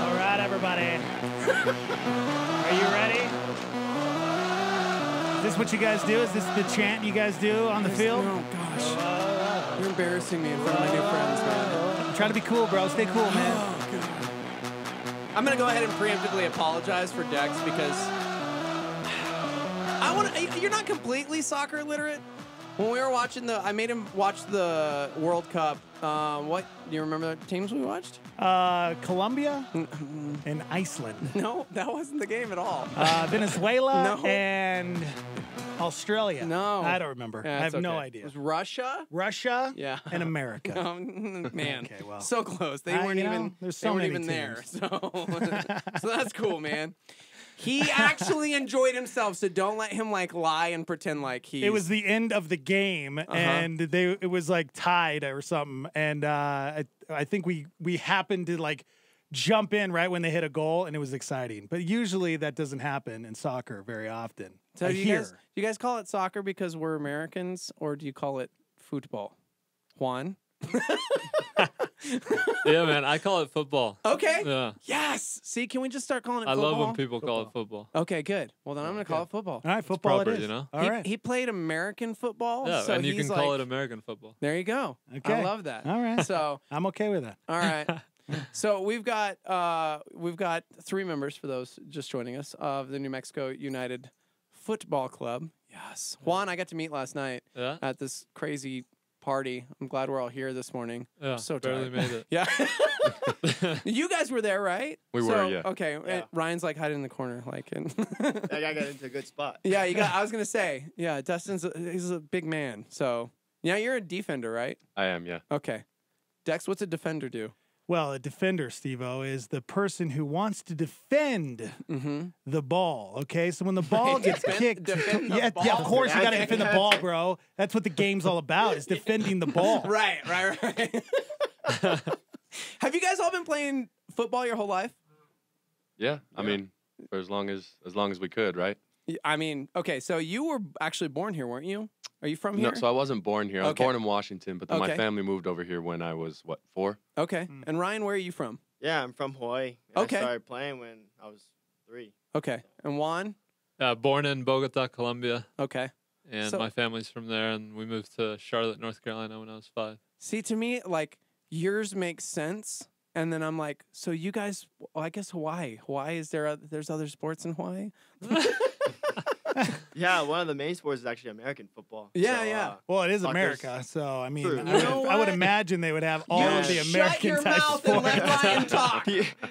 All right, everybody. Are you ready? Is this what you guys do? Is this the chant you guys do on the field? Oh, gosh. You're embarrassing me in front of my new friends, man. I'm trying to be cool, bro. Stay cool, man. Oh, God. I'm going to go ahead and preemptively apologize for Dex because you're not completely soccer literate. When we were watching I made him watch the World Cup. What do you remember the teams we watched? Colombia and Iceland. No, that wasn't the game at all. Venezuela No. and Australia. No. I don't remember. Yeah, I have it's no okay. idea. It was Russia? Russia Yeah. and America. Man, Okay, well. so close. They weren't you know, even. there's They so weren't many even there. teams. So that's cool, man. He actually enjoyed himself, so don't let him lie and pretend like he's. It was the end of the game, and it was tied or something. And I think we happened to jump in right when they hit a goal, and it was exciting. But usually that doesn't happen in soccer very often. So do you guys call it soccer because we're Americans, or do you call it football? Juan? Yeah, man. I call it football. Okay. Yeah. Yes. See, can we just start calling it I football? love when people call it football. Okay, good. Well, then I'm going to call it football. All right, football proper, it is. you know? All he, right. he played American football. Yeah, so and you he's can call like- it American football. There you go. Okay. I love that. All right. So I'm okay with that. all right. So we've got 3 members for those just joining us of the New Mexico United Football Club. Yes. Juan, I got to meet last night at this crazy party. I'm glad we're all here this morning. Yeah, I'm so barely tired. made it. Yeah. You guys were there, right? We were, yeah. Okay. Ryan's like hiding in the corner, like, and I got into a good spot. yeah, I was gonna say, yeah, he's a big man. So yeah, you're a defender, right? I am, yeah. Okay. Dex, what's a defender do? Well, a defender, Steve-O, is the person who wants to defend the ball. Okay, so when the ball gets kicked, defend the yeah, ball. of course you got to defend the ball, bro. That's what the game's all about, is defending the ball. Right. Have you guys all been playing football your whole life? Yeah, I mean, for as long as we could, right? I mean, okay, so you were actually born here, weren't you? Are you from here? No, so I wasn't born here. I was Okay. born in Washington, but then Okay. my family moved over here when I was, 4? Okay. And Ryan, where are you from? Yeah, I'm from Hawaii. And Okay. I started playing when I was 3. Okay. And Juan? Born in Bogota, Colombia. Okay. And So- my family's from there, and we moved to Charlotte, North Carolina when I was 5. See, to me, like, yours makes sense. And then I'm like, so you guys, well, I guess Hawaii. Hawaii, there's other sports in Hawaii? Yeah, one of the main sports is actually American football. Yeah, So, yeah. Well, it is soccer's America, so I mean, true. I would imagine they would have all of the Shut American your type mouth and let sports. Ryan talk.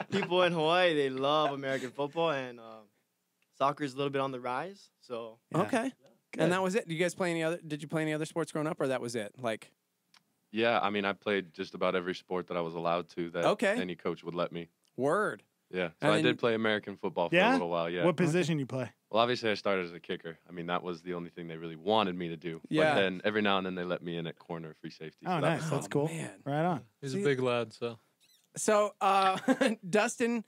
People in Hawaii, they love American football, and soccer is a little bit on the rise. So Okay. And that was it. Did you play any other sports growing up, or that was it? Like, Yeah, I mean, I played just about every sport that I was allowed to that Okay. any coach would let me. word. Yeah, so And I then- did play American football for Yeah? a little while, yeah. What position you play? Well, obviously I started as a kicker. I mean, that was the only thing they really wanted me to do. Yeah. But then every now and then they let me in at corner, free safety. Oh, so that nice. was That's fun. cool. man. Right on. He's a big lad, so. So, Dustin,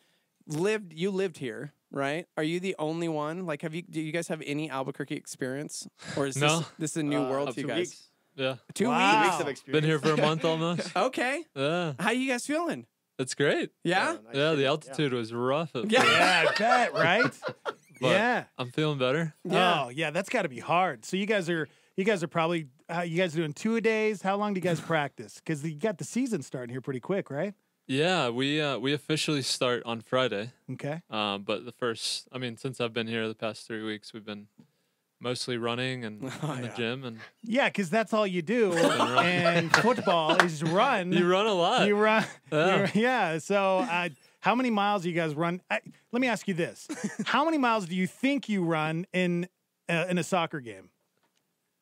you lived here, right? Are you the only one? Like, do you guys have any Albuquerque experience, or is No. this a new world to you 2 guys? weeks. Yeah. 2 Wow. weeks. Weeks of experience. Been here for a month almost. Okay. Yeah. How you guys feeling? It's great. Yeah. nice Yeah, the city, altitude was rough at Yeah. first, Yeah, I bet, right? but Yeah. I'm feeling better. Yeah. Oh, yeah, that's got to be hard. So you guys are probably you guys doing 2-a-days? How long do you guys practice? Because you got the season starting here pretty quick, right? Yeah, we officially start on Friday. Okay. But since I've been here the past 3 weeks, we've been mostly running and in the gym, and Yeah, because that's all you do. And football is run. you run a lot. You run. Yeah. Yeah. So how many miles do you guys run? Let me ask you this: how many miles do you think you run in a soccer game?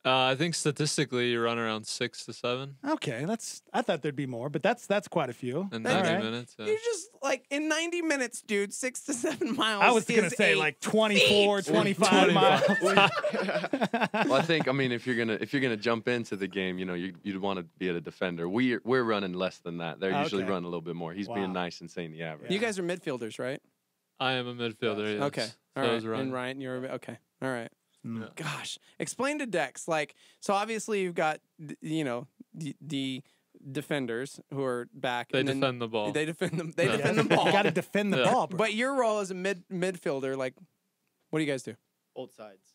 I think statistically you run around 6 to 7 Okay, I thought there'd be more, but that's quite a few. in All 90 right. minutes. Yeah. You just like in 90 minutes, dude, 6 to 7 miles. I was gonna is say a like 24, feat. 25 miles. Well, I think, I mean, if you're gonna jump into the game, you'd want to be at a defender. We're running less than that. They usually Okay. run a little bit more. He's Wow. being nice and saying the average. You guys are midfielders, right? I am a midfielder. Yes. Okay. All So right. is Ryan. And Ryan, you're okay. All right. Yeah. Gosh, explain to Dex. Like, so obviously you've got the defenders who are back. They and then defend the ball. They defend them. They Yeah. defend the ball. You got to defend the Yeah. ball, bro. But your role as a midfielder, like, what do you guys do? Both sides.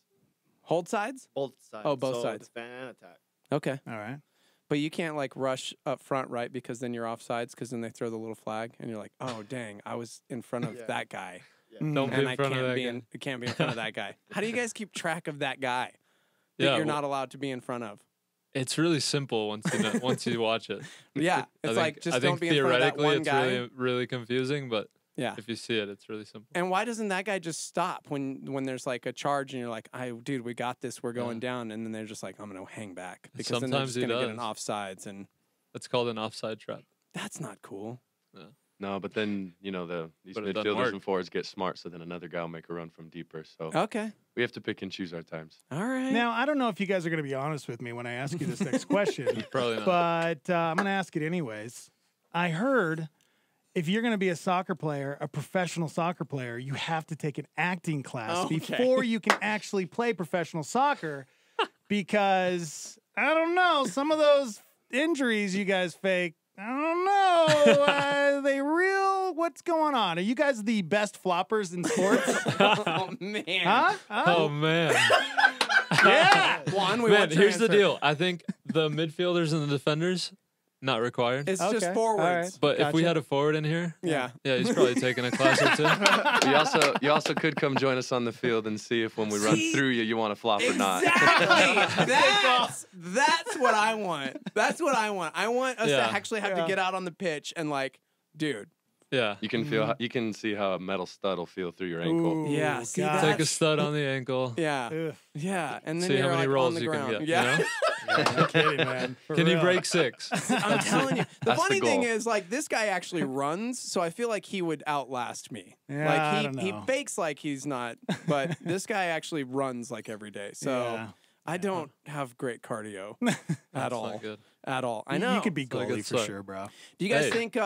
Hold sides? Both sides. Oh, both So sides. Defend and attack. Okay. All right. But you can't like rush up front, right? Because then you're offsides. Because then they throw the little flag, and you're like, "Oh, dang! I was in front of Yeah. that guy, Don't be and in I front of can't that be guy. can't be in front of that guy." How do you guys keep track of that guy that Yeah, you're well- not allowed to be in front of? It's really simple once you watch it. Yeah, it's like just I don't think be in front of that theoretically one it's guy. really really confusing, but Yeah. if you see it, it's really simple. And why doesn't that guy just stop when there's like a charge and you're like, dude, we got this, we're going down, and then they're just like, I'm gonna hang back because then they're sometimes just he gonna get an does. offsides, and It's called an offside trap. that's not cool. Yeah. No, but then these But it doesn't midfielders work. and forwards get smart, so then another guy will make a run from deeper. So Okay. we have to pick and choose our times. All right. Now, I don't know if you guys are going to be honest with me when I ask you this next question. Probably not. But I'm going to ask it anyways. I heard if you're going to be a soccer player, a professional soccer player, you have to take an acting class Okay. before you can actually play professional soccer because, I don't know, some of those injuries you guys fake, I don't know So, they real? What's going on? Are you guys the best floppers in sports? Oh man. Huh? Oh man. Yeah. Juan, we Man, want your here's the answer. deal. I think the midfielders and the defenders not required. It's just Okay. forwards. All right. But if we Gotcha. had a forward in here, Yeah. yeah, he's probably taking a class or two. You also could come join us on the field and see if when we run through you want to flop or not. Exactly. That's what I want. That's what I want. I want us to Yeah. actually have to get out on the pitch and like, dude. Yeah. You can feel. You can see how a metal stud will feel through your ankle. Yeah. See God. Take a that? stud on the ankle. Yeah. Ugh. Yeah. And then See you're how many like rolls on the you ground. can get. Yeah. You know? No kidding, man. For Can you real. break 6? I'm telling you. The That's the funny thing goal. is, like, this guy actually runs, so I feel like he would outlast me. Yeah, I like don't he know. fakes like he's not, but this guy actually runs like every day. So Yeah. I don't have great cardio at all. not good. At all. I You- know. You could be not a good goalie for start. sure, bro. Do you guys Hey. think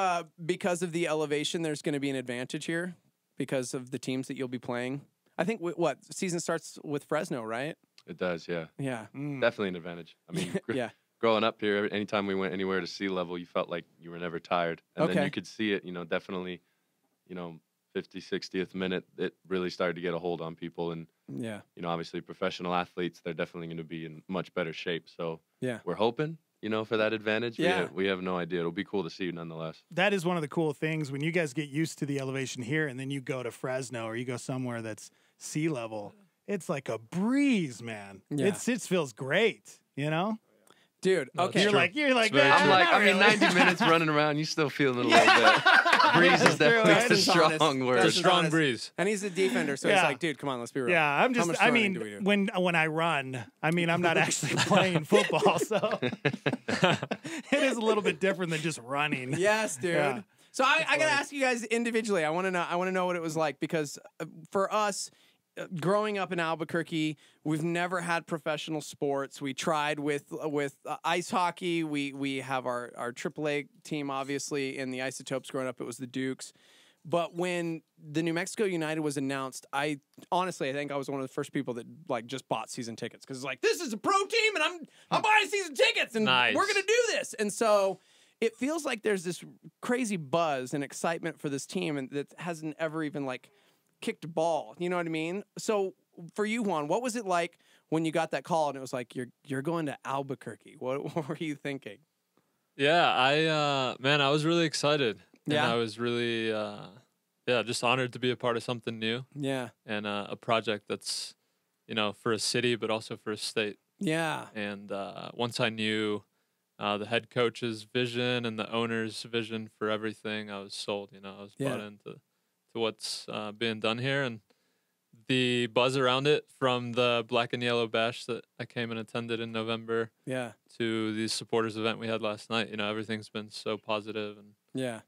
because of the elevation, there's going to be an advantage here because of the teams that you'll be playing? I think what season starts with Fresno, right? It does, yeah. Yeah. Definitely an advantage. I mean, Yeah. growing up here, anytime we went anywhere to sea level, you felt like you were never tired. And then Okay. you could see it, definitely, 50, 60th minute, it really started to get a hold on people. And, Yeah. obviously professional athletes, they're definitely going to be in much better shape. So Yeah. we're hoping, for that advantage. Yeah. We have no idea. It'll be cool to see nonetheless. That is one of the cool things when you guys get used to the elevation here and then you go to Fresno or you go somewhere that's sea level. It's like a breeze, man. Yeah. It feels great, Dude, okay. You're like, It's very "Nah, true. not really." 90 minutes running around, you still feeling a little bit. Breeze is definitely a That's honest. strong word. It's a That's strong honest. breeze. And he's a defender, so he's Yeah. like, dude, come on, let's be real. Yeah, I'm How just. much I running do we do? mean, when I run, I'm not actually playing football, so it is a little bit different than just running. Yes, dude. Yeah. So I gotta ask you guys individually. I want to know. I want to know what it was like because for us, growing up in Albuquerque, we've never had professional sports. We tried with ice hockey. We have our AAA team, obviously, in the Isotopes. Growing up, it was the Dukes. But when the New Mexico United was announced, I think I was one of the first people that like just bought season tickets because it's like this is a pro team and I'm buying season tickets and Nice. we're gonna do this. And so it feels like there's this crazy buzz and excitement for this team and that hasn't ever even like kicked a ball. You know what I mean? So for you, Juan, what was it like when you got that call and it was like you're going to Albuquerque? What were you thinking? Yeah, I was really excited. And Yeah? I was really just honored to be a part of something new Yeah. and a project that's, for a city but also for a state. Yeah. And once I knew the head coach's vision and the owner's vision for everything, I was sold. I was bought Yeah. into what's being done here, and the buzz around it from the Black and Yellow Bash that I came and attended in November Yeah. to the supporters event we had last night. Everything's been so positive, and Yeah.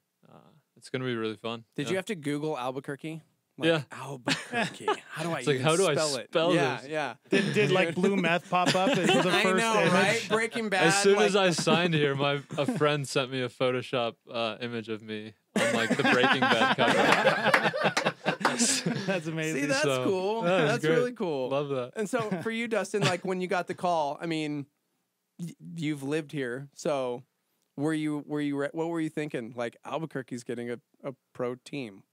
it's gonna be really fun. Did you have to Google Albuquerque? Yeah. Albuquerque. How do I It's like, even how do I spell it? spell yeah, this? Yeah. Did like blue meth pop up as the first I know, image? right? Breaking Bad. As soon as like- I signed here, a friend sent me a Photoshop image of me on like the Breaking Bad cover. That's amazing. See, that's So, cool. yeah, it's That's great. really cool. Love that. And so for you, Dustin, like when you got the call, I mean, you've lived here, so what were you thinking? Like Albuquerque's getting a pro team.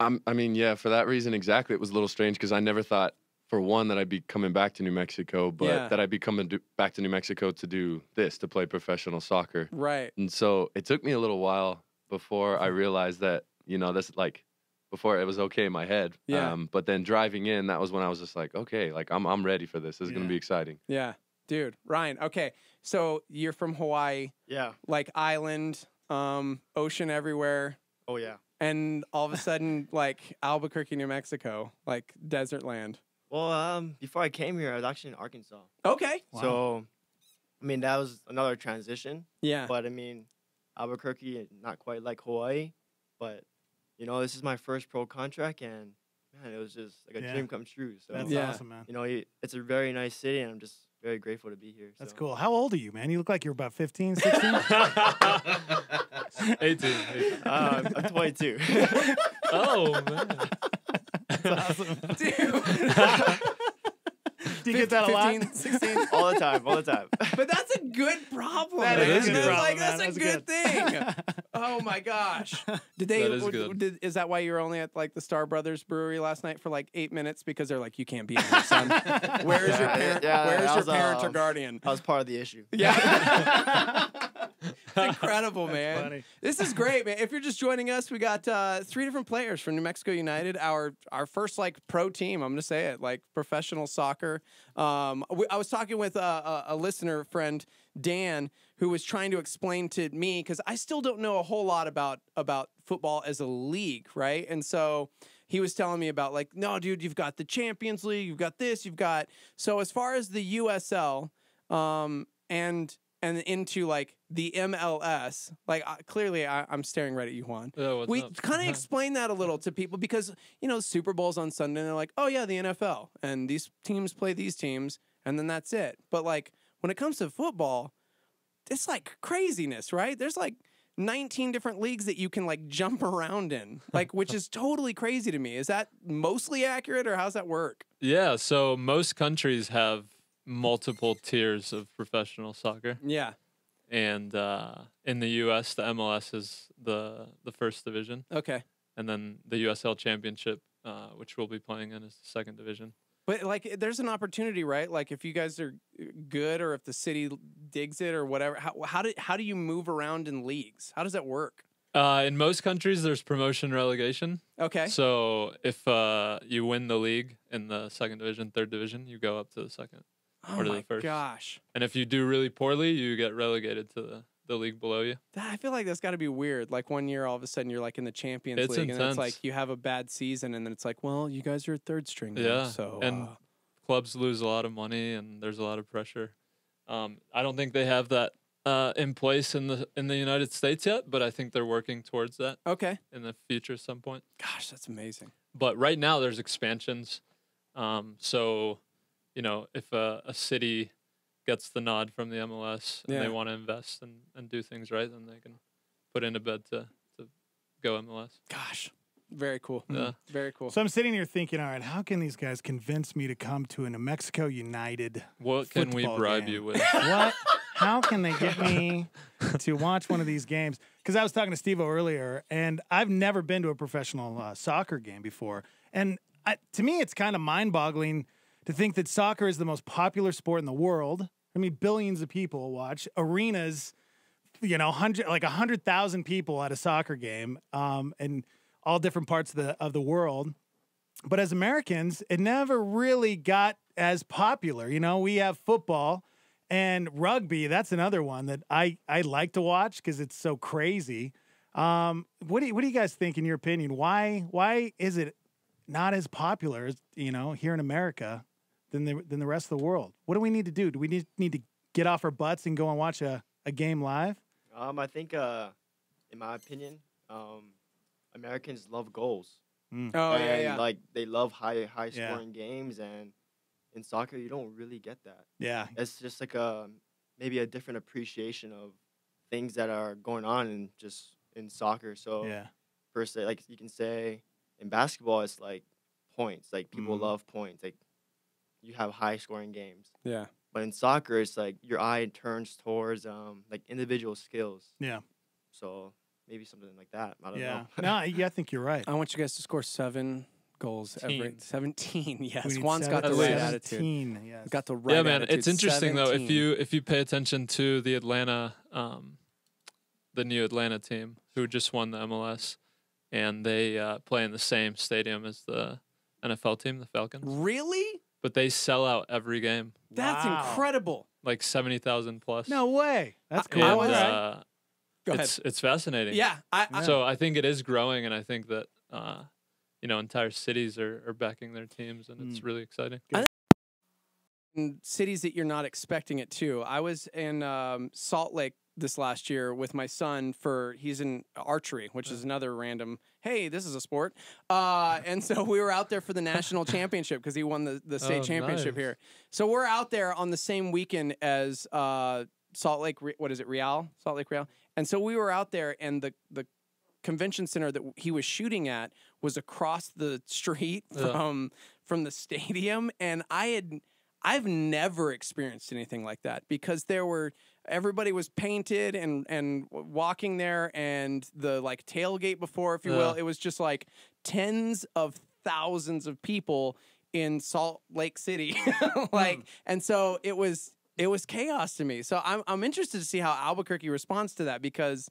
For that reason exactly, it was a little strange because I never thought, for one, that I'd be coming back to New Mexico, but Yeah. that I'd be coming back to New Mexico to do this, to play professional soccer. Right. And so it took me a little while before I realized that, this like, before it was okay in my head. Yeah. But then driving in, that was when I was just like, okay, like I'm ready for this. This is going to be exciting. Yeah. Dude, Ryan, okay. So you're from Hawaii. Yeah. Like island, ocean everywhere. Oh yeah. And all of a sudden, like Albuquerque, New Mexico, like desert land. Well, before I came here, I was actually in Arkansas. Okay. So, that was another transition. Yeah. But Albuquerque, not quite like Hawaii, but this is my first pro contract, and man, it was just like a Yeah. dream come true. So That's awesome, man. It's a very nice city, and I'm just very grateful to be here. That's so. cool. How old are you, man? You look like you're about 15, 16. 18. I'm 22. Oh man. That's awesome. Dude. Do you get that a lot? 15, 16. All the time, all the time. But that's a good problem. That man. is a good That's problem, that's man. a That's good good. thing. Oh my gosh. Did they? That is good. Is that why you were only at like the Star Brothers Brewery last night for like 8 minutes because they're like, you can't be in here, son. Where is your parent? Where's your parent or guardian? I was part of the issue. Yeah. It's incredible, man. funny. This is great, man. If you're just joining us, we got 3 different players from New Mexico United, our first like pro team. I'm gonna say it, like professional soccer. I was talking with a listener friend, Dan, who was trying to explain to me because I still don't know a whole lot about football as a league, right? And so he was telling me about like, no, dude, you've got the Champions League, you've got this, you've got. So as far as the USL, and into like the MLS, like clearly I'm staring right at you, Juan. We kind of explain that a little to people because, you know, Super Bowl's on Sunday and they're like, oh yeah, the NFL and these teams play these teams and then that's it. But like when it comes to football, it's like craziness, right? There's like 19 different leagues that you can like jump around in, like, which is totally crazy to me. Is that mostly accurate or how's that work? Yeah, so most countries have multiple tiers of professional soccer. Yeah. And in the U.S., the MLS is the first division. Okay. And then the USL Championship, which we'll be playing in, is the second division. But like, there's an opportunity, right? Like, if you guys are good, or if the city digs it, or whatever. How do you move around in leagues? How does that work? In most countries, there's promotion relegation. Okay. So if you win the league in the second division, third division, you go up to the second Oh or to my the first. gosh. And if you do really poorly, you get relegated to the league below you. I feel like that's got to be weird. Like one year, all of a sudden, you're like in the Champions It's League, and intense. it's like you have a bad season, and then it's like, well, you guys are third string. Now, Yeah. So And clubs lose a lot of money, and there's a lot of pressure. I don't think they have that in place in the United States yet, but I think they're working towards that. Okay. In the future, at some point. Gosh, that's amazing. But right now, there's expansions. So, you know, if a city gets the nod from the MLS and they want to invest and do things right, then they can put in a bid to go MLS. Gosh, very cool. Yeah. Very cool. So I'm sitting here thinking, all right, how can these guys convince me to come to a New Mexico United? What can we football bribe game? you with? What? How can they get me to watch one of these games? Because I was talking to Steve-O earlier, and I've never been to a professional soccer game before. And to me, it's kind of mind-boggling to think that soccer is the most popular sport in the world. I mean, billions of people watch arenas, you know, 100,000 people at a soccer game, in all different parts of the world. But as Americans, it never really got as popular. You know, we have football and rugby. That's another one that I like to watch because it's so crazy. What do you guys think, in your opinion? Why is it not as popular, as, you know, here in America than the rest of the world? What do we need to do? Do we need to get off our butts and go and watch a game live? I think, in my opinion, Americans love goals. Oh, yeah. Like, they love high scoring games, and in soccer, you don't really get that. Yeah. It's just like maybe a different appreciation of things that are going on in soccer. So, per se, like you can say in basketball, it's like points. Like, people love points. Like, you have high scoring games. Yeah. But in soccer, it's like your eye turns towards like individual skills. Yeah. So maybe something like that. I don't Yeah. know. No, I think you're right. I want you guys to score 7 goals every 17. Yes, We need Juan's got the right 17, attitude. yes. Got the right Yeah, man. attitude. It's interesting though. 17. If you pay attention to the Atlanta, the new Atlanta team who just won the MLS, and they play in the same stadium as the NFL team, the Falcons. Really? But they sell out every game. That's incredible. Like 70,000 plus. No way. That's cool. And, Go ahead. It's fascinating. Yeah. So I think it is growing, and I think that you know, entire cities are backing their teams, and it's really exciting. In cities that you're not expecting it to. I was in Salt Lake this last year with my son he's in archery, which is another random, hey, this is a sport. And so we were out there for the national championship because he won the state championship here. So we're out there on the same weekend as Salt Lake, Salt Lake Real. And so we were out there, and the convention center that he was shooting at was across the street from the stadium. And I I've never experienced anything like that because everybody was painted and walking there, and the like tailgate before, if you will, it was just like tens of thousands of people in Salt Lake City. And so it was chaos to me. So I'm interested to see how Albuquerque responds to that, because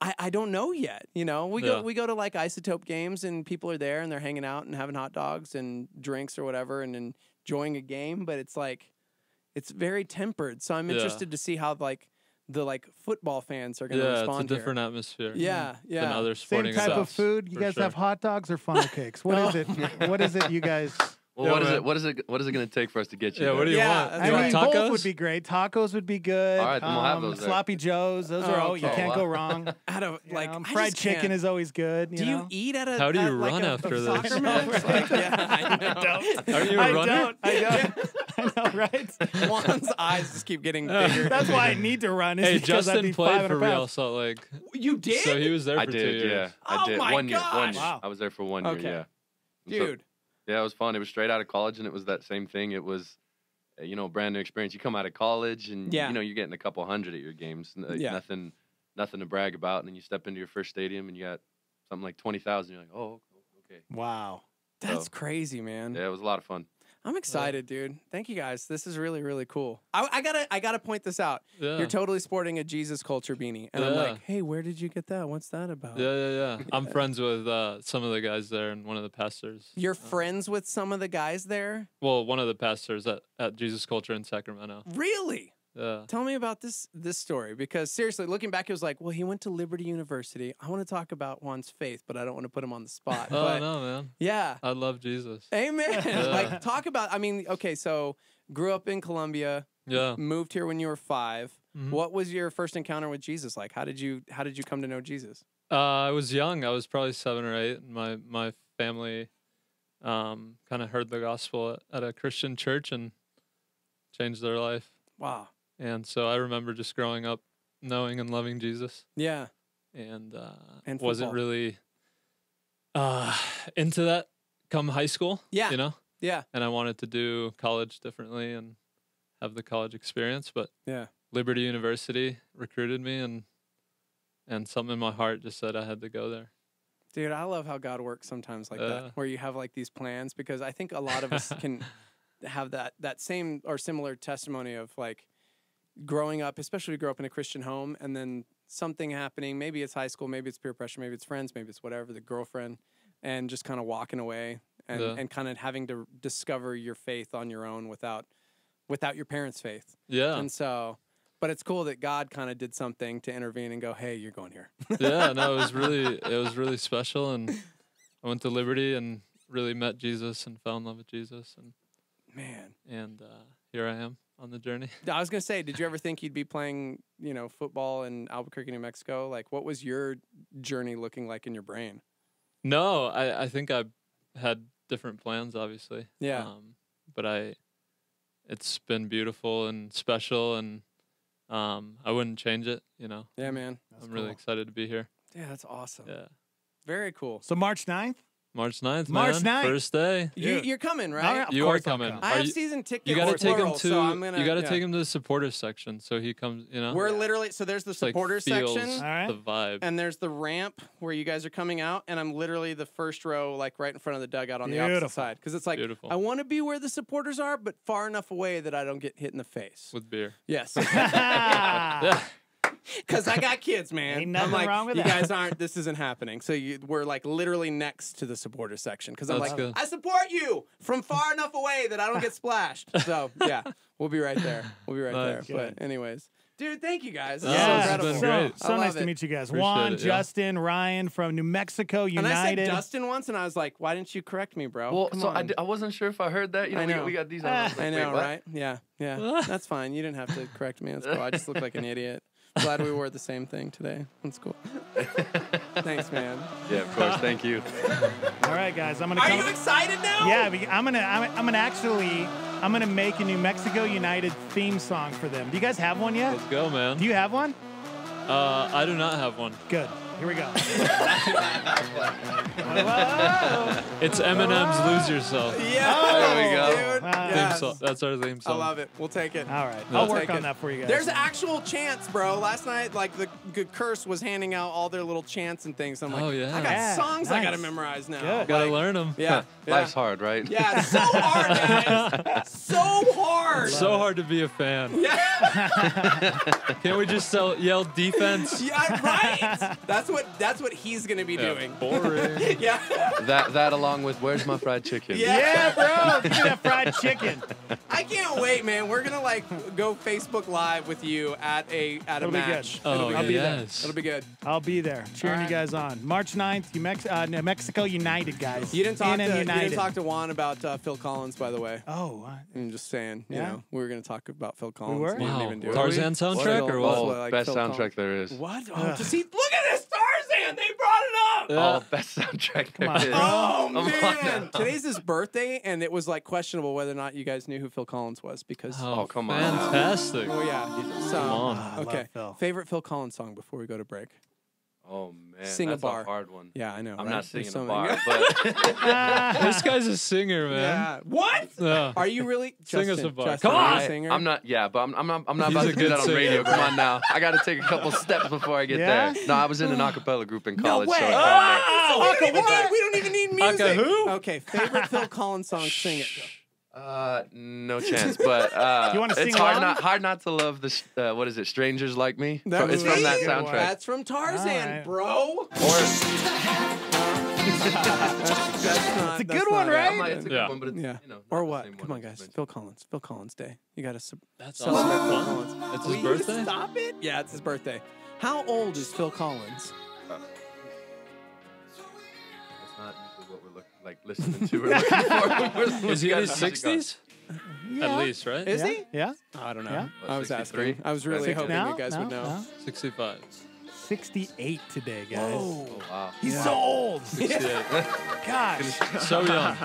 I don't know yet. You know, we go to like Isotope games and people are there and they're hanging out and having hot dogs and drinks or whatever and enjoying a game, but it's like it's very tempered. So I'm interested to see how like the football fans are going to respond. It's a different atmosphere. Yeah, than other sporting Same type events, of food. You guys have hot dogs or funnel cakes? What is it? What is it you guys? Well, what is it going to take for us to get you? Yeah, there? what do you want? I mean, tacos? both would be great. Tacos would be good. All right, then we'll have those there. Sloppy Joes, those are you can't go wrong. Fried chicken is always good. Do you eat at a? How do you like run a after this? soccer match? I don't. Are you a runner? I know, right? Juan's eyes just keep getting bigger. That's why I need to run. Hey, because I'd Justin be played 500 for Real pounds. Salt Lake. You did? So he was there for 2 years. years. I did. my 1 year. 1 year. gosh. I was there for 1 year. Yeah. Dude. Yeah, it was fun. It was straight out of college, and it was that same thing. It was, brand new experience. You come out of college, and you're getting a couple hundred at your games. Nothing to brag about. And then you step into your first stadium, and you got something like 20,000. You're like, oh, okay. Wow, that's crazy, man. Yeah, it was a lot of fun. I'm excited, dude. Thank you guys. This is really, really cool. I gotta point this out. Yeah. You're totally sporting a Jesus culture beanie, and I'm like, hey, where did you get that? What's that about? Yeah. I'm friends with some of the guys there and one of the pastors. You're friends with some of the guys there? Well, one of the pastors at Jesus Culture in Sacramento. Really? Yeah. Tell me about this story, because seriously, looking back, it was like, well, he went to Liberty University. I want to talk about Juan's faith, but I don't want to put him on the spot. Oh, no, man. Yeah. I love Jesus. Amen. Yeah. Like, talk about, okay, so grew up in Columbia. Yeah. Moved here when you were 5. Mm-hmm. What was your first encounter with Jesus like? How did you come to know Jesus? I was young. I was probably 7 or 8. And my family kind of heard the gospel at a Christian church and changed their life. Wow. And so I remember just growing up knowing and loving Jesus. Yeah. And football. wasn't really into that come high school. Yeah. Yeah. And I wanted to do college differently and have the college experience. But Liberty University recruited me, and something in my heart just said I had to go there. Dude, I love how God works sometimes like that, where you have like these plans, because I think a lot of us can have that same or similar testimony of like, growing up, especially if you grow up in a Christian home, and then something happening, maybe it's high school, maybe it's peer pressure, maybe it's friends, maybe it's whatever, the girlfriend, and just kind of walking away and kind of having to discover your faith on your own without your parents' faith. Yeah. And so, but it's cool that God kind of did something to intervene and go, hey, you're going here. Yeah, no, it was really special, and I went to Liberty and really met Jesus and fell in love with Jesus, and here I am on the journey. I was going to say, did you ever think you'd be playing, football in Albuquerque, New Mexico? Like, what was your journey looking like in your brain? No, I think I had different plans, obviously. Yeah. But it's been beautiful and special, and I wouldn't change it, Yeah, man. I'm really excited to be here. Yeah, that's awesome. Yeah. Very cool. So March 9th? March 9th, March man. 9th. First day. You're coming, right? You are coming. I have season tickets. You got to take him to. So I'm gonna, you got to take him to the supporters section, so he comes. We're literally there's the supporters section, the vibe, and there's the ramp where you guys are coming out, and I'm literally the first row, like right in front of the dugout on the opposite side, because it's like I want to be where the supporters are, but far enough away that I don't get hit in the face with beer. Yes. Yeah. Because I got kids, man. Ain't nothing I'm like, wrong with you that. guys aren't. This isn't happening. So we're like literally next to the supporters section. Because I'm That's like, good. I support you from far enough away that I don't get splashed. So yeah, we'll be right there. We'll be right Nice. there. But anyways, dude, thank you guys. This Yeah, is it's incredible. been great. So I nice love to it. meet you guys. Appreciate Juan, it, yeah. Justin, Ryan from New Mexico United. And I said Dustin once, and I was like, why didn't you correct me, bro? Well, Come so on. I wasn't sure if I heard that. I know. We got these on. I was like, I know, wait, what? right? Yeah. That's fine. You didn't have to correct me. That's cool. I just look like an idiot. Glad we wore the same thing today. That's cool. Thanks, man. Yeah, of course. Thank you. All right, guys. I'm gonna. Are come. you excited now? Yeah, I'm gonna make a New Mexico United theme song for them. Do you guys have one yet? Let's go, man. Do you have one? I do not have one. Good. Here we go. It's Eminem's "Lose Yourself." Yeah. There we go. Dude. Theme Yes. song. That's our theme I song. love it. We'll take it. All right. We'll I'll work take on it. that for you guys. There's actual chants, bro. Last night, like the Curse was handing out all their little chants and things. I'm like, Oh, yeah. I got Yeah, songs I got to nice. memorize now. Good. Gotta Like, learn them. Yeah. Life's hard, right? Yeah, so hard, guys. So hard. So hard to be a fan. Yeah. Can't we just yell defense? Yeah, right. That's what he's gonna be doing. Boring. Yeah. That along with where's my fried chicken? Yeah, bro. Give me that fried chicken. I can't wait, man. We're gonna go Facebook Live with you at a It'll be match. good. Oh, I'll be there. yes. It'll be good. I'll be there, cheering you guys on. March 9th, New Mexico United, guys. You didn't talk United. to Juan about Phil Collins, by the way. Oh, what? I'm just saying. You Yeah? know, we were gonna talk about Phil Collins. were? We didn't Wow. even do it. Tarzan soundtrack or what? Oh, Like best Phil soundtrack Collins. there is. What? Oh, to see, look at this Tarzan. They brought it up. Yeah. Oh, best soundtrack there on. is. Oh Come on man! now. Today's his birthday, and it was like questionable whether or not you guys knew who Phil Collins was because. Oh, come on. fantastic. Oh yeah. So, Come on. I love okay. Phil. Favorite Phil Collins song before we go to break? Oh man, Sing a that's bar. a hard one. Yeah, I know. I'm right? not There's singing so a many- bar, but This guy's a singer, man. Yeah. What? Yeah. Are you really? Sing us Justin, a bar. Justin, Come are you on. a singer? I'm not. Yeah, but I'm not He's about a to do good that on singer, radio. bro. Come on now, I got to take a couple steps before I get Yeah? there. No, I was in an acapella group in college. way. So Oh, we don't even need music. Okay, who? Okay, favorite Phil Collins song. Sing it. no chance. But You wanna sing it's hard along? not to love this. What is it? Strangers Like Me. That It's from that See? soundtrack. That's from Tarzan, All right. bro. It's a good one, right? It's a good Yeah. one, but it's, Yeah. you know, Or not the what? same Come one on, I guys. just Phil Collins. Phil Collins Day. You got to That's celebrate awesome. Phil Collins. It's Will his you birthday? Stop it. Yeah, it's his birthday. How old is Phil Collins? That's not usually what we're listening to. We're looking for. We're looking Is he in at his music on. 60s? At least, right? Is Yeah? he? Yeah. I don't know. Yeah. I was 63? asking. I was really hoping No, you guys no, would know. no. 65. 68 today, guys. Oh wow. He's so old. 68. Gosh, So young.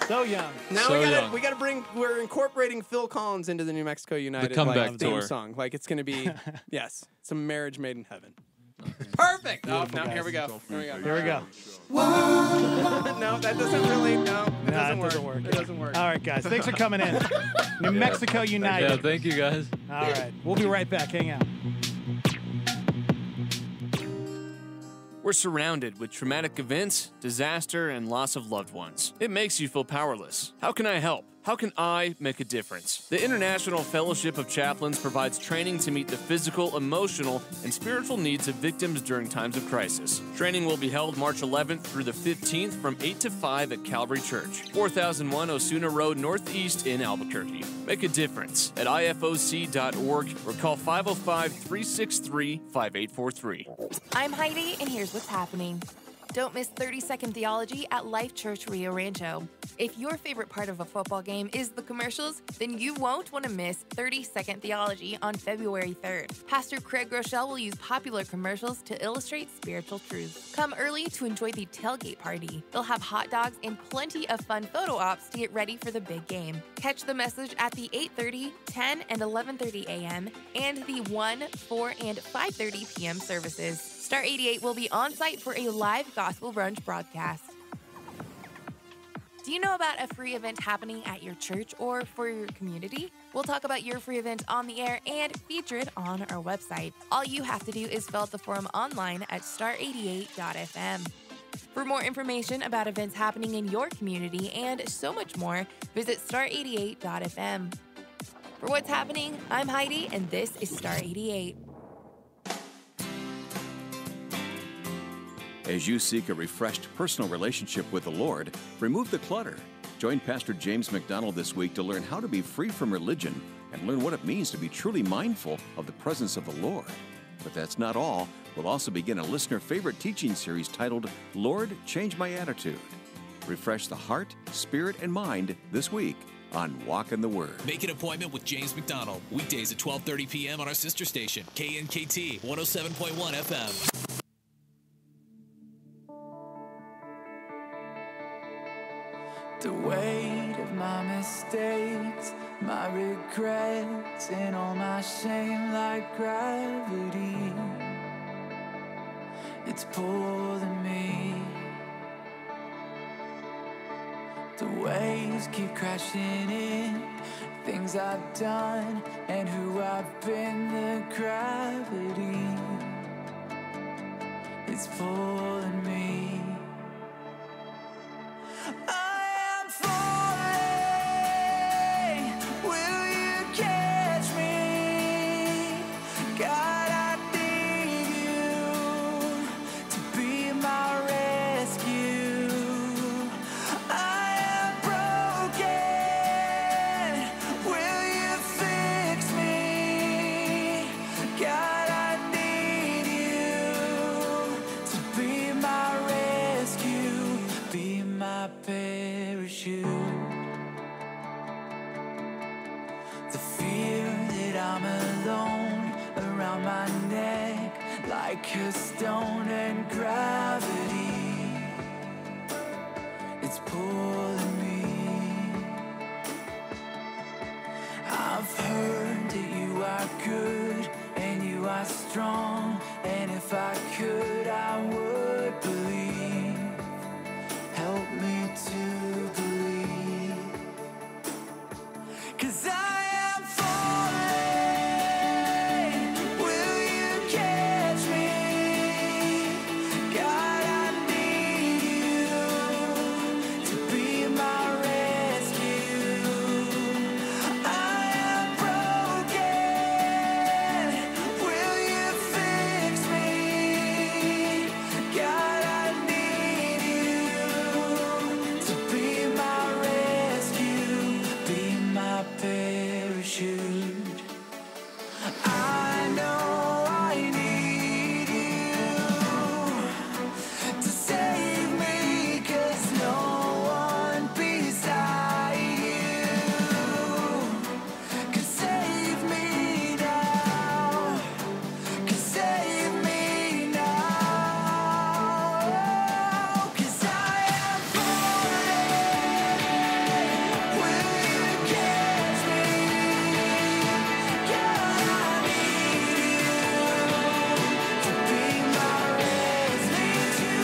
so young. Now So we young. gotta bring. We're incorporating Phil Collins into the New Mexico United comeback theme tour. song. Like it's gonna be yes, some marriage made in heaven. Perfect. Oh, no, here we go. Here we go. Here we go. No, that doesn't really. No, it doesn't work. doesn't work. It doesn't work. All right, guys. Thanks for coming in. New Mexico Yeah, United. thank you guys. All right. We'll be right back. Hang out. We're surrounded with traumatic events, disaster, and loss of loved ones. It makes you feel powerless. How can I help? How can I make a difference? The International Fellowship of Chaplains provides training to meet the physical, emotional, and spiritual needs of victims during times of crisis. Training will be held March 11th through the 15th from 8 to 5 at Calvary Church, 4001 Osuna Road Northeast in Albuquerque. Make a difference at ifoc.org or call 505-363-5843. I'm Heidi, and here's what's happening. Don't miss 30-Second Theology at Life Church Rio Rancho. If your favorite part of a football game is the commercials, then you won't want to miss 30-Second Theology on February 3rd. Pastor Craig Rochelle will use popular commercials to illustrate spiritual truths. Come early to enjoy the tailgate party. They'll have hot dogs and plenty of fun photo ops to get ready for the big game. Catch the message at the 8:30, 10, and 11:30 a.m. and the 1, 4, and 5:30 p.m. services. Star 88 will be on site for a live gospel brunch broadcast. Do you know about a free event happening at your church or for your community? We'll talk about your free event on the air and feature it on our website. All you have to do is fill out the form online at star88.fm. For more information about events happening in your community and so much more, visit star88.fm. For what's happening, I'm Heidi, and this is Star 88. As you seek a refreshed personal relationship with the Lord, remove the clutter. Join Pastor James McDonald this week to learn how to be free from religion and learn what it means to be truly mindful of the presence of the Lord. But that's not all. We'll also begin a listener favorite teaching series titled, Lord, Change My Attitude. Refresh the heart, spirit, and mind this week on Walk in the Word. Make an appointment with James McDonald. Weekdays at 12:30 p.m. on our sister station, KNKT 107.1 FM. The weight of my mistakes, my regrets, and all my shame like gravity. it's pulling me. The waves keep crashing in, things I've done and who I've been, the gravity, it's pulling me. I am falling, will you catch me? God, I need you to be my rescue. I am broken, will you fix me? God, I need you to be my rescue, be my parachute. The fear that I'm alone around my neck like a stone, and gravity, it's pulling me. I've heard that you are good and you are strong, and if I could, I would believe. Help me to believe, 'cause I am falling, will you catch me? God, I need you to be my rescue. I am broken, will you fix me? God, I need you to be my rescue, be my parachute. I know I need you to save me, 'cause no one beside you can save me now, can save me now, 'cause I am falling, will you catch me? God, I need you to be my rescue,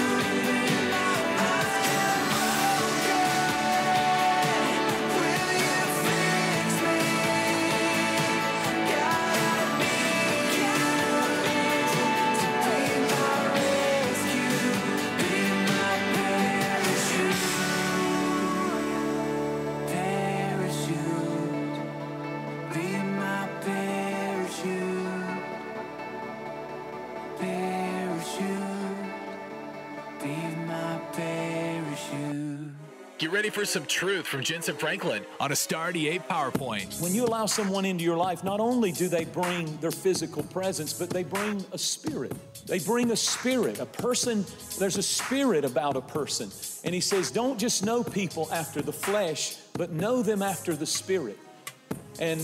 I am broken, will you fix me? God, I need you to be my rescue, be my parachute, parachute, be my parachute, parachute, be my parachute. Get ready for some truth from Jensen Franklin on a Star 88 PowerPoint. When you allow someone into your life, not only do they bring their physical presence, but they bring a spirit. They bring a spirit. A person, there's a spirit about a person. And he says, don't just know people after the flesh, but know them after the spirit. And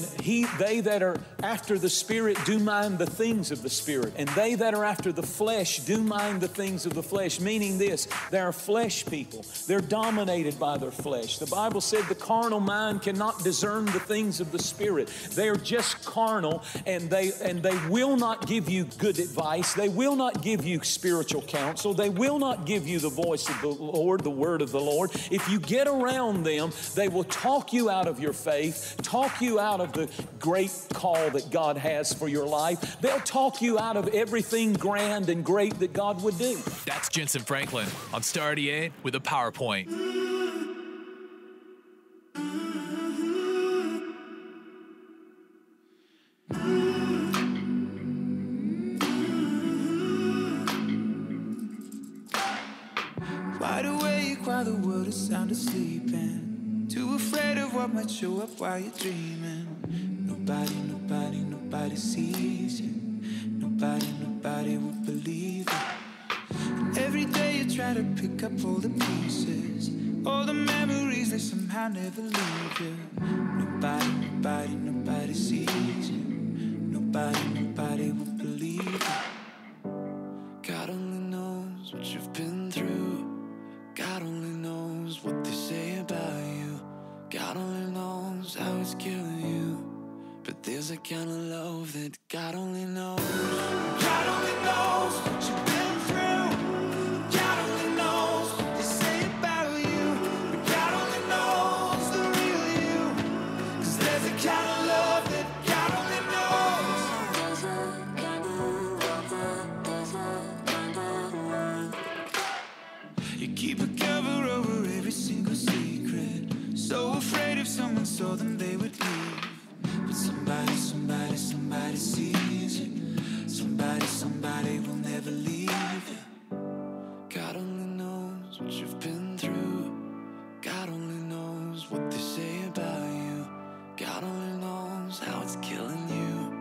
they that are after the Spirit do mind the things of the Spirit. And they that are after the flesh do mind the things of the flesh. Meaning this, they are flesh people. They're dominated by their flesh. The Bible said the carnal mind cannot discern the things of the Spirit. They are just carnal, and they will not give you good advice. They will not give you spiritual counsel. They will not give you the voice of the Lord, the word of the Lord. If you get around them, they will talk you out of your faith, talk you out of the great call that God has for your life. They'll talk you out of everything grand and great that God would do. That's Jensen Franklin on Star 88 with a PowerPoint. Wide awake while the world is sound asleep, and too afraid of what might show up while you're dreaming. Nobody sees you. Nobody would believe it. And every day you try to pick up all the pieces, all the memories that somehow never leave you. Nobody sees you. Nobody would believe it. God only knows what you've been through. God only knows what they say about you. God only knows how it's killing you. But there's a kind of love that God only knows. God only knows what you've been through. Keep a cover over every single secret. So afraid if someone saw them they would leave. But somebody sees it. Somebody will never leave you. God only knows what you've been through. God only knows what they say about you. God only knows how it's killing you.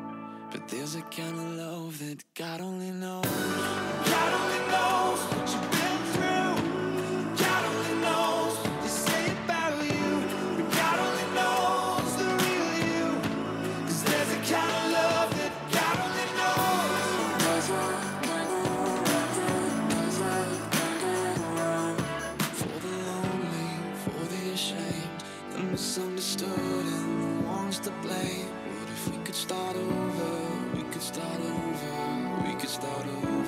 But there's a kind of love that God only knows. God only knows what you've been through. God only knows what they say about you. But God only knows the real you. 'Cause there's a kind of love that God only knows. For the lonely, for the ashamed, the misunderstood and the ones to blame. What if we could start over? We could start over. We could start over.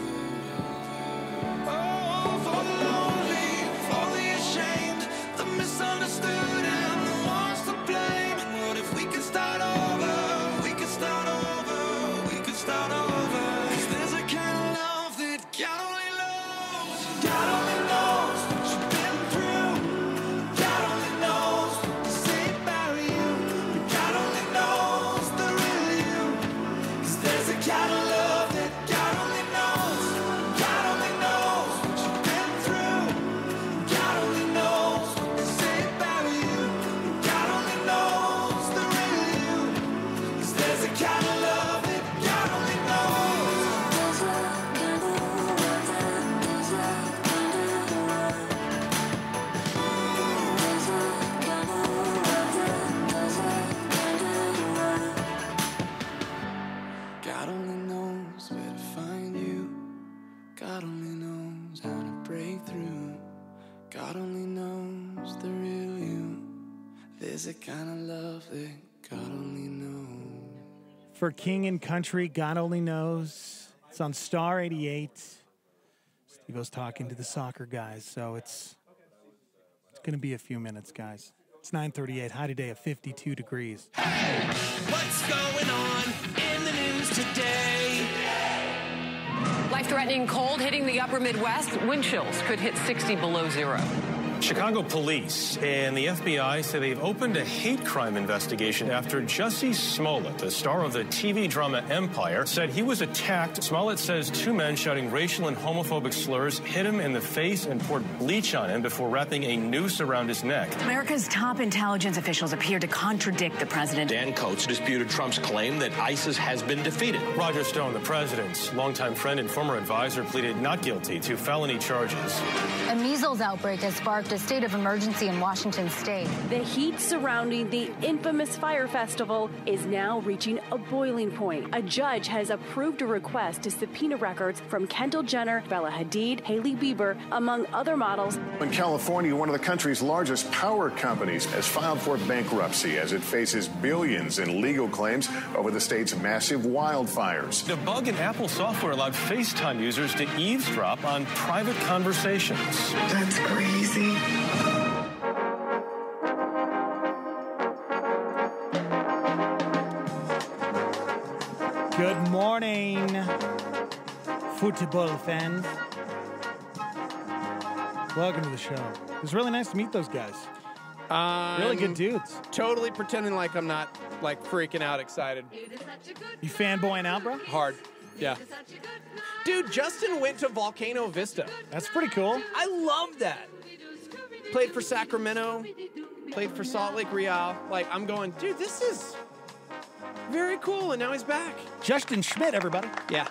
Oh, for the lonely, for the ashamed, the misunderstood and the ones to blame. What if we could start over? We could start over. We could start over. 'Cause there's a kind of love that God only knows. God only knows what you've been through. God only knows what they say about you. But God only knows the real you. 'Cause there's a kind of love that God only knows. God only knows what you've been through. God only knows what they say about you. But God only knows the real you. 'Cause there's a kind of love that God only knows. God only knows where to find you. God only knows how to break through. God only knows the real you. There's a kind of love that God only knows. For King and Country, God Only Knows. It's on Star 88. Steve-O's talking to the soccer guys, so it's going to be a few minutes, guys. It's 9:38. High today of 52 degrees. What's going on in the news today? Life-threatening cold hitting the upper Midwest. Wind chills could hit 60 below zero. Chicago police and the FBI say they've opened a hate crime investigation after Jussie Smollett, the star of the TV drama Empire, said he was attacked. Smollett says two men shouting racial and homophobic slurs hit him in the face and poured bleach on him before wrapping a noose around his neck. America's top intelligence officials appear to contradict the president. Dan Coates disputed Trump's claim that ISIS has been defeated. Roger Stone, the president's longtime friend and former advisor, pleaded not guilty to felony charges. A measles outbreak has sparked a state of emergency in Washington state. The heat surrounding the infamous Fire Festival is now reaching a boiling point. A judge has approved a request to subpoena records from Kendall Jenner, Bella Hadid, Hailey Bieber, among other models. In California, one of the country's largest power companies has filed for bankruptcy as it faces billions in legal claims over the state's massive wildfires. A bug in Apple software allowed FaceTime users to eavesdrop on private conversations. That's crazy. Good morning, football fans. Welcome to the show. It was really nice to meet those guys. Really good dudes. Totally pretending like I'm not like freaking out excited. You fanboying out, bro? Hard. Yeah. Dude, Justin went to Volcano Vista. That's pretty cool. I love that. Played for Sacramento. Played for Salt Lake Real. Like, I'm going, dude, this is very cool. And now he's back. Justin Schmidt, everybody. Yeah.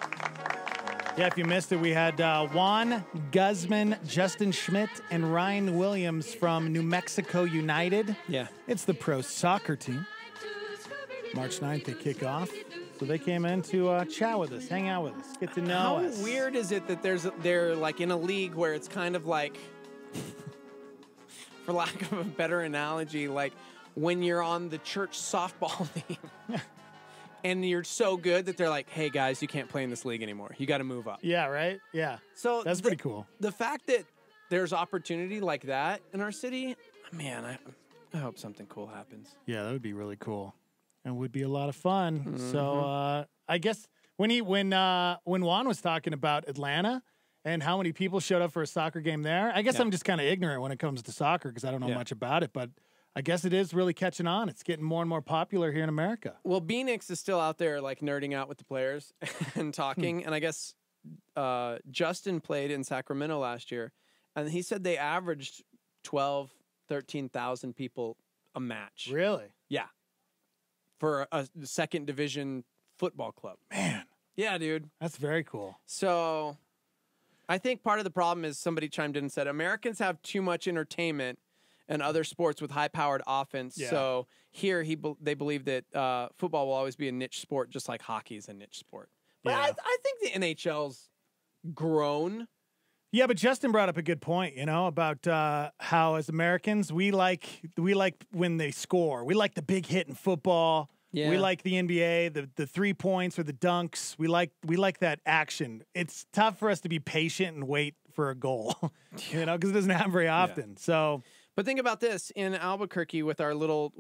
Yeah, if you missed it, we had Juan Guzman, Justin Schmidt, and Ryan Williams from New Mexico United. Yeah. It's the pro soccer team. March 9th, they kick off. So they came in to chat with us, hang out with us, get to know us. How weird is it that they're like in a league where it's kind of like, for lack of a better analogy, like when you're on the church softball team and you're so good that they're like, hey guys, you can't play in this league anymore. You got to move up. Yeah, right? Yeah. So that's pretty cool. The fact that there's opportunity like that in our city, man, I hope something cool happens. Yeah, that would be really cool. It would be a lot of fun. Mm-hmm. So I guess when Juan was talking about Atlanta and how many people showed up for a soccer game there. I guess I'm just kind of ignorant when it comes to soccer because I don't know much about it, but I guess it is really catching on. It's getting more and more popular here in America. Well, Beanix is still out there like nerding out with the players and talking, and I guess Justin played in Sacramento last year, and he said they averaged 13,000 people a match. Really? Yeah. For a second division football club. Man. Yeah, dude. That's very cool. So I think part of the problem is somebody chimed in and said Americans have too much entertainment and other sports with high-powered offense. Yeah. So here they believe that football will always be a niche sport, just like hockey is a niche sport. But I think the NHL's grown. Yeah, but Justin brought up a good point, about how as Americans we like when they score. We like the big hit in football. Yeah. We like the NBA, the 3 points or the dunks. We like that action. It's tough for us to be patient and wait for a goal, because it doesn't happen very often. Yeah. So, but think about this in Albuquerque with our little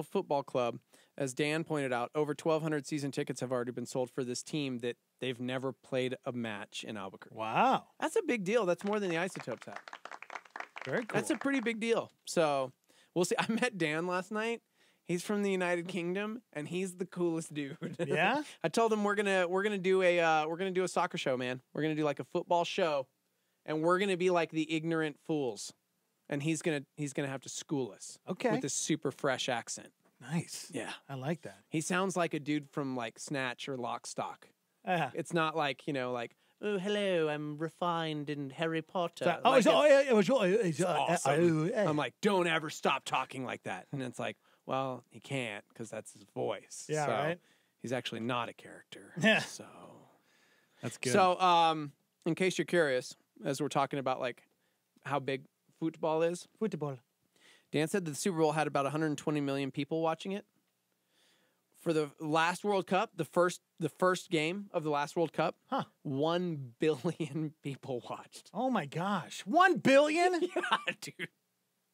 football club. As Dan pointed out, over 1,200 season tickets have already been sold for this team that they've never played a match in Albuquerque. Wow. That's a big deal. That's more than the Isotopes have. Very cool. That's a pretty big deal. So we'll see. I met Dan last night. He's from the United Kingdom, and he's the coolest dude. Yeah? I told him we're gonna do a soccer show, man. We're gonna do like a football show, and we're gonna be like the ignorant fools, and he's gonna have to school us. Okay. With this super fresh accent. Nice. Yeah. I like that. He sounds like a dude from like Snatch or Lock, Stock. It's not like, oh, hello, I'm refined in Harry Potter. It's awesome. I'm like, don't ever stop talking like that. And it's like, well, he can't because that's his voice. Yeah, so right. He's actually not a character. Yeah. So that's good. So, in case you're curious, as we're talking about like how big football is. Football. Dan said that the Super Bowl had about 120 million people watching it. For the last World Cup, the first game of the last World Cup, 1 billion people watched. Oh my gosh. 1 billion? Yeah, dude.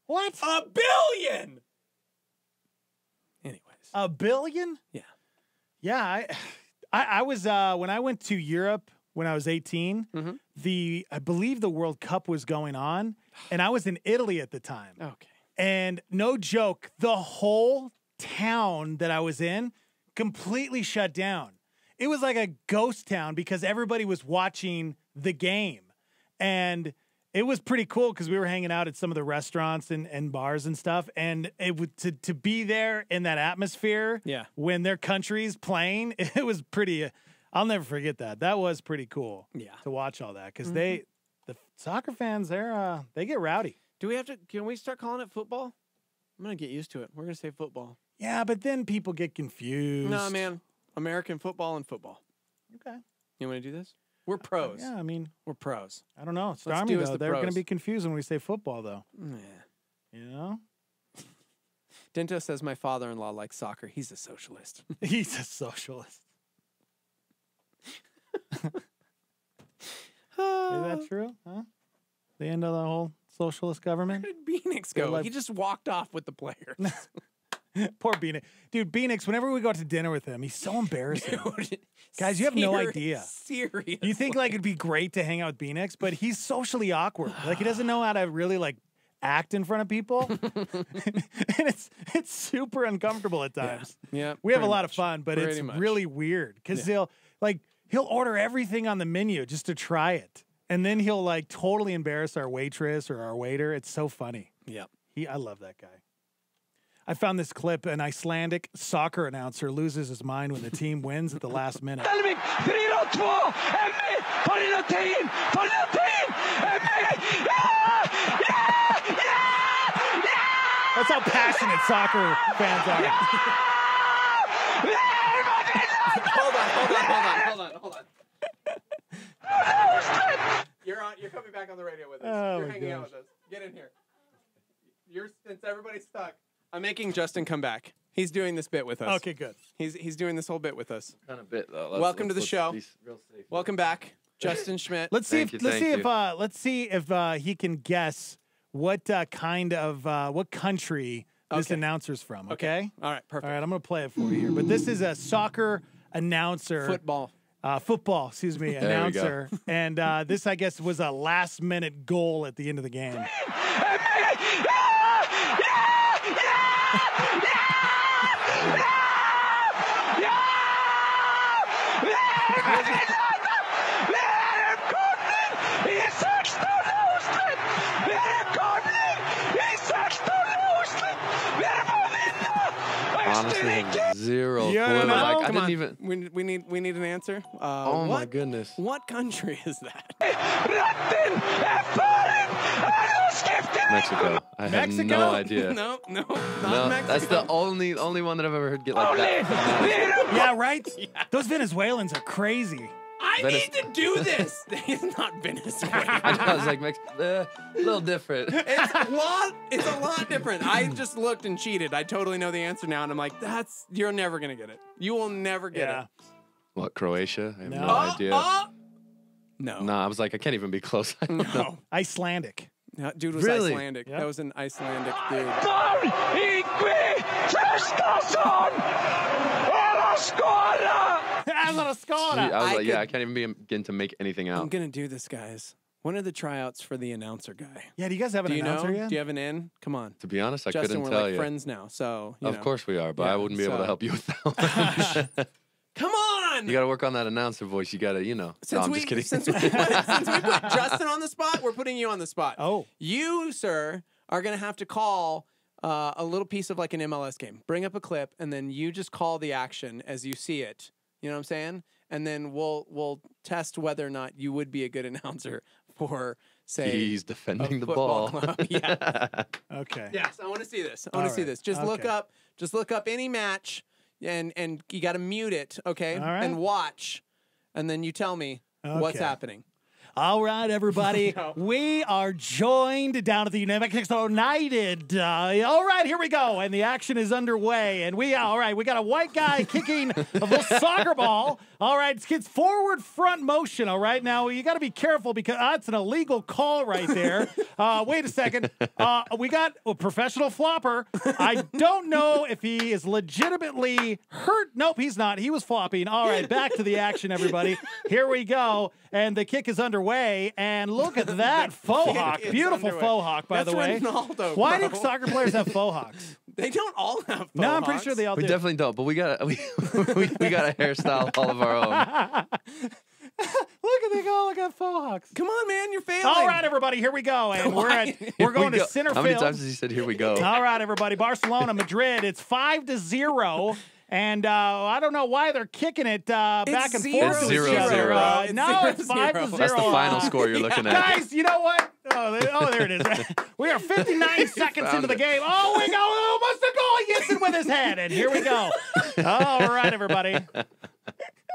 What? 1 billion! Anyways. 1 billion? Yeah. Yeah, I was when I went to Europe when I was 18, I believe the World Cup was going on, and I was in Italy at the time. Okay. And no joke, the whole town that I was in completely shut down. It was like a ghost town because everybody was watching the game. And it was pretty cool because we were hanging out at some of the restaurants and bars and stuff. And it would to be there in that atmosphere when their country's playing, it was pretty I'll never forget that. That was pretty cool to watch all that because the soccer fans, they get rowdy. Can we start calling it football? I'm going to get used to it. We're going to say football. Yeah, but then people get confused. No, man. American football and football. Okay. You want to do this? We're pros. Yeah, I mean. We're pros. I don't know. Let's Stormy, do as though, the they're going to pros. be confused when we say football, though. Yeah. Dento says my father-in-law likes soccer. He's a socialist. He's a socialist. Is that true? Huh? The end of the whole socialist government? Where did Beanix go? He just walked off with the players. Poor Beanix. Dude, Beanix, whenever we go out to dinner with him, he's so embarrassing. Dude, guys, you have no idea. Seriously. You think like it'd be great to hang out with Beanix, but he's socially awkward. Like he doesn't know how to really like act in front of people. And it's super uncomfortable at times. Yeah. We have a lot of fun, but it's really weird because he'll order everything on the menu just to try it. And then he'll like totally embarrass our waitress or our waiter. It's so funny. Yep. I love that guy. I found this clip. An Icelandic soccer announcer loses his mind when the team wins at the last minute. That's how passionate soccer fans are. Hold on. You're coming back on the radio with us. Oh, You're hanging out with us. Get in here. Since everybody's stuck. I'm making Justin come back. He's doing this bit with us. Okay, good. He's doing this whole bit with us. What kind of bit though? Welcome to the show. Be real safe. Welcome back, Justin Schmidt. Let's see if he can guess what what country this announcer's from. Okay. All right. Perfect. All right. I'm gonna play it for you here. But this is a soccer announcer. Football. football, excuse me, announcer. And this, I guess, was a last-minute goal at the end of the game. Honestly, have zero clue. Yeah, Like, I Come didn't on. even. We need an answer. Oh my goodness. What country is that? Mexico. I have no idea. No, not No, Mexico. that's the only one that I've ever heard get like that. Yeah, right? Those Venezuelans are crazy. I need to do this. He's not Venezuela. I was like, a little different. It's a lot different. I just looked and cheated. I totally know the answer now, and I'm like, you're never gonna get it. You will never get it. What, Croatia? I have no idea. No. No, I was like, I can't even be close. I don't know. Icelandic. No, dude was Really? Icelandic. Yep. That was an Icelandic dude. I was like, I can't even begin to make anything out. I'm gonna do this, guys. When are the tryouts for the announcer guy? Yeah, do you guys have an announcer yet? Do you have an in? Come on. To be honest, I Justin, couldn't we're tell like you. friends now, so you Of know. course we are, but Yeah, I wouldn't be able to so- help you with that one. Come on! You got to work on that announcer voice. You got to, no, I'm just kidding. Since we put Justin on the spot, we're putting you on the spot. Oh. You, sir, are going to have to call a little piece of like an MLS game. Bring up a clip, and then you just call the action as you see it. You know what I'm saying? And then we'll test whether or not you would be a good announcer for, say, He's defending a the football ball. club. Yeah. Okay. Yes, I want to see this. I want to see this. Just look up any match, and you got to mute it, okay? All right. And watch, and then you tell me what's Okay. happening. All right, everybody. We are joined down at the New Mexico United. All right, here we go. And the action is underway. And we got a white guy kicking a little soccer ball. All right, it's forward front motion. All right, now you got to be careful because it's an illegal call right there. Wait a second. We got a professional flopper. I don't know if he is legitimately hurt. Nope, he's not. He was flopping. All right, back to the action, everybody. Here we go. And the kick is underway. And look at that faux hawk. Beautiful faux hawk, by the way. Ronaldo, Why bro. do soccer players have faux hawks? They don't all have faux No, I'm pretty hawks. sure they all We do. definitely don't, but we got we got a hairstyle all of our own. Look at faux hawks. Come on, man, you're failing. All right, everybody, here we go. And we're going to center How field. many times has he said, here we go? All right, everybody. Barcelona, Madrid. It's 5-0. And I don't know why they're kicking it back and forth. It's with each 0-0. other. It's No, it's 0-0. 5-0. That's the final score you're looking at. Guys, you know what? Oh, there it is. We are 59 seconds into the game. Oh, we go. Almost a goal. He hits it with his head. And here we go. All right, everybody.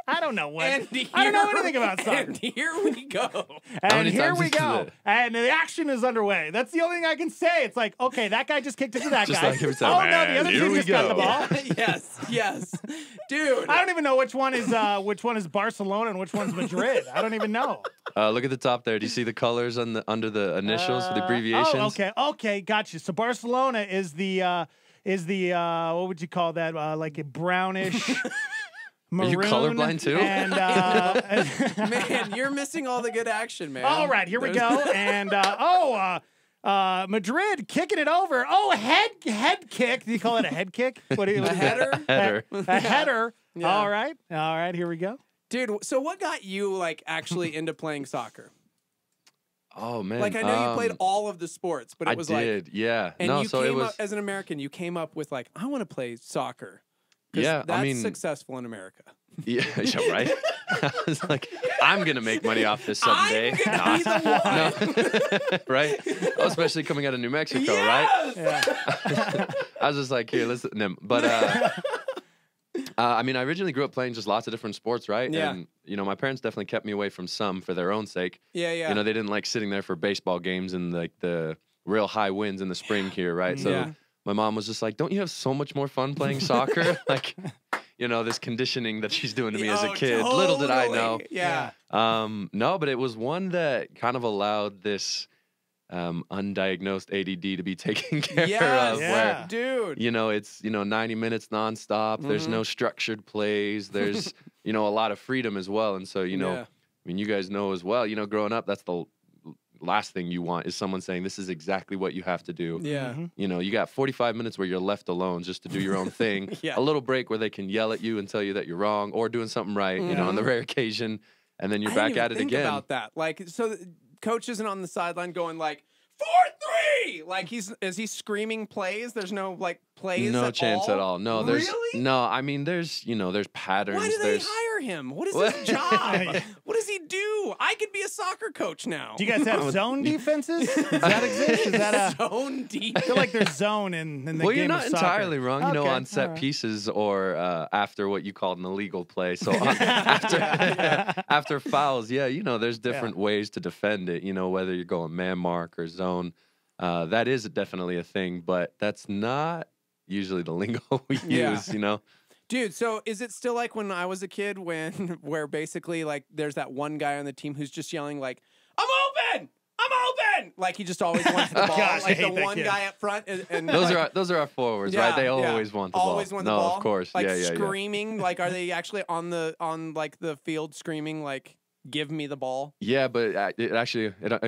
I don't know what. I don't know anything about soccer. And here we go. And here we go. And the action is underway. That's the only thing I can say. It's like, okay, that guy just kicked it to that Just guy. like every time, Oh, no, the "Man, other here team we just got the go." ball. Yes. Dude. I don't even know which one is Barcelona and which one's Madrid. I don't even know. Look at the top there. Do you see the colors under the initials, the abbreviations? Oh, okay, gotcha. So Barcelona is the what would you call that? Like a brownish. Are you maroon, colorblind too? And Man, you're missing all the good action, man. all right, here we go. And Madrid kicking it over. Oh, head kick. Do you call it a head kick? What do you? A header? Header. A header. Yeah. All right. Here we go. Dude, so what got you like actually into playing soccer? Oh man! Like I know you played all of the sports, but it was I did, yeah. And no, you so came it was up as an American. You came up with like, I want to play soccer. 'Cause Yeah, that's I mean, successful in America. Yeah, right. I was like, I'm gonna make money off this someday. I'm gonna be the No. Right? Oh, especially coming out of New Mexico, right? Yeah. I was just like, here, listen. No, but I mean, I originally grew up playing just lots of different sports, right? Yeah. And my parents definitely kept me away from some for their own sake. Yeah. They didn't like sitting there for baseball games and like the real high winds in the spring here, right? So Yeah. my mom was just like, don't you have so much more fun playing soccer? Like, this conditioning that she's doing to me as a kid. Little did I know. Yeah. No, but it was one that kind of allowed this undiagnosed ADD to be taken care Yes, of. yeah. Where, dude. you know, it's 90 minutes nonstop. There's no structured plays. There's a lot of freedom as well. And so I mean, you guys know as well. Growing up, that's the last thing you want is someone saying this is exactly what you have to do. Yeah. You got 45 minutes where you're left alone just to do your own thing. A little break where they can yell at you and tell you that you're wrong or doing something right, on the rare occasion, and then you're I back didn't even at it think again. about that. Like, so the coach isn't on the sideline going like 4-3. Like is he screaming plays? There's no like plays. No chance at all. No, there's really? no. I mean, there's patterns. Why do they hire him? What is his job? What does he do? I could be a soccer coach now. Do you guys have zone defenses? Does that exist? Is that a zone defense? I feel like there's zone in the game of soccer. Well, you're not entirely wrong. Okay, On set right. pieces or after what you called an illegal play. So after fouls, there's different ways to defend it. Whether you're going man mark or zone, that is definitely a thing. But that's not usually the lingo we use. Dude, so is it still like when I was a kid where basically like there's that one guy on the team who's just yelling like, I'm open! Like he just always wants the ball. Gosh, like I the hate that one kid. guy up front. And those are our forwards, right? They always want the ball. Always want the no, ball. of course. Like yeah. screaming. Like are they actually on the field screaming like give me the ball? Yeah, but it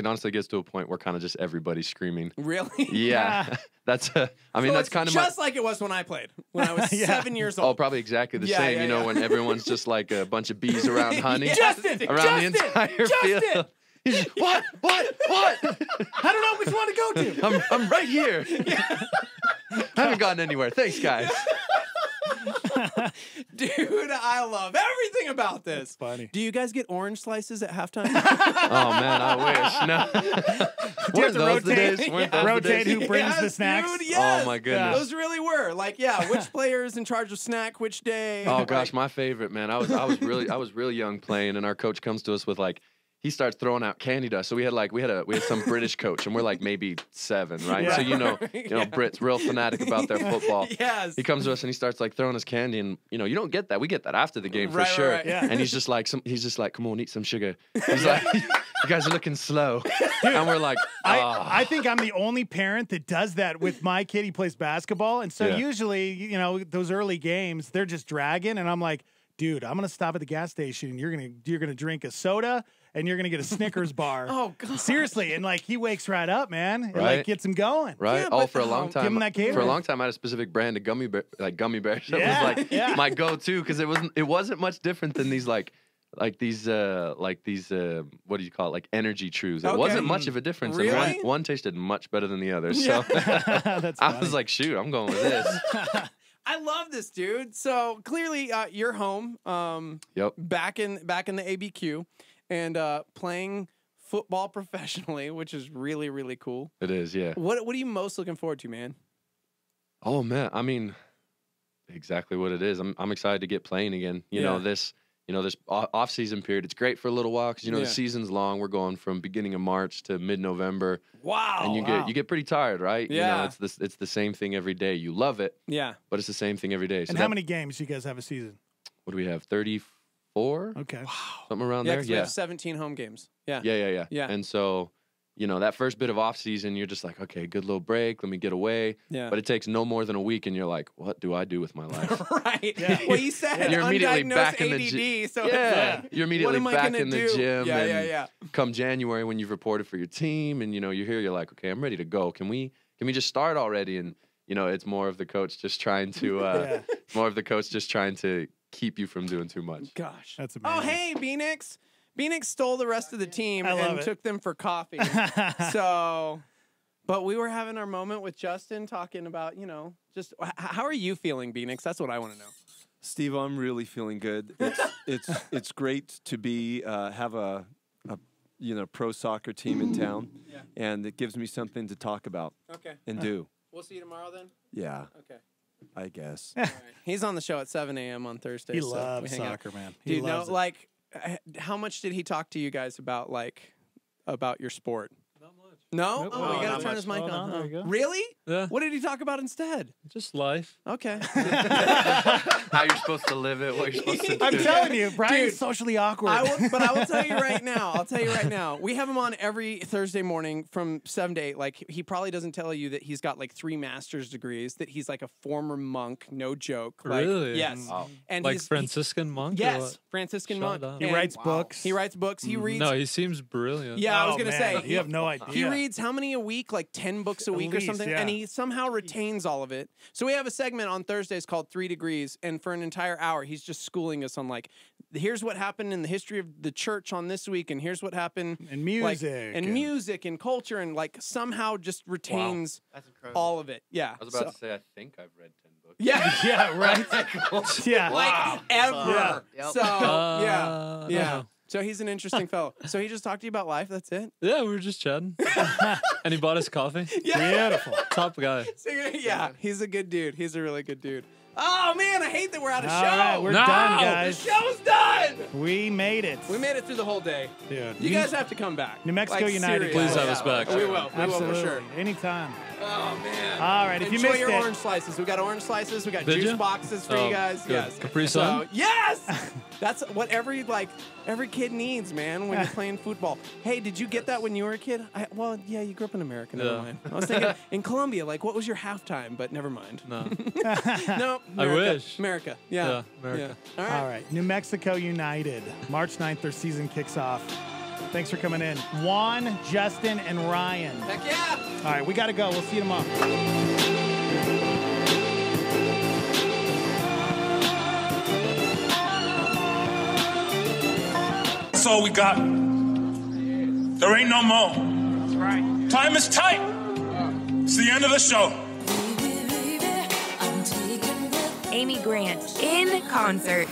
honestly gets to a point where kind of just everybody's screaming. Really? Yeah. That's that's kind of just like it was when I played when I was 7 years old. Oh, probably exactly the same. When everyone's just like a bunch of bees around honey Justin, around the entire field. He's just, what? I don't know which one to go to. I'm right here. I haven't gotten anywhere. Thanks, guys. Dude, I love everything about this. That's funny. Do you guys get orange slices at halftime? Oh man, I wish. No. Do you have to rotate who brings the snacks? Dude, yes. Oh my goodness. Those really were like, which player is in charge of snack which day? Oh gosh, my favorite, man. I was really young playing, and our coach comes to us with like, he starts throwing out candy dust. So we had some British coach, and we're like maybe 7, right? Yeah. So Brit's real fanatic about their football. Yes. He comes to us and he starts like throwing us candy, and you don't get that. We get that after the game for sure. Right. Yeah. And he's just like, come on, eat some sugar. He's like, you guys are looking slow, and we're like, I think I'm the only parent that does that with my kid. He plays basketball, and so usually, those early games, they're just dragging, and I'm like, dude, I'm gonna stop at the gas station, and you're gonna drink a soda. And you're gonna get a Snickers bar. Oh God! Seriously, and like he wakes right up, man. And Right. like gets him going. Right. Yeah, For a long time. give him that For a long time, I had a specific brand of gummy bears that was like my go-to because it wasn't much different than these what do you call it? Like energy chews. It wasn't much of a difference. Really? And one tasted much better than the other. So That's I funny. was like, shoot, I'm going with this. I love this, dude. So clearly, you're home. Yep. Back in the ABQ, and playing football professionally, which is really really cool. It is, yeah. What are you most looking forward to, man? Oh man, I mean, exactly what it is. I'm excited to get playing again. This off-season period. It's great for a little while because the season's long. We're going from beginning of March to mid-November. Wow. And you get pretty tired, right? Yeah. It's the same thing every day. You love it. Yeah. But it's the same thing every day. So And how many games do you guys have a season? What do we have? 34? Okay. Wow. Something around Yeah, there. 'cause we have 17 home games. Yeah. Yeah. And so, that first bit of off season, you're just like, okay, good little break. Let me get away. Yeah. But it takes no more than a week, and you're like, what do I do with my life? Right. Yeah. Well, you said You're immediately undiagnosed back in the ADD, so yeah. it's like, You're immediately what am I back gonna in the do? gym. Yeah. Come January when you've reported for your team, and you're here, you're like, okay, I'm ready to go. Can we just start already? And it's more of the coach just trying to keep you from doing too much. Gosh, that's amazing. Oh, hey, Phoenix. Phoenix stole the rest of the team and took them for coffee. But we were having our moment with Justin talking about, just how are you feeling, Phoenix? That's what I want to know. Steve, I'm really feeling good. It's great to be have a pro soccer team in town, and it gives me something to talk about and do. We'll see you tomorrow then? Yeah. Okay. I guess. All right. He's on the show at 7 a.m. on Thursday. He so loves we hang out. soccer, man. Dude, how much did he talk to you guys about, about your sport? Not much. No? Nope. Oh, you got to turn his mic on. There you go. Really? Yeah. What did he talk about instead? Just life. Okay. How you're supposed to live it, what you're supposed to do. I'm telling you, Brian's Dude, socially awkward. But I will tell you right now. We have him on every Thursday morning from 7 to 8. Like, he probably doesn't tell you that he's got like 3 master's degrees, that he's like a former monk, no joke. Like, Really? Yes. Wow. And Like Franciscan monk? Or Yes, what? Franciscan Shut monk. up. He writes books. He writes books. He reads. No, he seems brilliant. Yeah, I was Oh, going to man, say. you have no idea. He reads how many a week? Like 10 books a At week or least, something? yeah. And he somehow retains all of it. So we have a segment on Thursdays called 3 Degrees. And for an entire hour, he's just schooling us on like, here's what happened in the history of the church on this week. And here's what happened. And music. Music and culture. And like somehow just retains all of it. Yeah. I was about to say, I think I've read 10 books. Yeah. Yeah, right? Yeah. Like ever. Yep. So, yeah. So he's an interesting fellow. So he just talked to you about life. That's it. Yeah, we were just chatting. And he bought us coffee. Yeah. Beautiful. Top guy. So, yeah, he's a good dude. He's a really good dude. Oh man, I hate that we're out of All show. right, we're done, guys. The show's done. We made it. We made it through the whole day. Dude. You guys have to come back. New Mexico Like, United. seriously. Please have us back. We will. We Absolutely. will for sure. Anytime. Oh man. All right, if you Enjoy missed your it. orange slices. We got orange slices. We got Did juice you? boxes for Oh, you guys. good. Yes. Capri So Sun? yes, that's what every kid needs, man. When you're playing football. Hey, did you get that when you were a kid? Well, yeah, you grew up in America. Never mind. I was thinking in Colombia. Like, what was your halftime? But never mind. No. No. I wish. America. Yeah. America. Yeah. All right. New Mexico United. March 9th, their season kicks off. Thanks for coming in. Juan, Justin, and Ryan. Heck yeah. All right, we got to go. We'll see you tomorrow. That's all we got. There ain't no more. That's right. Time is tight. It's the end of the show. Amy Grant in concert.